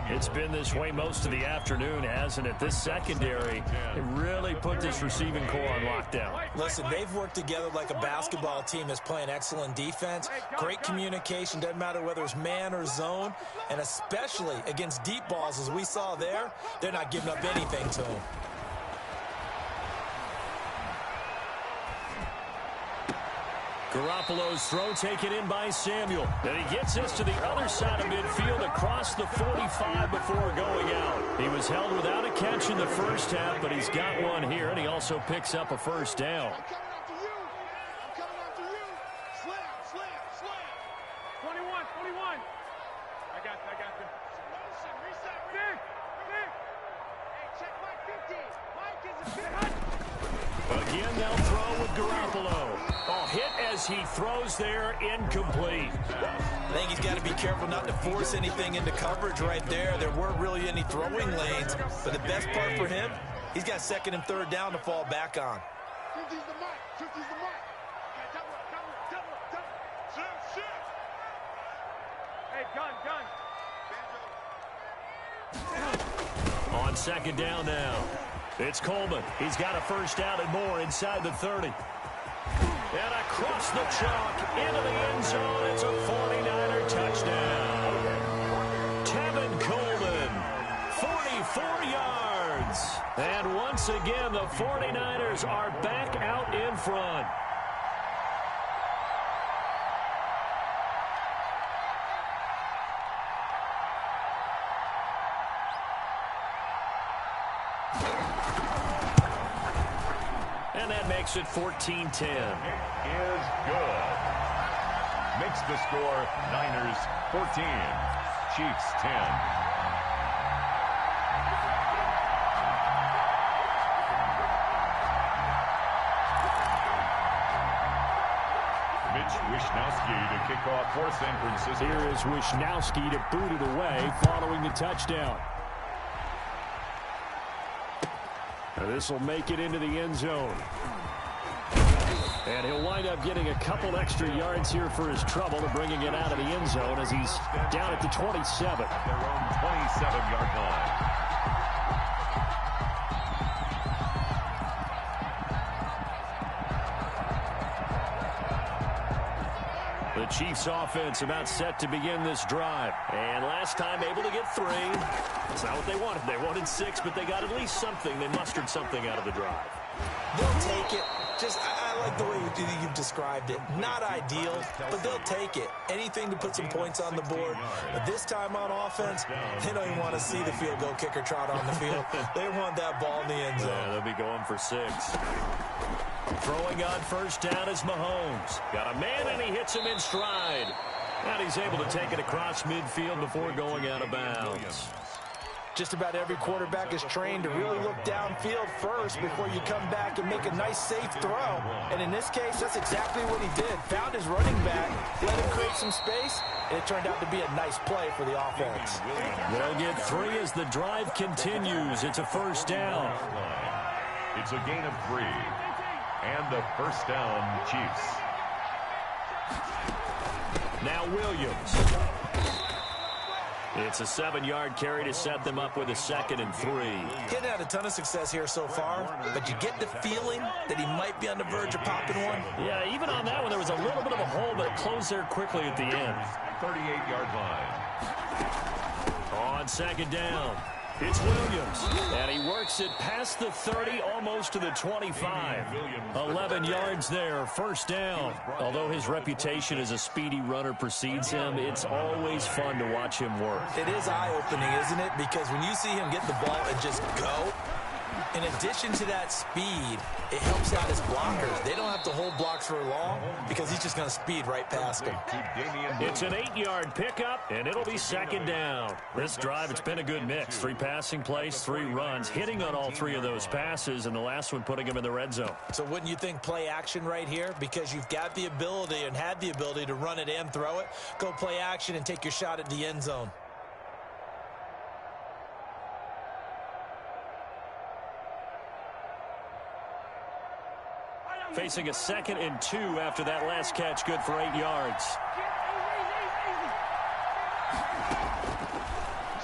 It's been this way most of the afternoon, hasn't it? This secondary, it really put this receiving core on lockdown. Listen, they've worked together like a basketball team that's playing excellent defense. Great communication, doesn't matter whether it's man or zone. And especially against deep balls, as we saw there, they're not giving up anything to them. Garoppolo's throw taken in by Samuel. And he gets this to the other side of midfield across the 45 before going out. He was held without a catch in the first half, but he's got one here, and he also picks up a first down. Again, they'll throw with Garoppolo. Oh, hit as he throws there, incomplete. I think he's got to be careful not to force anything into coverage right there. There weren't really any throwing lanes, but the best part for him, he's got second and third down to fall back on. On second down now. It's Coleman. He's got a first down and more inside the 30. And across the chalk into the end zone. It's a 49er touchdown. Tevin Coleman, 44 yards. And once again, the 49ers are back out in front. And that makes it 14-10. Is good. Makes the score Niners 14, Chiefs 10. Wishnowski to kick off for San Francisco. Here is Wishnowski to boot it away following the touchdown. Now this will make it into the end zone. And he'll wind up getting a couple extra yards here for his trouble to bringing it out of the end zone as he's down at the 27. At their own 27-yard line. The Chiefs offense about set to begin this drive. And last time able to get 3. That's not what they wanted. They wanted 6, but they got at least something. They mustered something out of the drive. They'll take it. I like the way you've described it. Not ideal, but they'll take it. Anything to put some points on the board. But this time on offense, they don't even want to see the field goal kicker trot on the field. They want that ball in the end zone. Yeah, they'll be going for 6. Throwing on first down is Mahomes. Got a man, and he hits him in stride. And he's able to take it across midfield before going out of bounds. Just about every quarterback is trained to really look downfield first before you come back and make a nice, safe throw. And in this case, that's exactly what he did. Found his running back, let him create some space, and it turned out to be a nice play for the offense. They'll get 3 as the drive continues. It's a first down. It's a gain of 3. And a first down, Chiefs. Now Williams. It's a 7-yard carry to set them up with a 2nd and 3. Getting had a ton of success here so far, but you get the feeling that he might be on the verge of popping one. Yeah, even on that one, there was a little bit of a hole, but it closed there quickly at the end. 38-yard line. On 2nd down, it's Williams. And he works it past the 30, almost to the 25. 11 yards there, first down. Although his reputation as a speedy runner precedes him, it's always fun to watch him work. It is eye-opening, isn't it? Because when you see him get the ball and just go, in addition to that speed, it helps out his blockers. They don't have to hold blocks for long because he's just going to speed right past them. It's an 8-yard pickup, and it'll be 2nd down. This drive, it's been a good mix. 3 passing plays, 3 runs, hitting on all 3 of those passes, and the last one putting him in the red zone. So wouldn't you think play action right here? Because you've got the ability and had the ability to run it and throw it. Go play action and take your shot at the end zone. Facing a 2nd and 2 after that last catch, good for 8 yards.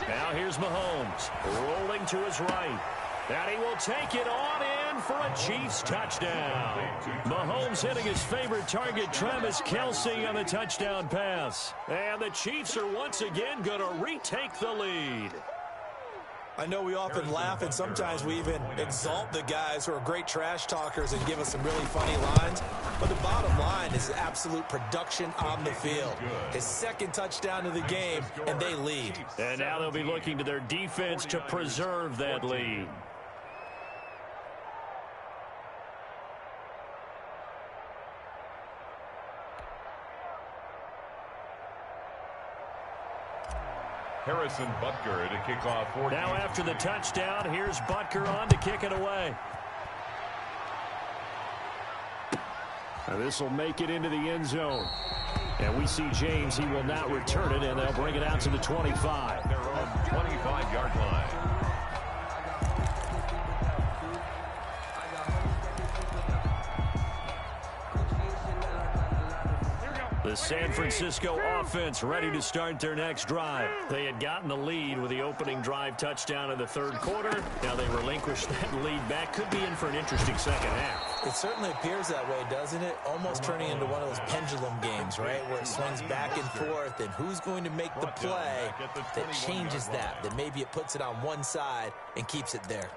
Now here's Mahomes, rolling to his right. And he will take it on in for a Chiefs touchdown. Mahomes hitting his favorite target, Travis Kelce, on the touchdown pass. And the Chiefs are once again going to retake the lead. I know we often laugh, and sometimes we even exalt the guys who are great trash talkers and give us some really funny lines. But the bottom line is absolute production on the field. His 2nd touchdown of the game, and they lead. And now they'll be looking to their defense to preserve that lead. Harrison Butker to kick off 14. Now after the touchdown, here's Butker on to kick it away. This will make it into the end zone. And we see James, he will not return it, and they'll bring it out to the 25. Their own 25-yard line. The San Francisco offense ready to start their next drive. They had gotten the lead with the opening drive touchdown in the 3rd quarter. Now they relinquish that lead back. Could be in for an interesting second half. It certainly appears that way, doesn't it? Almost turning into one of those pendulum games, right? Where it swings back and forth, and who's going to make the play that changes that maybe it puts it on one side and keeps it there.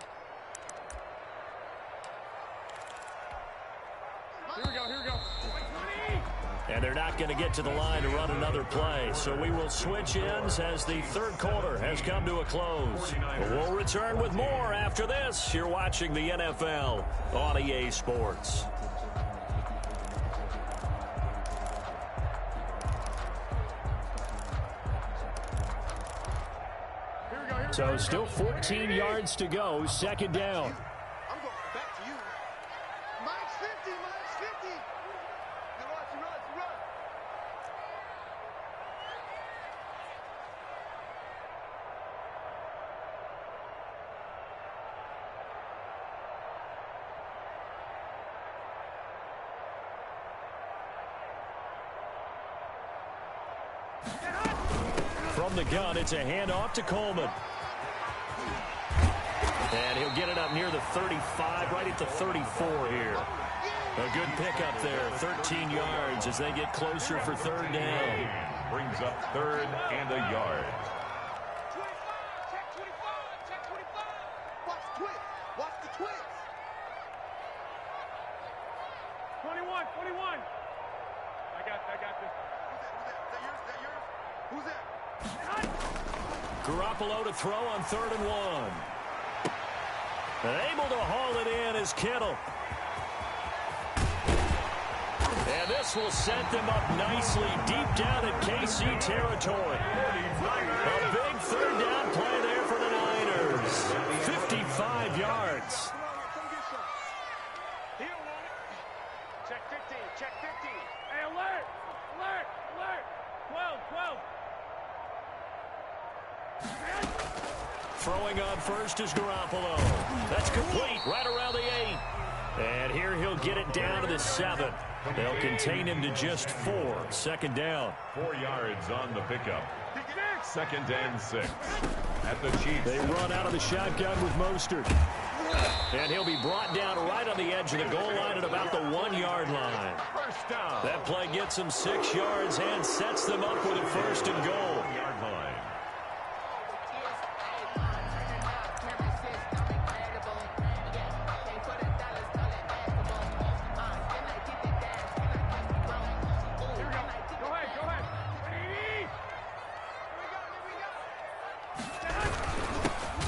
And they're not not going to get to the line to run another play. So we will switch ends as the third quarter has come to a close. But we'll return with more after this. You're watching the NFL on EA Sports. So still 14 yards to go, second down. I'm going back to you. Minus 50, minus 50. Run. From the gun, it's a handoff to Coleman. And he'll get it up near the 35, right at the 34 here. A good pickup there, 13 yards as they get closer for third down. Brings up third and a yard. Check 25. Watch the twist. 21. I got this. Who's that? Garoppolo to throw on 3rd and 1. And able to haul it in is Kittle. And this will set them up nicely deep down in KC territory. A big third down play there for the Niners. 55 yards. Check 15. Hey, alert. 12. Throwing on first is Garoppolo. That's complete right around the 8. And here he'll get it down to the 7. They'll contain him to just 4. Second down. 4 yards on the pickup. 2nd and 6. At the Chiefs. They run out of the shotgun with Mostert. And he'll be brought down right on the edge of the goal line at about the 1-yard line. First down. That play gets them 6 yards and sets them up with a 1st and goal. Yard line.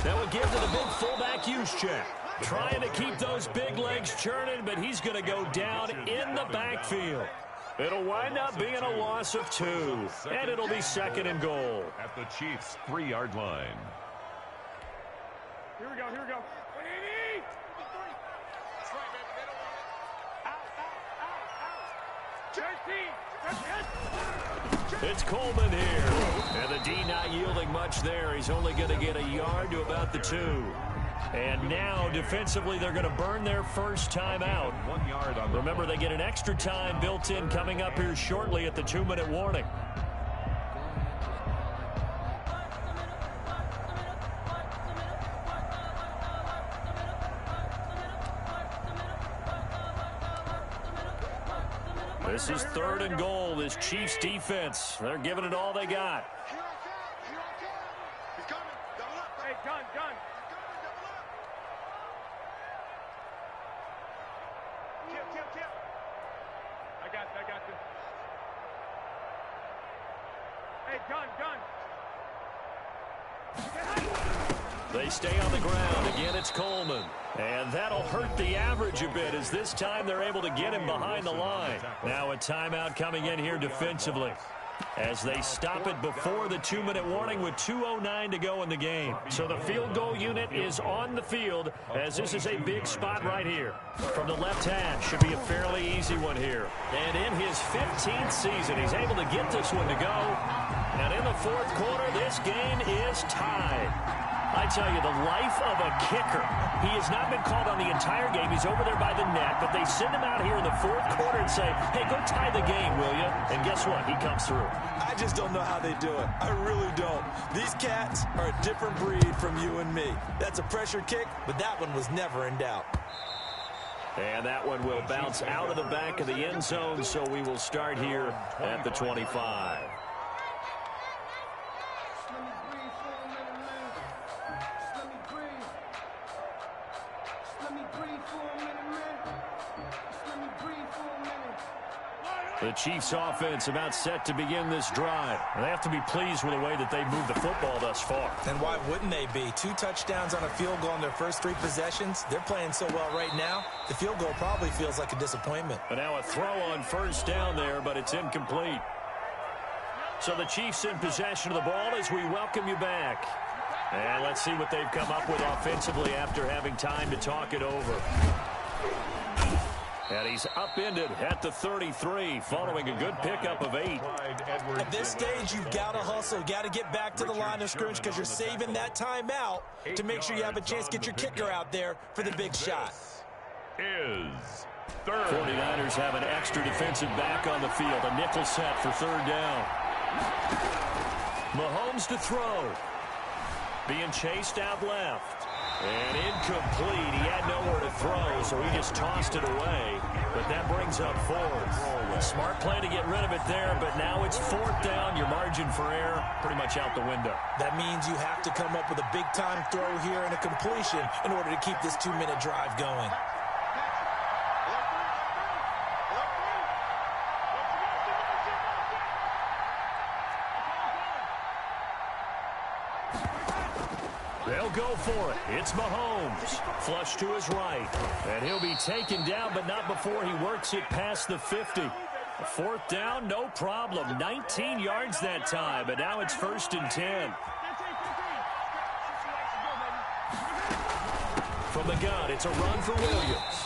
That would give to the big fullback use check. Trying to keep those big legs churning, but he's going to go down in the backfield. It'll wind up being a loss of 2, and it'll be 2nd and goal. At the Chiefs' 3-yard line. Here we go. It's Coleman here. And the D not yielding much there. He's only going to get a yard to about the 2. And now, defensively, they're going to burn their first time out. 1 yard on the Remember, they get an extra time built in coming up here shortly at the 2-minute warning. This is 3rd and goal. This Chiefs defense, they're giving it all they got. He's coming. Double up. Hey, gun. Double up. Kill. I got this. Hey, gun. They stay on the ground. Again, it's Coleman. And that'll hurt the average a bit as this time they're able to get him behind the line. Now a timeout coming in here defensively as they stop it before the 2-minute warning with 2:09 to go in the game. So the field goal unit is on the field as this is a big spot right here. From the left hash, should be a fairly easy one here. And in his 15th season, he's able to get this one to go. And in the 4th quarter, this game is tied. I tell you, the life of a kicker. He has not been called on the entire game. He's over there by the net, but they send him out here in the 4th quarter and say, hey, go tie the game, will you? And guess what? He comes through. I just don't know how they do it. I really don't. These cats are a different breed from you and me. That's a pressure kick, but that one was never in doubt. And that one will bounce out of the back of the end zone, so we will start here at the 25. The Chiefs offense about set to begin this drive. They have to be pleased with the way that they've moved the football thus far. And why wouldn't they be? 2 touchdowns on a field goal in their first 3 possessions. They're playing so well right now, the field goal probably feels like a disappointment. But now a throw on first down there, but it's incomplete. So the Chiefs in possession of the ball as we welcome you back. And let's see what they've come up with offensively after having time to talk it over. And he's upended at the 33 following a good pickup of 8. At this stage, you've got to hustle. You've got to get back to the line of scrimmage because you're saving that timeout to make sure you have a chance to get your kicker out there for the big shot. Is third. 49ers have an extra defensive back on the field. A nickel set for third down. Mahomes to throw. Being chased out left. And incomplete. He had nowhere to throw, so he just tossed it away. But that brings up 4th. Smart play to get rid of it there, but now it's 4th down. Your margin for error pretty much out the window. That means you have to come up with a big-time throw here and a completion in order to keep this 2-minute drive going. They'll go for it. It's Mahomes. Flush to his right. And he'll be taken down, but not before he works it past the 50. 4th down, no problem. 19 yards that time, but now it's 1st and 10. From the gun, it's a run for Williams.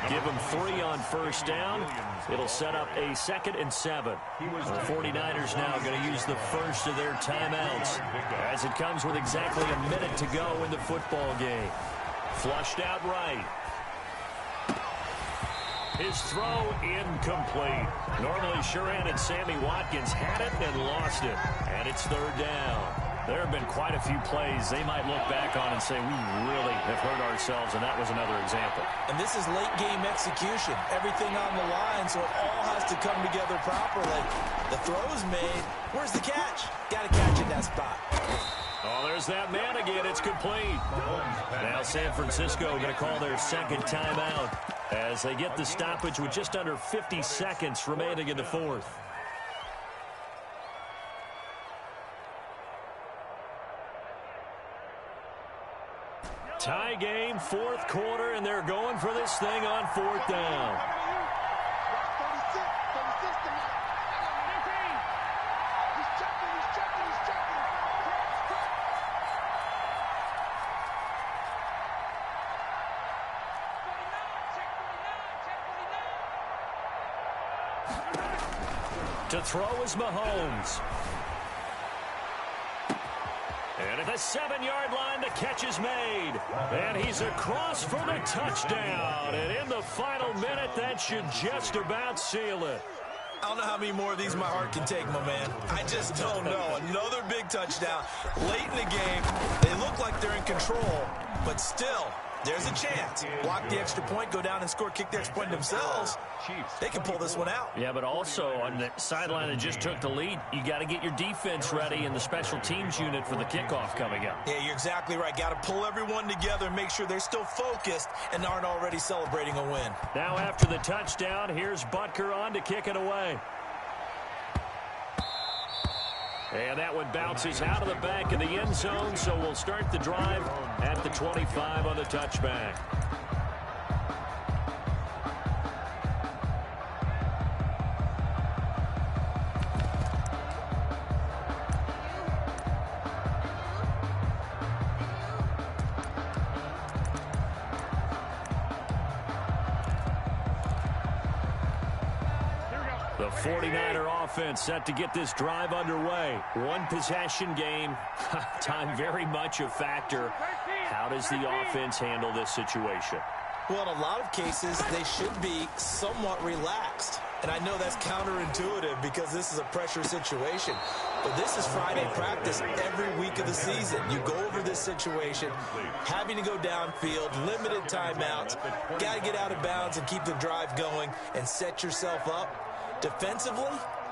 Give him 3 on first down. It'll set up a 2nd and 7. The 49ers now going to use the first of their timeouts as it comes with exactly a minute to go in the football game. Flushed out right. His throw incomplete. Normally sure-handed Sammy Watkins had it and lost it. And it's 3rd down. There have been quite a few plays they might look back on and say, we really have hurt ourselves, and that was another example. And this is late-game execution. Everything on the line, so it all has to come together properly. The throw's made. Where's the catch? Got to catch in that spot. Oh, there's that man again. It's complete. Now San Francisco going to call their 2nd timeout as they get the stoppage with just under 50 seconds remaining in the 4th. Tie game, 4th quarter, and they're going for this thing on 4th down. To throw is Mahomes. And at the 7-yard line, the catch is made. And he's across for the touchdown. And in the final minute, that should just about seal it. I don't know how many more of these my heart can take, my man. I just don't know. Another big touchdown. Late in the game, they look like they're in control, but still, there's a chance. Block the extra point, go down and score, kick the extra point themselves. They can pull this one out. Yeah, but also on the sideline that just took the lead, you got to get your defense ready in the special teams unit for the kickoff coming up. Yeah, you're exactly right. Got to pull everyone together and make sure they're still focused and aren't already celebrating a win. Now after the touchdown, here's Butker on to kick it away. And that one bounces out of the back of the end zone, so we'll start the drive at the 25 on the touchback. The 49er offense set to get this drive underway. One possession game. Time very much a factor. How does the offense handle this situation? Well, in a lot of cases, they should be somewhat relaxed. And I know that's counterintuitive because this is a pressure situation. But this is Friday practice every week of the season. You go over this situation, having to go downfield, limited timeouts, got to get out of bounds and keep the drive going and set yourself up. Defensively,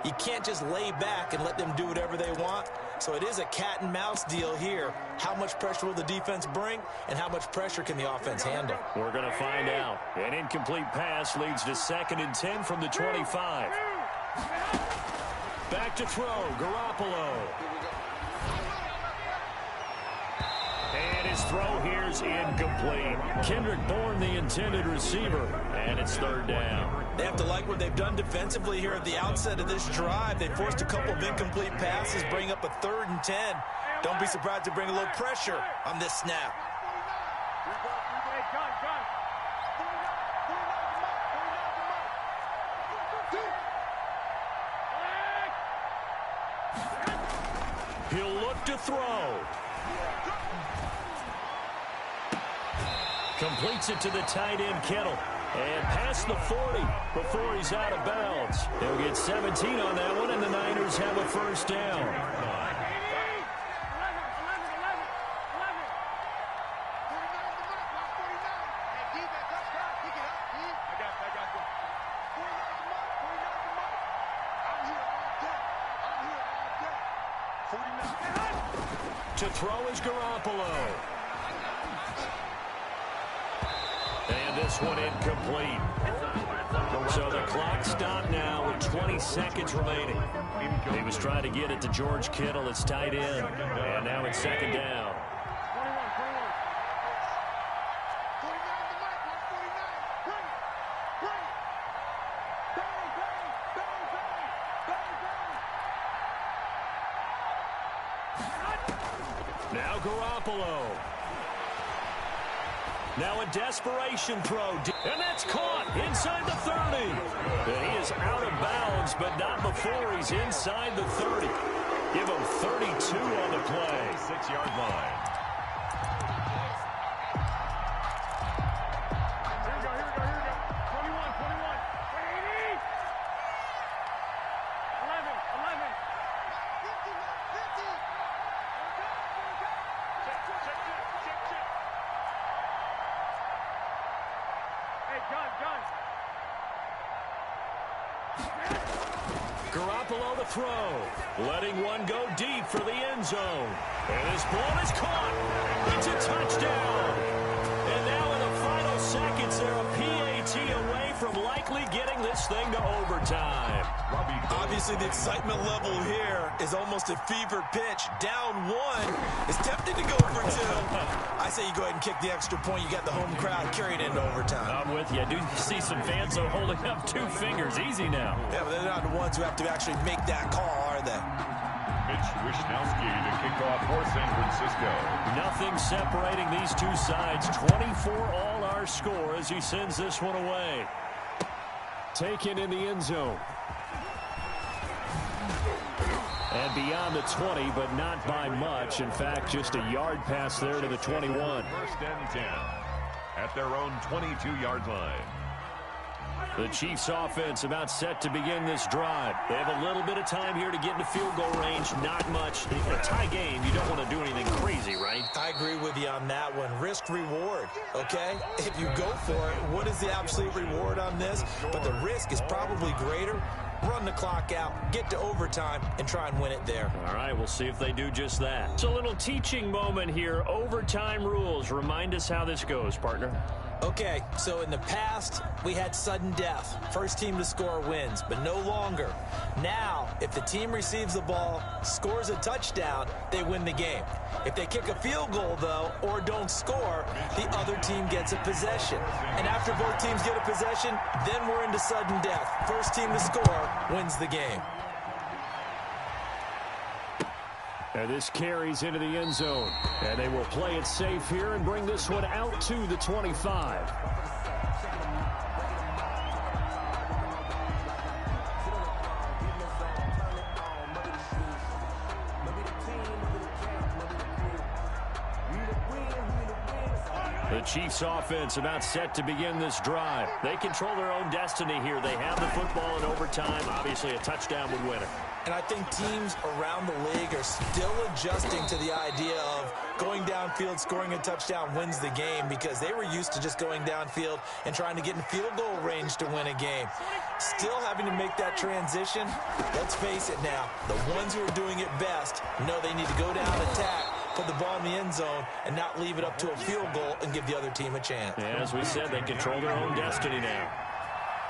You can't just lay back and let them do whatever they want. So it is a cat and mouse deal here. How much pressure will the defense bring, and how much pressure can the offense handle? We're going to find out. An incomplete pass leads to 2nd and 10 from the 25. Back to throw, Garoppolo. And his throw here's incomplete. Kendrick Bourne, the intended receiver, and it's 3rd down. They have to like what they've done defensively here at the outset of this drive. They forced a couple of incomplete passes, bring up a 3rd and 10. Don't be surprised to bring a little pressure on this snap. He'll look to throw. Completes it to the tight end, Kittle. And past the 40 before he's out of bounds. They'll get 17 on that one, and the Niners have a 1st down. To throw is Garoppolo. And this one incomplete. So the clock stopped now with 20 seconds remaining. He was trying to get it to George Kittle. It's tight end. And now it's 2nd down. Now Garoppolo. Now a desperation throw. And that's caught inside the 30. And he is out of bounds, but not before he's inside the 30. Give him 32 on the play. 6-yard line. Garoppolo to throw. Letting one go deep for the end zone. And his ball is caught. It's a touchdown. And now in the final seconds, they're a PAT away from likely getting this thing to overtime. Obviously, the excitement level here is almost a fever pitch. Down 1 is tempted to go for 2. I say you go ahead and kick the extra point. You got the home crowd carrying into overtime. I'm with you. I do see some fans are holding up 2 fingers. Easy now. Yeah, but they're not the ones who have to actually make that call, are they? Mitch Wishnowsky to kick off for San Francisco. Nothing separating these two sides. 24 all our score as he sends this one away. Taken in the end zone. And beyond the 20, but not by much. In fact, just a yard pass there to the 21. 1st and 10 at their own 22-yard line. The Chiefs offense about set to begin this drive. They have a little bit of time here to get into field goal range. Not much. In a tie game, you don't want to do anything crazy, right? I agree with you on that one. Risk reward, okay? If you go for it, what is the absolute reward on this? But the risk is probably greater. Run the clock out, get to overtime, and try and win it there. All right, we'll see if they do just that. It's a little teaching moment here. Overtime rules. Remind us how this goes, partner. Okay, so in the past, we had sudden death. First team to score wins, but no longer. Now, if the team receives the ball, scores a touchdown, they win the game. If they kick a field goal, though, or don't score, the other team gets a possession. And after both teams get a possession, then we're into sudden death. First team to score wins the game. And this carries into the end zone. And they will play it safe here and bring this one out to the 25. The Chiefs offense about set to begin this drive. They control their own destiny here. They have the football in overtime. Obviously, a touchdown would win it. And I think teams around the league are still adjusting to the idea of going downfield, scoring a touchdown wins the game, because they were used to just going downfield and trying to get in field goal range to win a game. Still having to make that transition. Let's face it now, the ones who are doing it best know they need to go down, attack, put the ball in the end zone, and not leave it up to a field goal and give the other team a chance. Yeah, as we said, they control their own destiny now.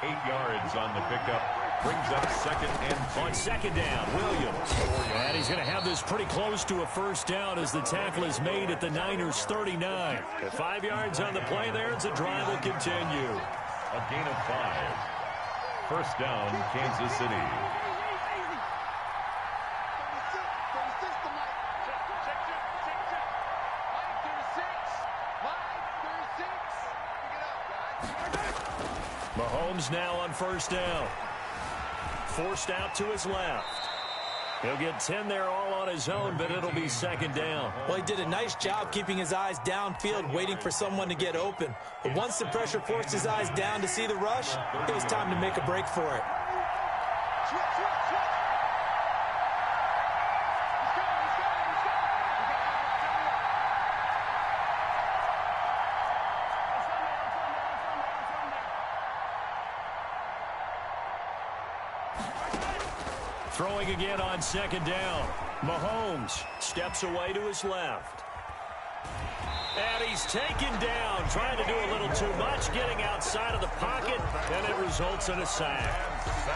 8 yards on the pickup. Brings up second and 2. On second down, Williams. And he's going to have this pretty close to a first down as the tackle is made at the Niners' 39. 5 yards on the play there as the drive will continue. A gain of 5. First down, Kansas City. Mahomes now on first down. Forced out to his left. He'll get 10 there all on his own, but it'll be second down. Well, he did a nice job keeping his eyes downfield, waiting for someone to get open. But once the pressure forced his eyes down to see the rush, it was time to make a break for it. Throwing again on second down. Mahomes steps away to his left. And he's taken down, trying to do a little too much, getting outside of the pocket, and it results in a sack.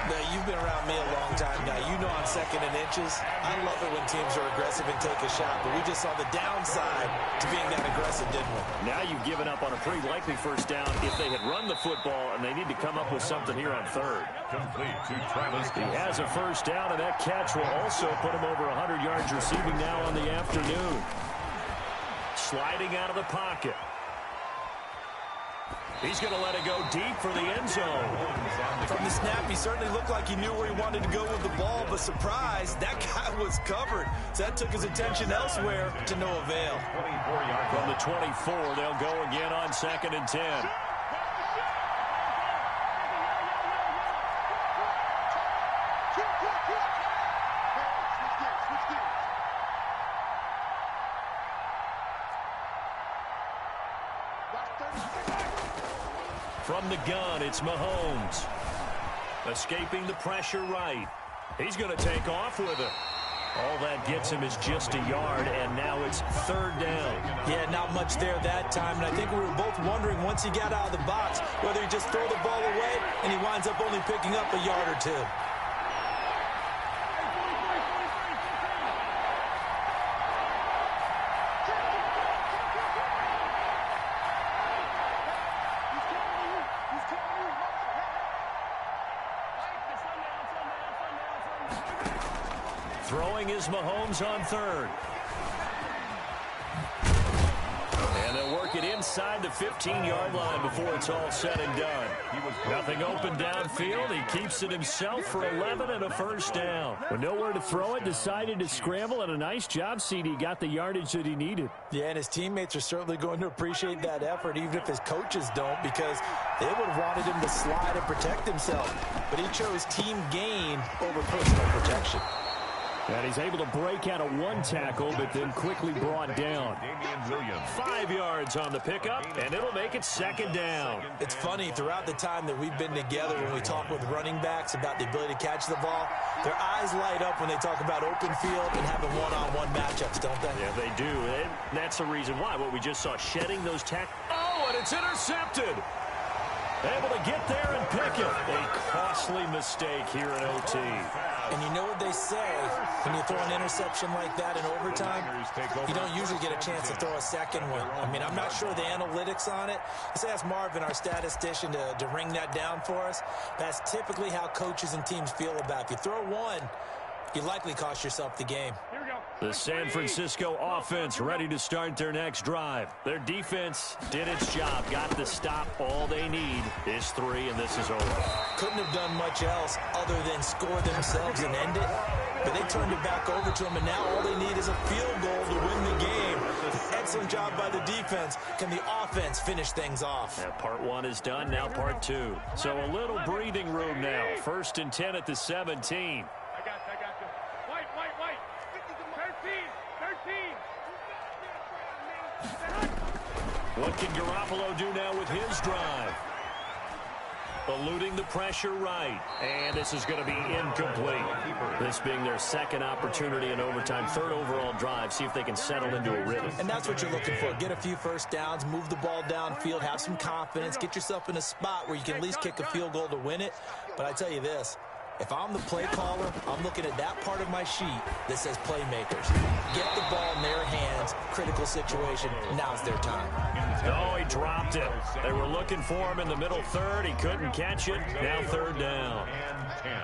Now, you've been around me a long time now. You know on second and inches, I love it when teams are aggressive and take a shot, but we just saw the downside to being that aggressive, didn't we? Now you've given up on a pretty likely first down if they had run the football, and they need to come up with something here on third. Complete to Travis. He has a first down, and that catch will also put him over 100 yards receiving now on the afternoon. Sliding out of the pocket. He's going to let it go deep for the end zone. From the snap, he certainly looked like he knew where he wanted to go with the ball, but surprise, that guy was covered. So that took his attention elsewhere to no avail. From the 24, they'll go again on second and 10. From the gun, it's Mahomes. Escaping the pressure right. He's going to take off with it. All that gets him is just a yard, and now it's third down. Yeah, not much there that time, and I think we were both wondering once he got out of the box whether he just throw the ball away and he winds up only picking up a yard or two. Throwing is Mahomes on third. And they'll work it inside the 15-yard line before it's all said and done. Nothing open downfield. He keeps it himself for 11 and a first down. With nowhere to throw it, decided to scramble, and a nice job, CD. Got the yardage that he needed. Yeah, and his teammates are certainly going to appreciate that effort, even if his coaches don't, because they would have wanted him to slide and protect himself. But he chose team gain over personal protection. And he's able to break out of one tackle, but then quickly brought down. 5 yards on the pickup, and it'll make it second down. It's funny, throughout the time that we've been together, when we talk with running backs about the ability to catch the ball, their eyes light up when they talk about open field and having one-on-one matchups, don't they? Yeah, they do. And that's the reason why. What we just saw, shedding those tackles. Oh, and it's intercepted. Able to get there and pick it. A costly mistake here in OT. And you know what they say, when you throw an interception like that in overtime, you don't usually get a chance to throw a second one. I mean, I'm not sure the analytics on it. Let's ask Marvin, our statistician, to ring that down for us. That's typically how coaches and teams feel about it. If you throw one, you likely cost yourself the game. The San Francisco offense ready to start their next drive. Their defense did its job, got the stop. All they need is 3, and this is over. Couldn't have done much else other than score themselves and end it. But they turned it back over to them, and now all they need is a field goal to win the game. Excellent job by the defense. Can the offense finish things off? Yeah, part 1 is done, now part 2. So a little breathing room now. First and 10 at the 17. I got you. White. 13. What can Garoppolo do now with his drive? Eluding the pressure right. And this is going to be incomplete. This being their second opportunity in overtime, third overall drive. See if they can settle into a rhythm. And that's what you're looking for. Get a few first downs, move the ball downfield, have some confidence, get yourself in a spot where you can at least kick a field goal to win it. But I tell you this, if I'm the play caller, I'm looking at that part of my sheet that says playmakers. Get the ball in their hands, critical situation, now's their time. Oh, he dropped it. They were looking for him in the middle third. He couldn't catch it. Now third down. And 10.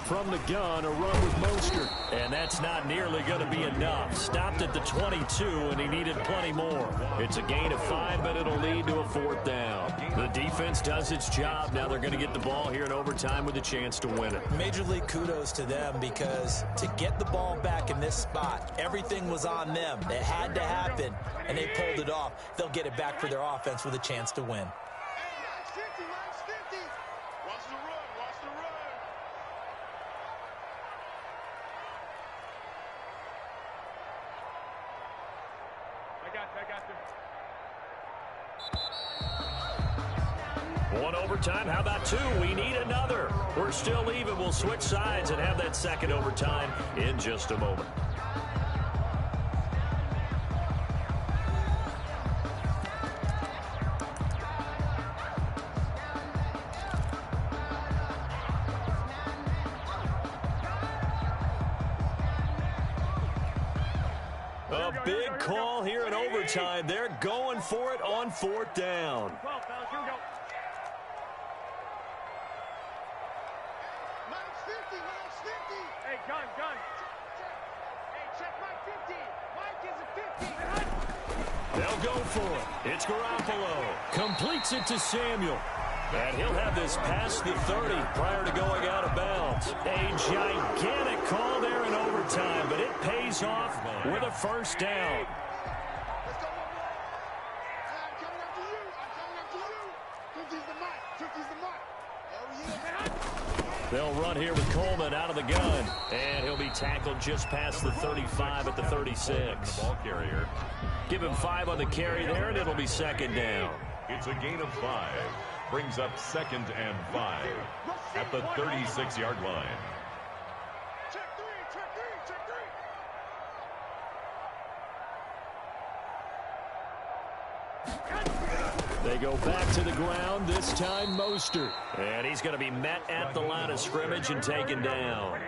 From the gun, a run with Mostert. And that's not nearly going to be enough. Stopped at the 22, and he needed plenty more. It's a gain of 5, but it'll lead to a fourth down. The defense does its job. Now they're going to get the ball here in overtime with a chance to win it. Major league kudos to them, because to get the ball back in this spot, everything was on them. It had to happen, and they pulled it off. They'll get it back for their offense with a chance to win. One overtime. How about two? We need another. We're still even. We'll switch sides and have that second overtime in just a moment. A big call here in overtime. They're going for it on fourth down. Gun. Hey, check Mike 50. Mike is a 50. They'll go for it. It's Garoppolo. Completes it to Samuel. And he'll have this past the 30 prior to going out of bounds. A gigantic call there in overtime, but it pays off with a first down. Let's go. I'm coming after you. 50's the mark. 50's the mark. Oh, yeah. They'll run here with Coleman out of the gun. And he'll be tackled just past the 35 at the 36. The ball carrier. Give him 5 on the carry there, and it'll be second down. It's a gain of 5. Brings up 2nd and 5 at the 36-yard line. Check three. They go back to the ground, this time Mostert. And he's going to be met at the line of scrimmage and taken down.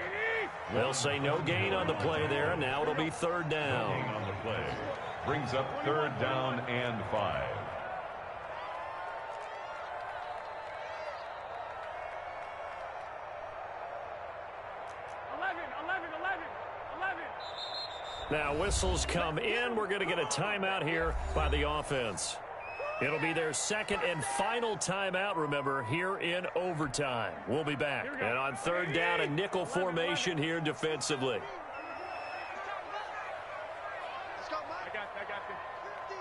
They'll say no gain on the play there. Now it'll be third down. On the play. Brings up 3rd down and 5. Now whistles come in. We're going to get a timeout here by the offense. It'll be their second and final timeout, remember, here in overtime. We'll be back. And on third down, a nickel formation here defensively. Let's go, Mike. I got you. 50.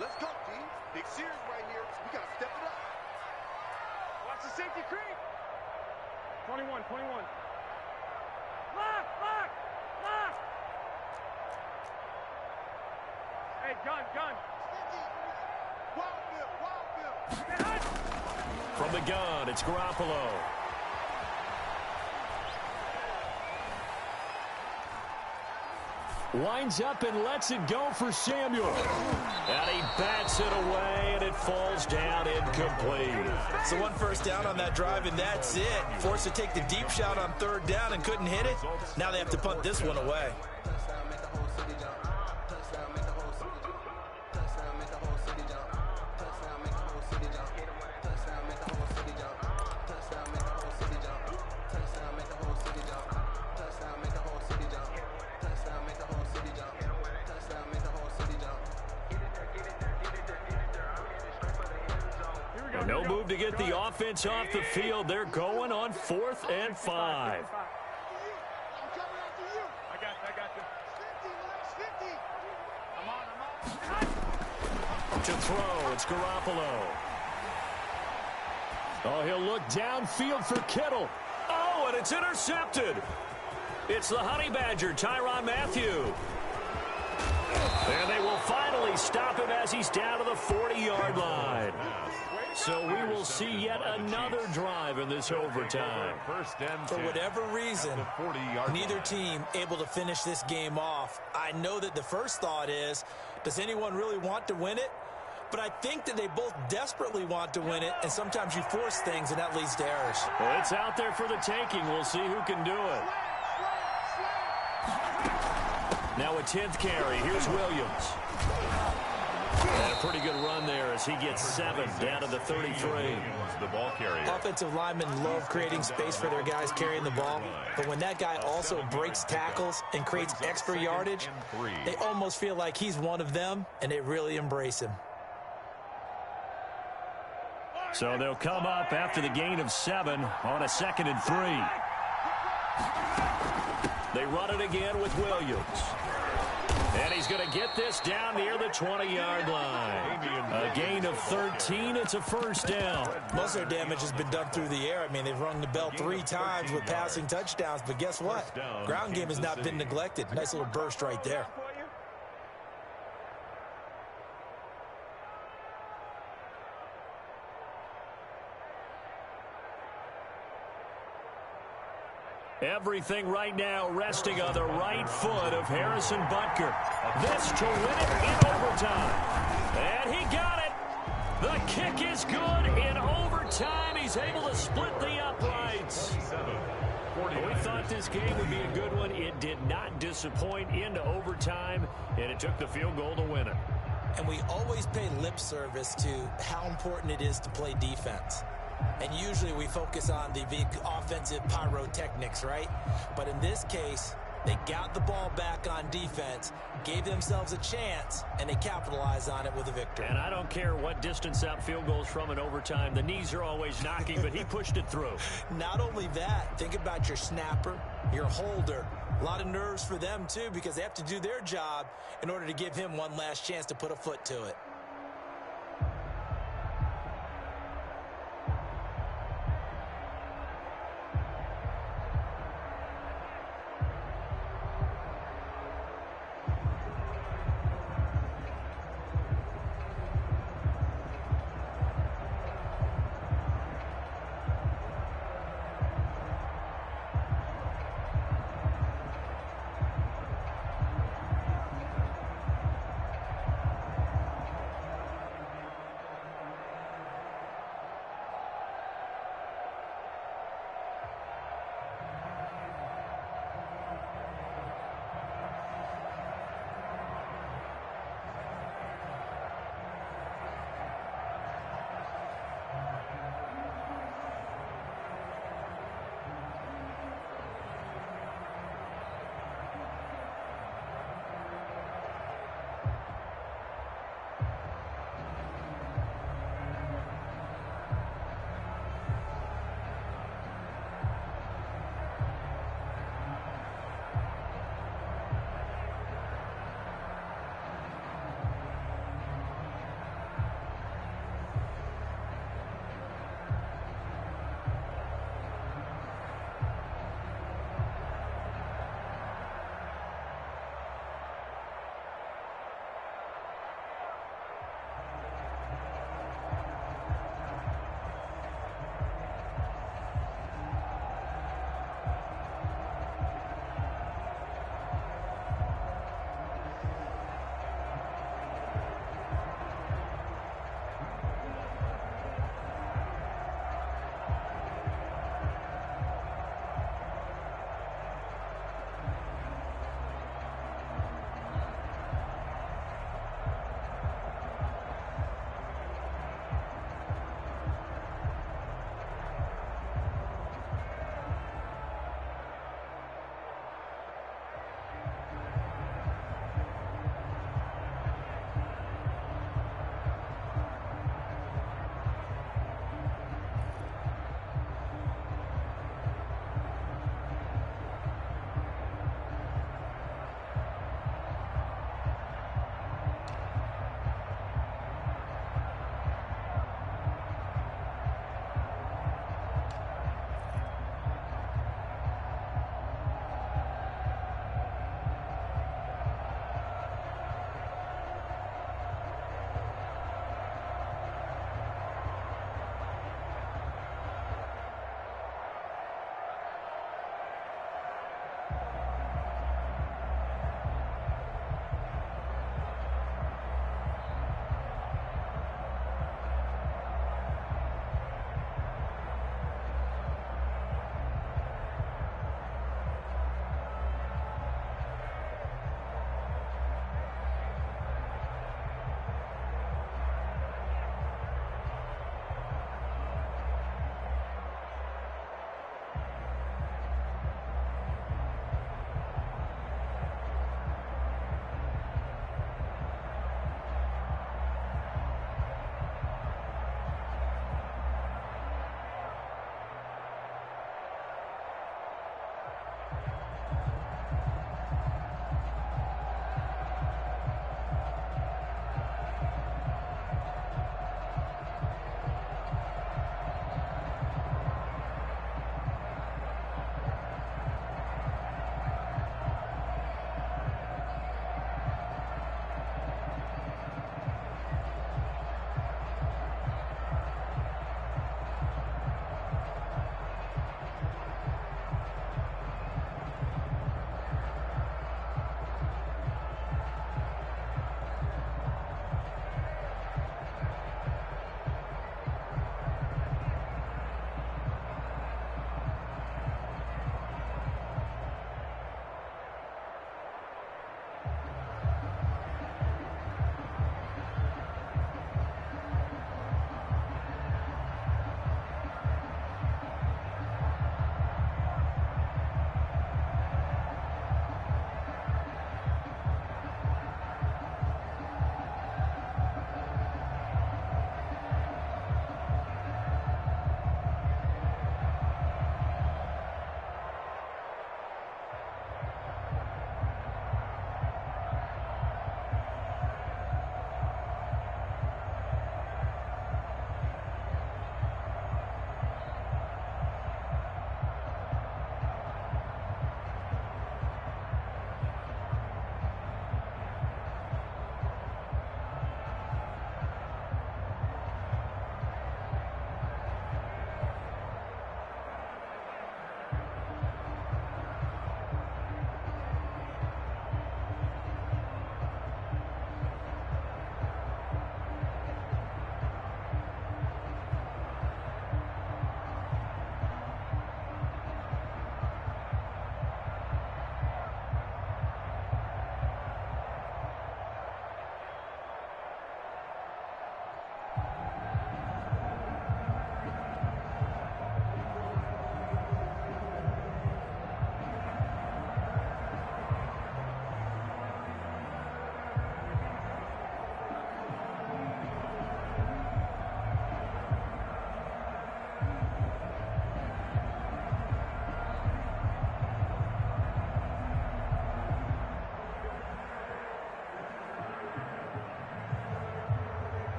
Let's go, D. Big series right here. We got to step it up. Watch the safety creep. 21. Lock. Hey, gun. Wild Bill. From the gun, it's Garoppolo. Winds up and lets it go for Samuel. And he bats it away, and it falls down incomplete. So one first down on that drive, and that's it. Forced to take the deep shot on third down and couldn't hit it. Now they have to punt this one away. No move to get the offense off the field. They're going on 4th and 5. I'm coming after you. I got you. 50. I'm on. To throw, it's Garoppolo. Oh, he'll look downfield for Kittle. Oh, and it's intercepted. It's the Honey Badger, Tyrann Mathieu. And they will finally stop him as he's down to the 40-yard line. So we will see yet another drive in this overtime. For whatever reason, neither team able to finish this game off. I know that the first thought is, does anyone really want to win it? But I think that they both desperately want to win it, and sometimes you force things, and that leads to errors. Well, it's out there for the taking. We'll see who can do it. Now a 10th carry. Here's Williams. And a pretty good run there as he gets 7 down to the 33. The ball carrier. Offensive linemen love creating space for their guys carrying the ball. But when that guy also breaks tackles and creates extra yardage, they almost feel like he's one of them, and they really embrace him. So they'll come up after the gain of 7 on a 2nd and 3. They run it again with Williams. And he's going to get this down near the 20-yard line. A gain of 13. It's a first down. Most of their damage has been done through the air. I mean, they've rung the bell 3 times with passing touchdowns. But guess what? Ground game has not been neglected. Nice little burst right there. Everything right now resting on the right foot of Harrison Butker. This to win it in overtime. And he got it. The kick is good in overtime. He's able to split the uprights. We thought this game would be a good one. It did not disappoint into overtime, and it took the field goal to win it. And we always pay lip service to how important it is to play defense. And usually we focus on the offensive pyrotechnics, right? But in this case, they got the ball back on defense, gave themselves a chance, and they capitalized on it with a victory. And I don't care what distance out field goals from in overtime. The knees are always knocking, but he pushed it through. Not only that, think about your snapper, your holder. A lot of nerves for them, too, because they have to do their job in order to give him one last chance to put a foot to it.